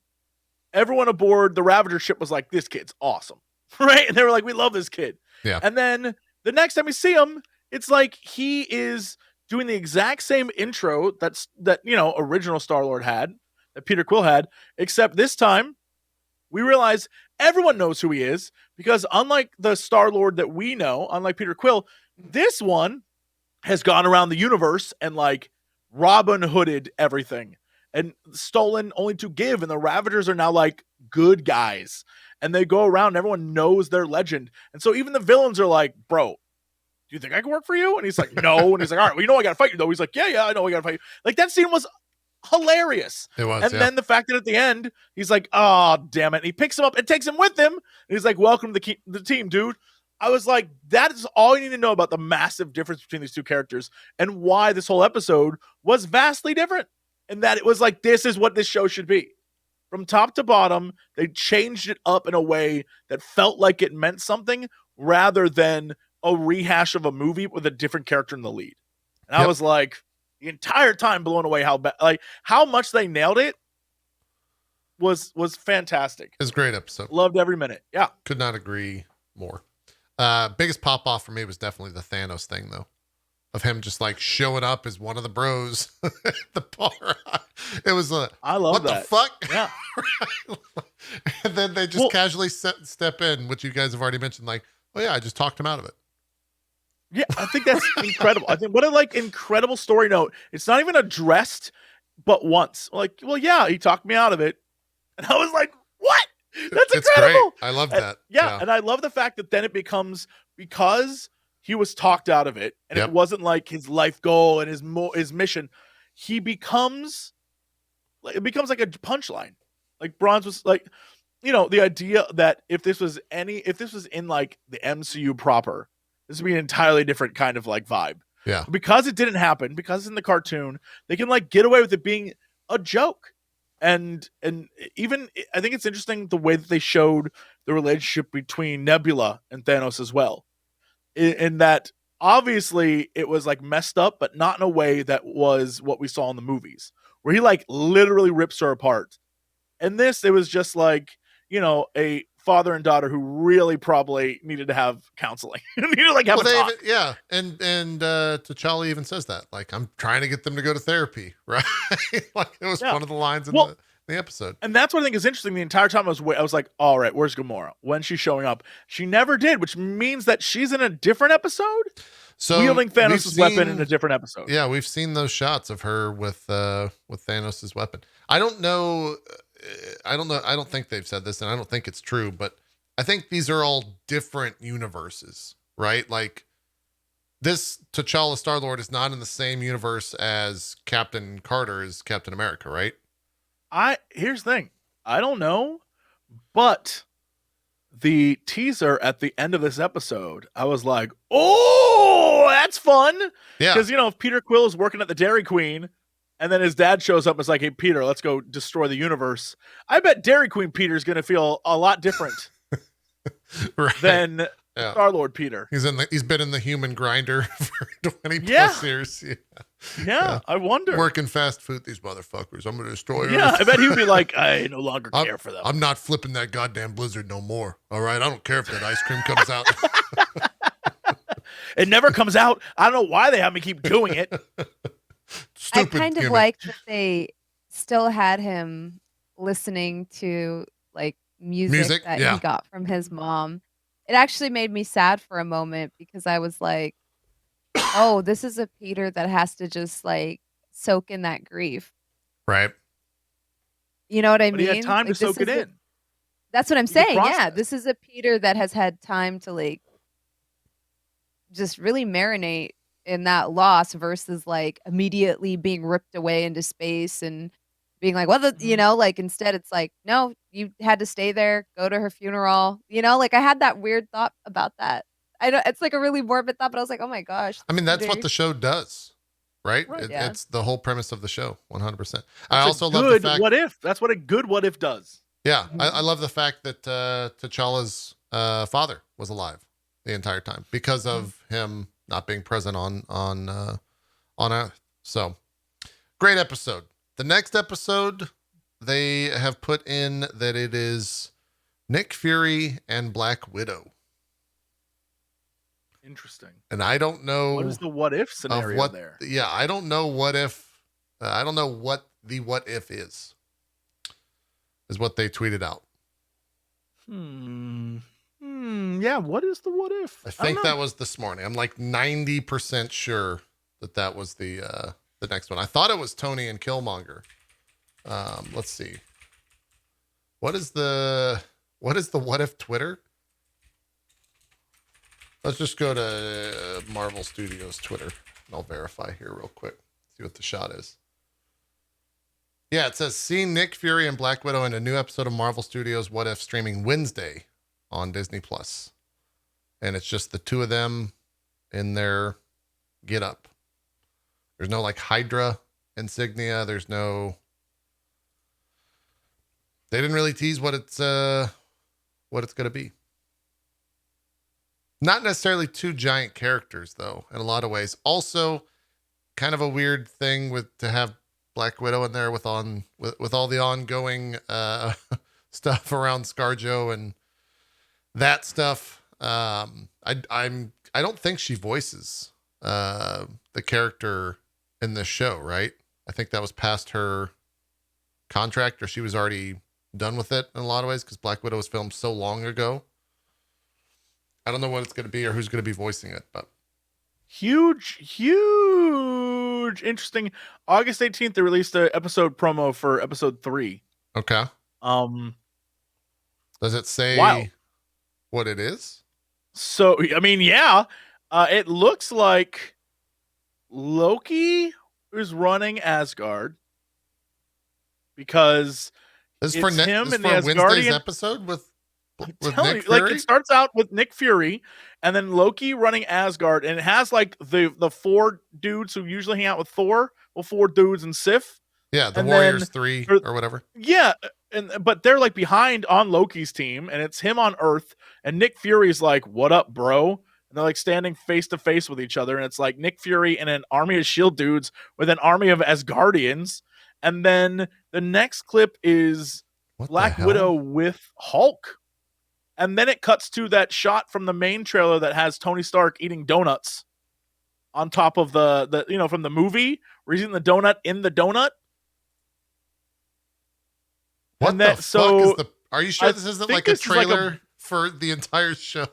everyone aboard the Ravager ship was like, this kid's awesome. Right? And they were like, we love this kid. Yeah. And then the next time we see him, it's like he is doing the exact same intro that original Star-Lord had, that Peter Quill had, except this time we realize everyone knows who he is because unlike the Star-Lord that we know, unlike Peter Quill, this one has gone around the universe and like Robin Hooded everything and stolen only to give. And the Ravagers are now like good guys and they go around and everyone knows their legend. And so even the villains are like, bro, do you think I can work for you? And he's like, no. And he's like, all right, well, I got to fight you though. He's like, yeah, I know we got to fight you. Like that scene was hilarious. It was. And then the fact that at the end, he's like, oh, damn it. And he picks him up and takes him with him. And he's like, welcome to the team, dude. I was like, that is all you need to know about the massive difference between these two characters and why this whole episode was vastly different. And that it was like, this is what this show should be. From top to bottom, they changed it up in a way that felt like it meant something rather than a rehash of a movie with a different character in the lead. And I was like, the entire time blown away how much they nailed it was fantastic. It was a great episode. Loved every minute. Yeah. Could not agree more. Biggest pop off for me was definitely the Thanos thing though. of him just like showing up as one of the bros at the bar. It was I love what that. the fuck? Yeah. And then they just casually step in, which you guys have already mentioned, like, oh yeah, I just talked him out of it. Yeah, I think that's incredible. I think what a incredible story note. It's not even addressed but once. Like, well, yeah, he talked me out of it. And I was like, what? That's incredible. Great. I love that. Yeah, and I love the fact that then it becomes, because he was talked out of it and it wasn't like his life goal and his mission, it becomes like a punchline. Like Bronze was like, the idea that if this was in like the MCU proper, this would be an entirely different kind of like vibe. Yeah. But because it didn't happen, because it's in the cartoon, they can like get away with it being a joke. And even I think it's interesting the way that they showed the relationship between Nebula and Thanos as well. In that obviously it was like messed up, but not in a way that was what we saw in the movies, where he like literally rips her apart. And this, it was just like, a father and daughter who really probably needed to have counseling. Needed to like have a talk. And T'Challa even says that, like, I'm trying to get them to go to therapy, right? Like it was one of the lines in the episode. And that's what I think is interesting. The entire time I was like, all right, where's Gamora? When's she showing up? She never did, which means that she's in a different episode. So wielding Thanos' weapon in a different episode. Yeah, we've seen those shots of her with Thanos' weapon. I don't know. I don't think they've said this, and I don't think it's true, but I think these are all different universes, right? Like this T'Challa Star-Lord is not in the same universe as Captain Carter is Captain America, right? Here's the thing. I don't know, but the teaser at the end of this episode, I was like, oh, that's fun. Yeah. Because, if Peter Quill is working at the Dairy Queen and then his dad shows up and is like, hey, Peter, let's go destroy the universe. I bet Dairy Queen Peter's going to feel a lot different than Star-Lord Peter. He's been in the human grinder for 20 plus years. Yeah, I wonder. Working fast food, these motherfuckers. I'm going to destroy Earth. Yeah, I bet he would be like, I no longer care for them. I'm not flipping that goddamn blizzard no more. All right, I don't care if that ice cream comes out. It never comes out. I don't know why they have me keep doing it. Stupid I kind of like that they still had him listening to like music that he got from his mom. It actually made me sad for a moment because I was like, oh, this is a Peter that has to just like soak in that grief. Right. You know what I mean? He had time to soak it in. That's what I'm saying. Yeah. This is a Peter that has had time to like just really marinate in that loss versus like immediately being ripped away into space and being like, well, like instead it's like, no, you had to stay there, go to her funeral. Like I had that weird thought about that. I know it's like a really morbid thought, but I was like, oh my gosh. I mean, that's what the show does, right? It's the whole premise of the show, 100%. I also love the fact. What if? That's what a good what if does. Yeah, I love the fact that T'Challa's father was alive the entire time because of him not being present on Earth. So, great episode. The next episode, they have put in that it is Nick Fury and Black Widow. Interesting. And I don't know what is the what if scenario there. Yeah, I don't know what if. I don't know what the what if is what they tweeted out. Yeah, what is the what if? I think that was this morning. I'm like 90% sure that was the next one. I thought it was Tony and Killmonger. Let's see. What is the what if Twitter? Let's just go to Marvel Studios Twitter and I'll verify here real quick. See what the shot is. Yeah, it says, see Nick Fury and Black Widow in a new episode of Marvel Studios What If streaming Wednesday on Disney+. And it's just the two of them in their get up. There's no like Hydra insignia. There's no... They didn't really tease what it's going to be. Not necessarily two giant characters, though, in a lot of ways. Also, kind of a weird thing to have Black Widow in there with all the ongoing stuff around ScarJo and that stuff. I don't think she voices the character in this show, right? I think that was past her contract, or she was already done with it in a lot of ways because Black Widow was filmed so long ago. I don't know what it's going to be or who's going to be voicing it, but huge, interesting. August 18th, they released an episode promo for episode 3. okay. Does it say what it is? So, I mean, yeah, it looks like Loki is running Asgard because This is it's for him and the Wednesday's Asgardian episode with Nick Fury? Like, it starts out with Nick Fury and then Loki running Asgard, and it has like the 4 dudes who usually hang out with Thor, 4 dudes and Sif. Yeah, the and Warriors 3 or whatever. Yeah, but they're like behind on Loki's team, and it's him on Earth, and Nick Fury's like, "What up, bro?" And they're like standing face to face with each other, and it's like Nick Fury and an army of Shield dudes with an army of Asgardians, and then the next clip is Black Widow with Hulk. And then it cuts to that shot from the main trailer that has Tony Stark eating donuts on top of the from the movie, where he's eating the donut in the donut. What the fuck is the... Are you sure this isn't like a trailer for the entire show?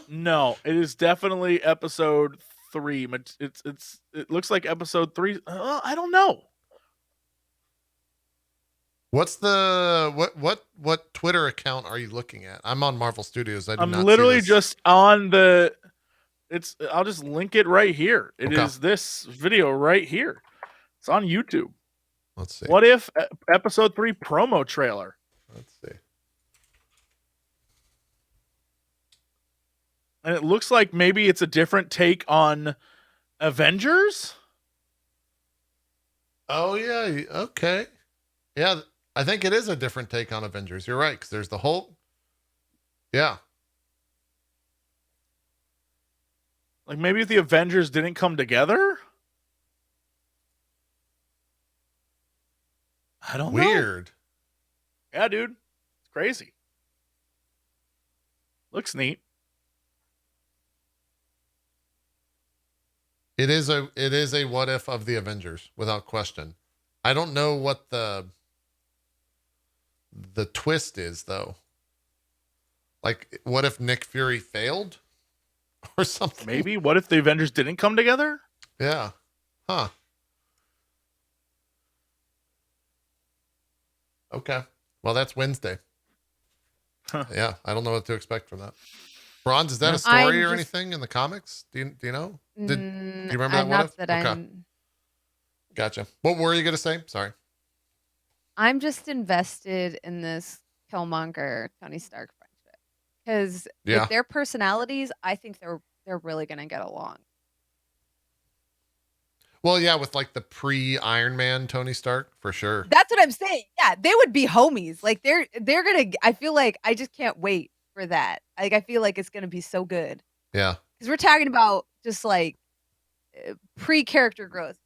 No, it is definitely episode 3. It looks like episode 3. I don't know. What's the what Twitter account are you looking at? I'm on Marvel Studios. I'm literally just on the. I'll just link it right here. It is this video right here. It's on YouTube. Let's see. What if episode 3 promo trailer? Let's see. And it looks like maybe it's a different take on Avengers. Oh yeah. Okay. Yeah. I think it is a different take on Avengers. You're right, because there's the Hulk. Yeah. Like maybe if the Avengers didn't come together? I don't know. Weird. Yeah, dude. It's crazy. Looks neat. It is a what if of the Avengers, without question. I don't know what the twist is, though. Like, what if Nick Fury failed or something? Maybe. What if the Avengers didn't come together? Yeah. Huh. Okay. Well, that's Wednesday. Huh. Yeah. I don't know what to expect from that. Bronze, is that a story or anything in the comics? Do you know? Do you remember that? Not that I'm... Gotcha. What were you going to say? Sorry. I'm just invested in this Killmonger Tony Stark friendship because with their personalities, I think they're really gonna get along. Well, yeah, with like the pre-Iron Man Tony Stark for sure. That's what I'm saying. Yeah, they would be homies. Like they're gonna. I feel like I just can't wait for that. Like I feel like it's gonna be so good. Yeah, because we're talking about just like pre-character growth,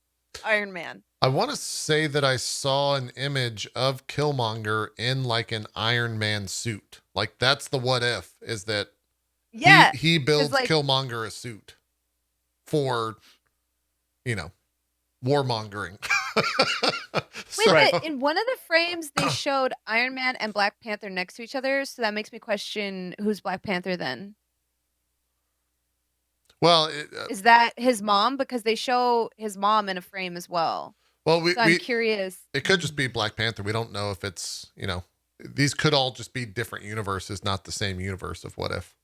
Iron Man. I want to say that I saw an image of Killmonger in like an Iron Man suit. Like that's the what if is that he builds like, Killmonger a suit for, warmongering. Wait, in one of the frames they showed Iron Man and Black Panther next to each other, so that makes me question who's Black Panther then. Well, is that his mom? Because they show his mom in a frame as well. Well, I'm curious. It could just be Black Panther. We don't know if it's, these could all just be different universes, not the same universe of what if.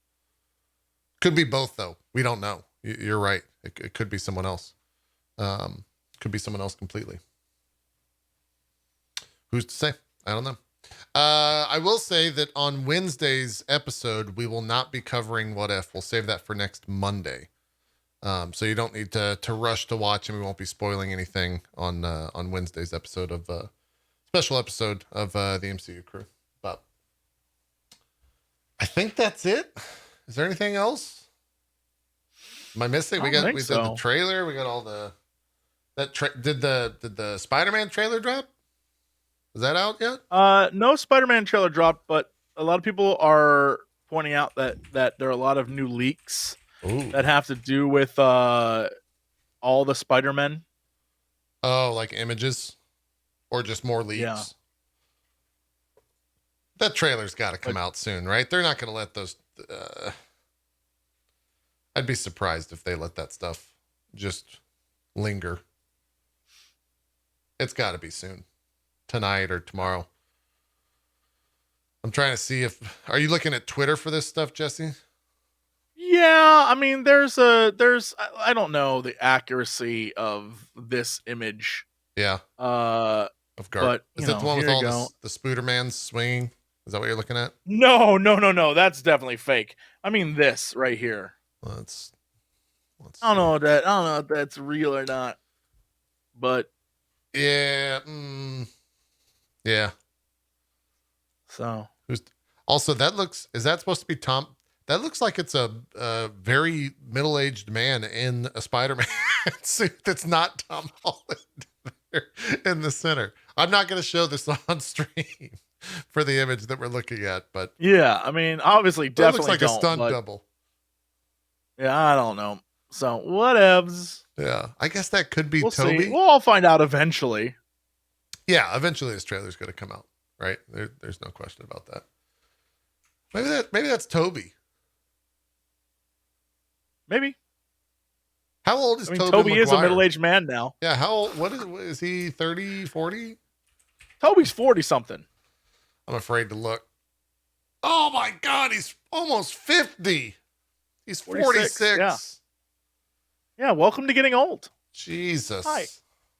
Could be both, though. We don't know. You're right. It could be someone else. Could be someone else completely. Who's to say? I don't know. I will say that on Wednesday's episode, we will not be covering what if. We'll save that for next Monday. So you don't need to rush to watch, and we won't be spoiling anything on Wednesday's episode of special episode of the MCU Crew. But I think that's it. Is there anything else? Am I missing? We did the trailer. We got all the did the Spider-Man trailer drop? Is that out yet? No Spider-Man trailer dropped, but a lot of people are pointing out that there are a lot of new leaks. Ooh. that have to do with all the Spider-Men. Oh, like images or just more leaks? Yeah. That trailer's got to come out soon, right? They're not going to let those. I'd be surprised if they let that stuff just linger. It's got to be soon. Tonight or tomorrow. I'm trying to see if. Are you looking at Twitter for this stuff, Jesse? Yeah, I mean, I don't know the accuracy of this image. Yeah. Of but is it the one with here you all go. the Spoodermans swinging? Is that what you're looking at? No. That's definitely fake. I mean, this right here. Let's I don't know if that's real or not. But yeah, yeah. So also that looks. Is that supposed to be Tom? That looks like it's a very middle-aged man in a Spider-Man suit. That's not Tom Holland in the center. I'm not going to show this on stream for the image that we're looking at, but yeah, I mean, obviously, that definitely looks like a stunt but, double. Yeah, I don't know. So whatevs. Yeah, I guess that could be we'll Toby. See. We'll all find out eventually. Yeah, eventually this trailer's going to come out, right? There's no question about that. Maybe that's Toby. Maybe. How old is Toby? Toby Maguire? is a middle-aged man now. Yeah, how old? What is he? 30, 40? Toby's 40 something. I'm afraid to look. Oh my God, he's almost 50. He's 46. Yeah. Yeah, welcome to getting old. Jesus. Hi.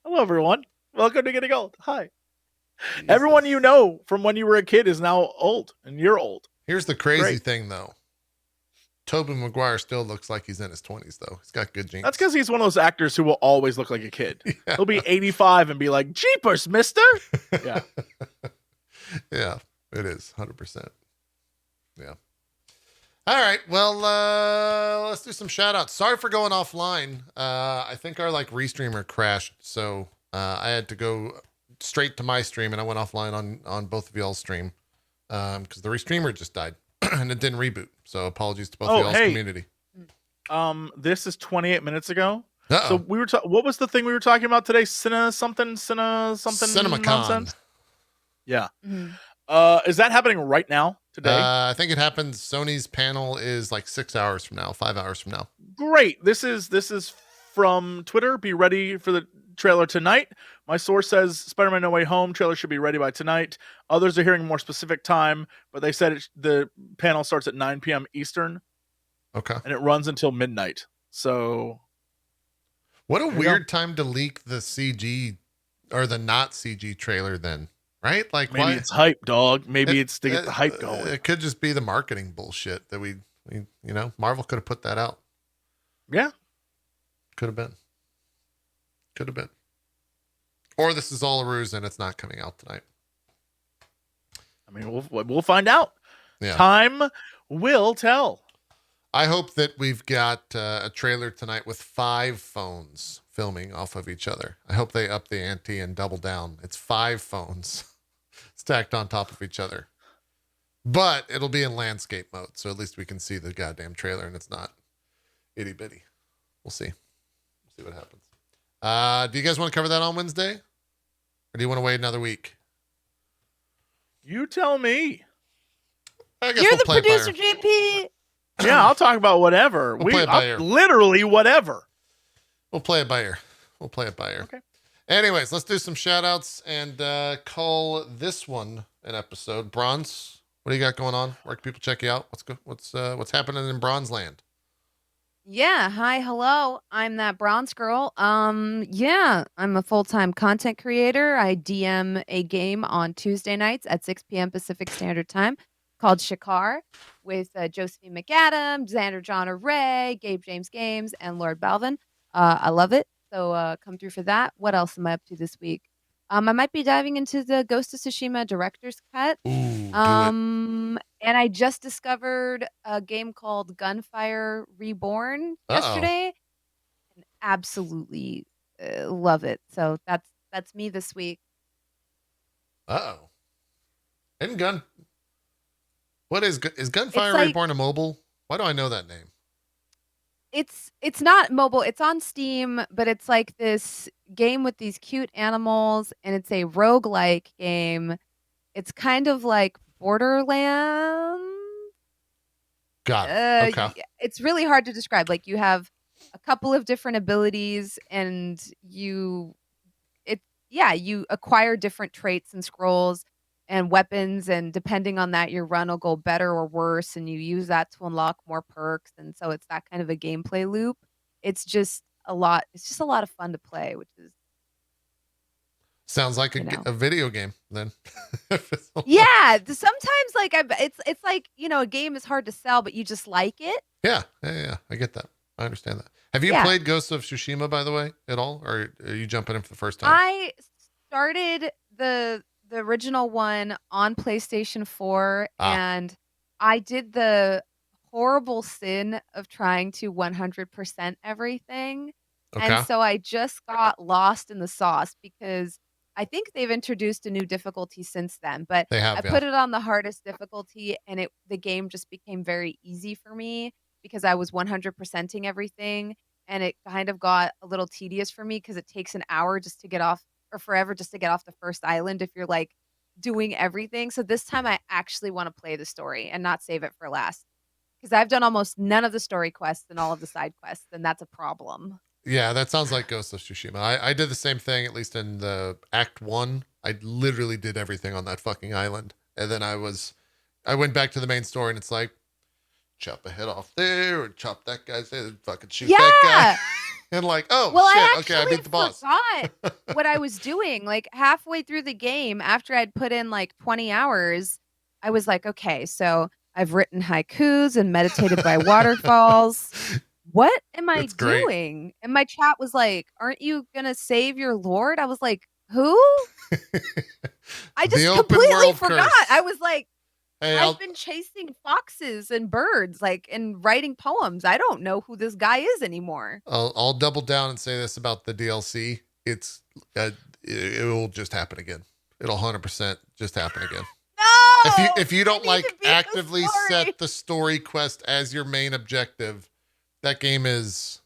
Hello, everyone. Welcome to getting old. Hi. Jesus. Everyone you know from when you were a kid is now old, and you're old. Here's the crazy thing, though. Tobey Maguire still looks like he's in his 20s, though. He's got good genes. That's because he's one of those actors who will always look like a kid. Yeah. He'll be 85 and be like, "Jeepers, mister." Yeah. Yeah, it is 100%. Yeah. All right. Well, let's do some shout outs. Sorry for going offline. I think our restreamer crashed. So I had to go straight to my stream and I went offline on both of y'all's stream because the restreamer just died and it didn't reboot. So apologies to both of y'all's community. This is 28 minutes ago. Uh-oh. So we were what was the thing we were talking about today? CinemaCon nonsense? Yeah. Mm-hmm. Is that happening right now today? I think it happens. Sony's panel is 6 hours from now, 5 hours from now. Great. This is from Twitter. Be ready for the trailer tonight. My source says Spider-Man No Way Home trailer should be ready by tonight. Others are hearing a more specific time, but they said the panel starts at 9 p.m. Eastern. Okay. And it runs until midnight. So what a weird time to leak the CG or the not CG trailer then, right? Maybe it's hype, dog. Maybe it's to get the hype going. It could just be the marketing bullshit that we Marvel could have put that out. Yeah. Could have been. Or this is all a ruse and it's not coming out tonight. I mean, we'll find out. Yeah. Time will tell. I hope that we've got a trailer tonight with 5 phones filming off of each other. I hope they up the ante and double down. It's 5 phones stacked on top of each other. But it'll be in landscape mode, so at least we can see the goddamn trailer and it's not itty bitty. We'll see. We'll see what happens. Do you guys want to cover that on Wednesday? Or do you want to wait another week? You tell me. I guess You're the producer, JP. Yeah, I'll talk about whatever. We'll play it by ear. Literally whatever. We'll play it by ear. Okay. Anyways, let's do some shout outs and call this one an episode. Bronze, what do you got going on? Where can people check you out? What's happening in Bronze Land? Yeah, hi, hello. I'm ThatBronzeGirl. Yeah, I'm a full-time content creator. I DM a game on Tuesday nights at 6 p.m. Pacific Standard Time called Shakar with Josephine McAdam, Xander John Array, Gabe James Games, and Lord Balvin. I love it. So come through for that. What else am I up to this week? I might be diving into the Ghost of Tsushima director's cut. Ooh, and I just discovered a game called Gunfire Reborn yesterday. And absolutely love it. So that's me this week. Uh-oh. What is Gunfire Reborn a mobile? Why do I know that name? It's not mobile. It's on Steam, but it's like this game with these cute animals, and it's a roguelike game. It's kind of like Borderlands. Got it. Okay. It's really hard to describe. Like you have a couple of different abilities, and you acquire different traits and scrolls and weapons, and depending on that, your run will go better or worse, and you use that to unlock more perks. And so it's that kind of a gameplay loop. It's just a lot. It's just a lot of fun to play, which is sounds like a video game then. Yeah, sometimes like it's like, a game is hard to sell, but you just like it. Yeah. I get that. I understand that. Have you played Ghost of Tsushima, by the way, at all? Or are you jumping in for the first time? I started the original one on PlayStation 4, and I did the horrible sin of trying to 100% everything. Okay. And so I just got lost in the sauce, because I think they've introduced a new difficulty since then, but they have, I put it on the hardest difficulty, and the game just became very easy for me because I was 100%ing everything. And it kind of got a little tedious for me because it takes an hour just to get off, or forever just to get off the first island if you're like doing everything. So this time I actually want to play the story and not save it for last, because I've done almost none of the story quests and all of the side quests, and that's a problem. Yeah, that sounds like Ghost of Tsushima. I did the same thing, at least in the Act 1. I literally did everything on that fucking island. And then I went back to the main story, and it's like, chop a head off there, or chop that guy's head, fucking shoot that guy. And like, shit, I beat the boss. I forgot what I was doing. Like halfway through the game, after I'd put in like 20 hours, I was like, okay, so I've written haikus and meditated by waterfalls. What am I doing? And my chat was like, aren't you going to save your lord? I was like, who? I just completely forgot. Curse. I was like, hey, I've been chasing foxes and birds, like, and writing poems. I don't know who this guy is anymore. I'll double down and say this about the DLC. It will just happen again. It'll 100% just happen again. No! If you don't like actively set the story quest as your main objective, that game is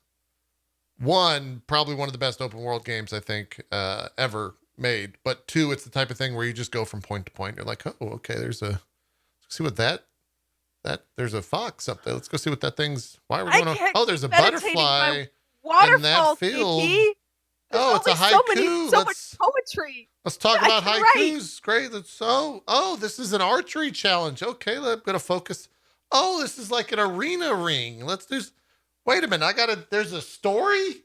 probably one of the best open world games I think ever made. But 2, it's the type of thing where you just go from point to point. You're like, oh, okay, let's see what there's a fox up there. Let's go see what that thing's. Why are we going on? Oh, there's a butterfly in that field. Oh, it's a haiku. So much poetry. Let's talk about haikus. Great. This is an archery challenge. Okay, I'm gonna focus. Oh, this is like an arena ring. Let's do. Wait a minute. There's a story.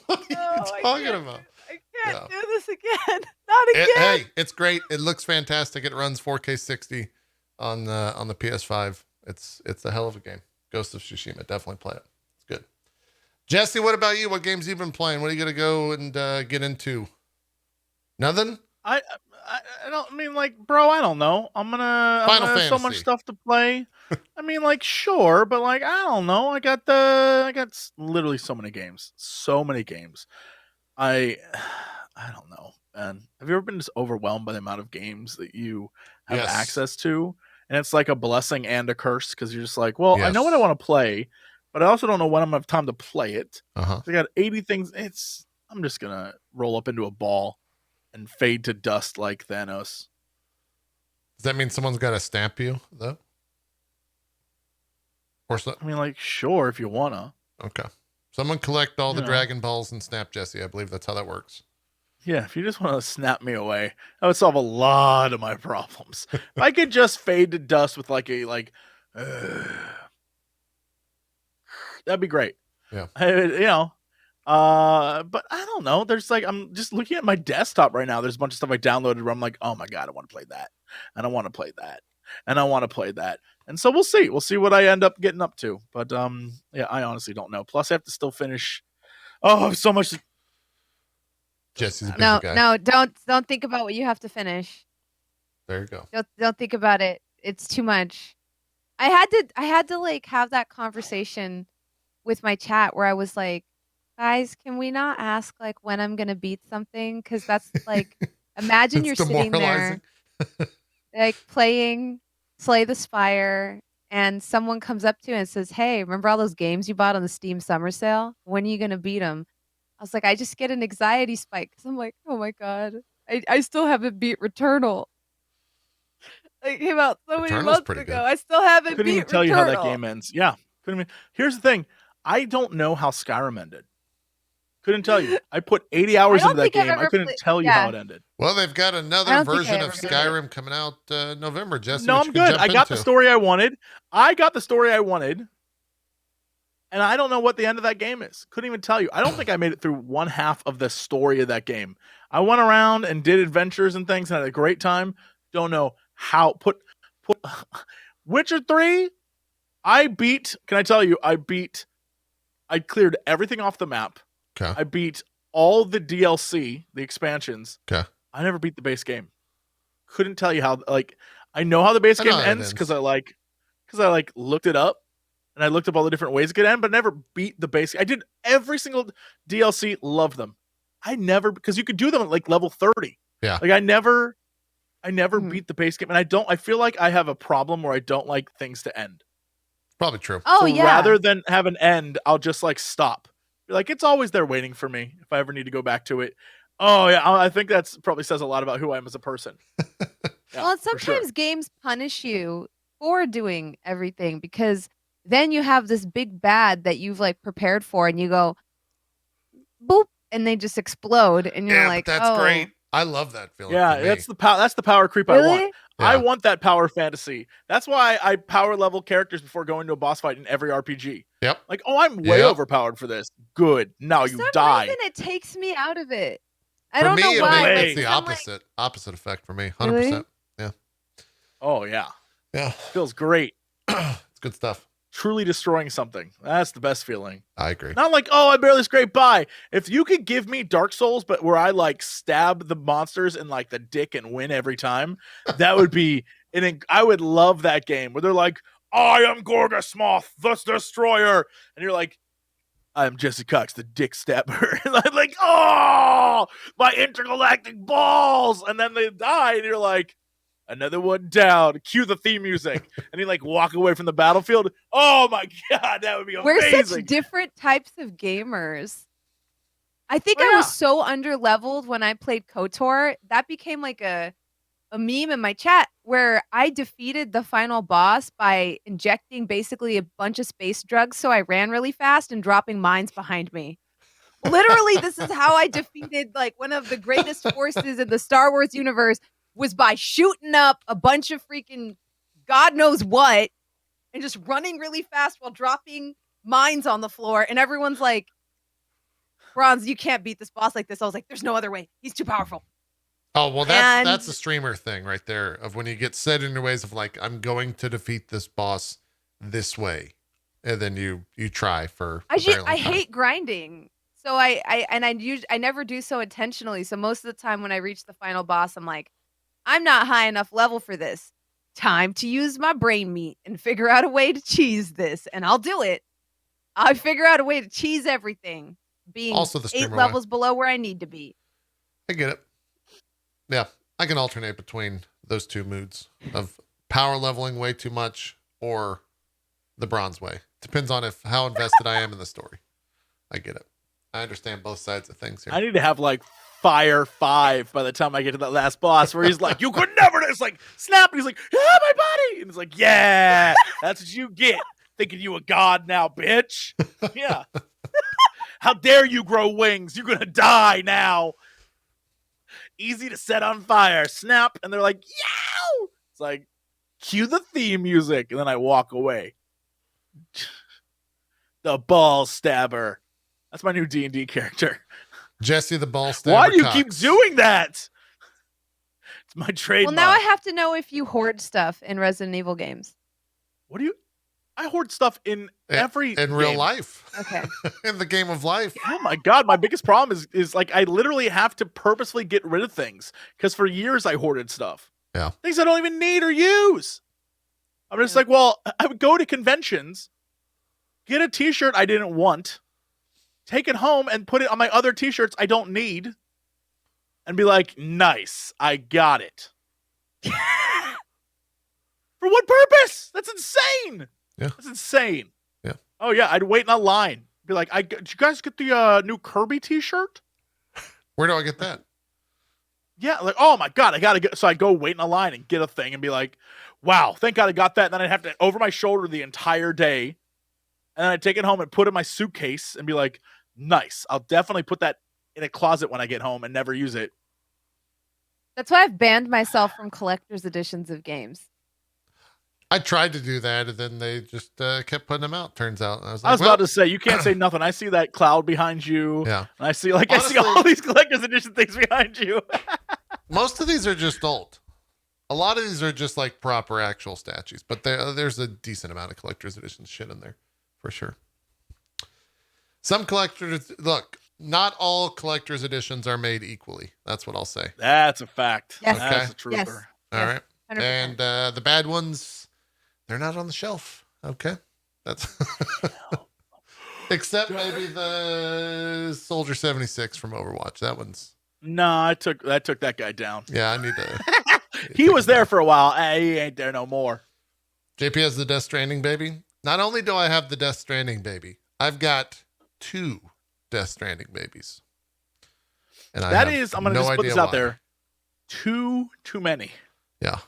What are you talking about? I can't do this again. Not again. Hey, it's great. It looks fantastic. It runs 4K 60 on the PS5. It's a hell of a game. Ghost of Tsushima. Definitely play it. It's good. Jesse, what about you? What games have you been playing? What are you gonna go and get into? Nothing. I don't mean, like, bro, I don't know. I'm gonna have so much stuff to play. I mean, like, sure, but like, I don't know. I got literally so many games. I don't know. And have you ever been just overwhelmed by the amount of games that you have access to? And it's like a blessing and a curse, because you're just like, well, I know what I want to play, but I also don't know when I'm gonna have time to play it. So I got 80 things. I'm just gonna roll up into a ball and fade to dust like Thanos. Does that mean someone's got to stamp you, though? Or so? I mean, like, sure, if you wanna. Okay. Someone collect all the Dragon Balls and snap Jesse. I believe that's how that works. Yeah, if you just want to snap me away, that would solve a lot of my problems. If I could just fade to dust with like that'd be great. Yeah. But I don't know. There's like, I'm just looking at my desktop right now. There's a bunch of stuff I downloaded where I'm like, oh my God, I want to play that. And I want to play that. And I want to play that. And so we'll see. We'll see what I end up getting up to. But yeah, I honestly don't know. Plus I have to still finish. Oh, so much. Jesse's a busy guy. No, don't think about what you have to finish. There you go. Don't think about it. It's too much. I had to like have that conversation with my chat where I was like, guys, can we not ask like when I'm gonna beat something? Because that's like, imagine you're sitting there like playing Slay the Spire, and someone comes up to you and says, "Hey, remember all those games you bought on the Steam summer sale? When are you gonna beat them?" I was like, "I just get an anxiety spike," 'cause I'm like, "Oh my god, I still haven't beat Returnal." It came out so many Returnal's months pretty ago. good. I still haven't Couldn't even beat tell you how that Returnal. game ends. Yeah. Couldn't even. Here's the thing. I don't know how Skyrim ended. Couldn't tell you. I put 80 I hours into don't that think I've game. I ever couldn't played. tell you how Yeah, it ended. Well, they've got I another don't think I version ever of did it. Skyrim coming out November, Jesse, No, which I'm you can good. jump I got the into. story I wanted. And I don't know what the end of that game is. Couldn't even tell you. I don't think I made it through one half of the story of that game. I went around and did adventures and things and had a great time. Don't know how put Witcher 3. Can I tell you, I cleared everything off the map. Okay. I beat all the DLC, the expansions. Okay. I never beat the base game. Couldn't tell you how. Like, I know how the base I know game how it ends ends. because I looked it up and I looked up all the different ways it could end, but never beat the base. I did every single DLC, loved them. I never, because you could do them at like level 30. Yeah. Like I never Mhm. beat the base game, and I feel like I have a problem where I don't like things to end. Probably true. Oh So yeah. rather than have an end, I'll just like stop. Be like, it's always there waiting for me if I ever need to go back to it. Oh yeah, I think that's probably says a lot about who I am as a person. Yeah, Well, and for sure. sometimes games punish you for doing everything because then you have this big bad that you've like prepared for, and you go boop, and they just explode, and you're Yeah, like, but that's "Oh, great. I love that feeling. Yeah, for me. that's the power creep I want. really?" I Yeah. want that power fantasy. That's why I power level characters before going to a boss fight in every RPG. Yep. Like, oh, I'm way Yep. overpowered for this. Good. Now For you some die. reason, it takes me out of it. I For don't me, know it why. way. makes Like, the I'm like, opposite effect for me. 100%. Really? Oh yeah, Yeah. feels great. It's good stuff. Truly destroying something. That's the best feeling. I agree. Not like, oh, I barely scraped by. If you could give me Dark Souls, but where I like stab the monsters in like the dick and win every time, that would be I would love that game where they're like, I am Gorgasmoth, the Destroyer, and you're like, I am Jesse Cox, the dick stabber. And I'm like, oh, my intergalactic balls, and then they die, and you're like, another one down. Cue the theme music, and you like walk away from the battlefield. Oh my god, that would be we're amazing. such different types of gamers. I think Oh, I yeah. was so underleveled when I played KOTOR. That became like a meme in my chat where I defeated the final boss by injecting basically a bunch of space drugs, so I ran really fast and dropping mines behind me. Literally, this is how I defeated like one of the greatest forces in the Star Wars universe was by shooting up a bunch of freaking God knows what and just running really fast while dropping mines on the floor. And everyone's like, Bronze, you can't beat this boss like this. I was like, there's no other way. He's too powerful. Oh, well, And- that's a streamer thing right there of when you get set in your ways of like, I'm going to defeat this boss this way. And then you try for a very long I time. hate grinding. So I never do so intentionally. So most of the time when I reach the final boss, I'm like, I'm not high enough level for this. Time to use my brain meat and figure out a way to cheese this, and I'll do it. I figure out a way to cheese everything, being Also the 8 streamer levels below where I need to be. I get it. Yeah, I can alternate between those two moods of power leveling way too much or the bronze way. Depends on how invested I am in the story. I get it. I understand both sides of things here. I need to have like Fire 5 by the time I get to that last boss where he's like, you could never. It's like, snap. And he's like, ah, my body. And it's like, yeah, that's what you get. Thinking you a god now, bitch. Yeah. How dare you grow wings? You're going to die now. Easy to set on fire. Snap. And they're like, yow. It's like, cue the theme music. And then I walk away. The ball stabber. That's my new D&D character. Jesse the ball stabber. Why do you Cox. keep doing that? It's my trademark. Well, now I have to know if you hoard stuff in Resident Evil games. What do you? I hoard stuff in every in real game. life. Okay. In the game of life. Oh my god, my biggest problem is like I literally have to purposely get rid of things because for years I hoarded stuff. Yeah. Things I don't even need or use. I'm just like, well, I would go to conventions, get a t-shirt I didn't want, take it home and put it on my other t-shirts I don't need, and be like, nice, I got it. For what purpose? That's insane. Yeah. That's insane. Yeah. Oh yeah, I'd wait in a line. Be like, did you guys get the new Kirby T-shirt? Where do I get that? Yeah, like, oh my god, I gotta get. So I go wait in a line and get a thing and be like, wow, thank God I got that. And then I'd have to over my shoulder the entire day, and then I'd take it home and put it in my suitcase and be like, nice. I'll definitely put that in a closet when I get home and never use it. That's why I've banned myself from collector's editions of games. I tried to do that, and then they just kept putting them out. Turns out, I was I was about to say, you can't say nothing. I see that cloud behind you. Yeah, and I see honestly, I see all these collector's edition things behind you. Most of these are just old. A lot of these are just like proper actual statues, but there's a decent amount of collector's edition shit in there, for sure. Some collectors, look, not all collector's editions are made equally. That's what I'll say. That's a fact. Yes. Okay. That's a trooper. Yes. All right. 100%. And the bad ones, they're not on the shelf. Okay. That's except maybe the Soldier 76 from Overwatch. That one's No, I took that guy down. yeah, I need to He was there for a while. He ain't there no more. JP has the Death Stranding baby. Not only do I have the Death Stranding baby, I've got 2 Death Stranding babies. And I'm gonna just put this out there. Too many. Yeah.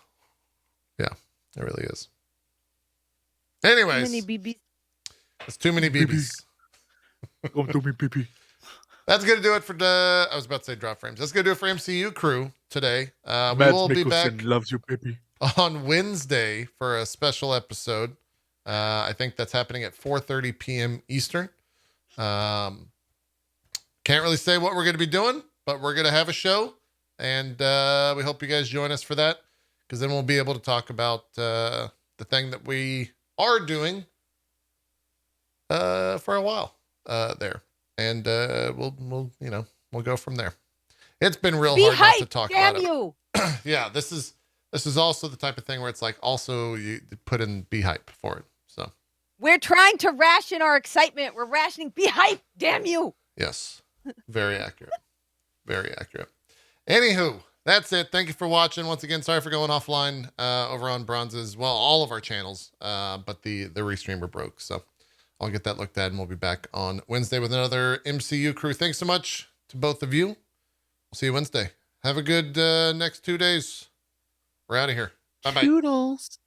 Yeah, it really is. Anyways, Many BBs. it's too many BBs. Go to me, PP. That's going to do it for I was about to say drop frames. That's going to do it for MCU Crew today. We will be back loves you, PP. on Wednesday for a special episode. I think that's happening at 4:30 p.m. Eastern. Can't really say what we're going to be doing, but we're going to have a show, and we hope you guys join us for that, because then we'll be able to talk about the thing that we are doing for a while there, and we'll go from there. It's been real Be hard not to hyped, talk damn about you. it. Yeah, this is also the type of thing where it's like also you put in be hype for it. So We're trying to ration our excitement. We're rationing. Be hyped, damn you. yes, very accurate, very accurate. Anywho, that's it. Thank you for watching. Once again, sorry for going offline over on Bronze's, well, all of our channels, but the restreamer broke, so I'll get that looked at, and we'll be back on Wednesday with another MCU Crew. Thanks so much to both of you. We'll see you Wednesday. Have a good next 2 days. We're out of here. Bye-bye. Toodles.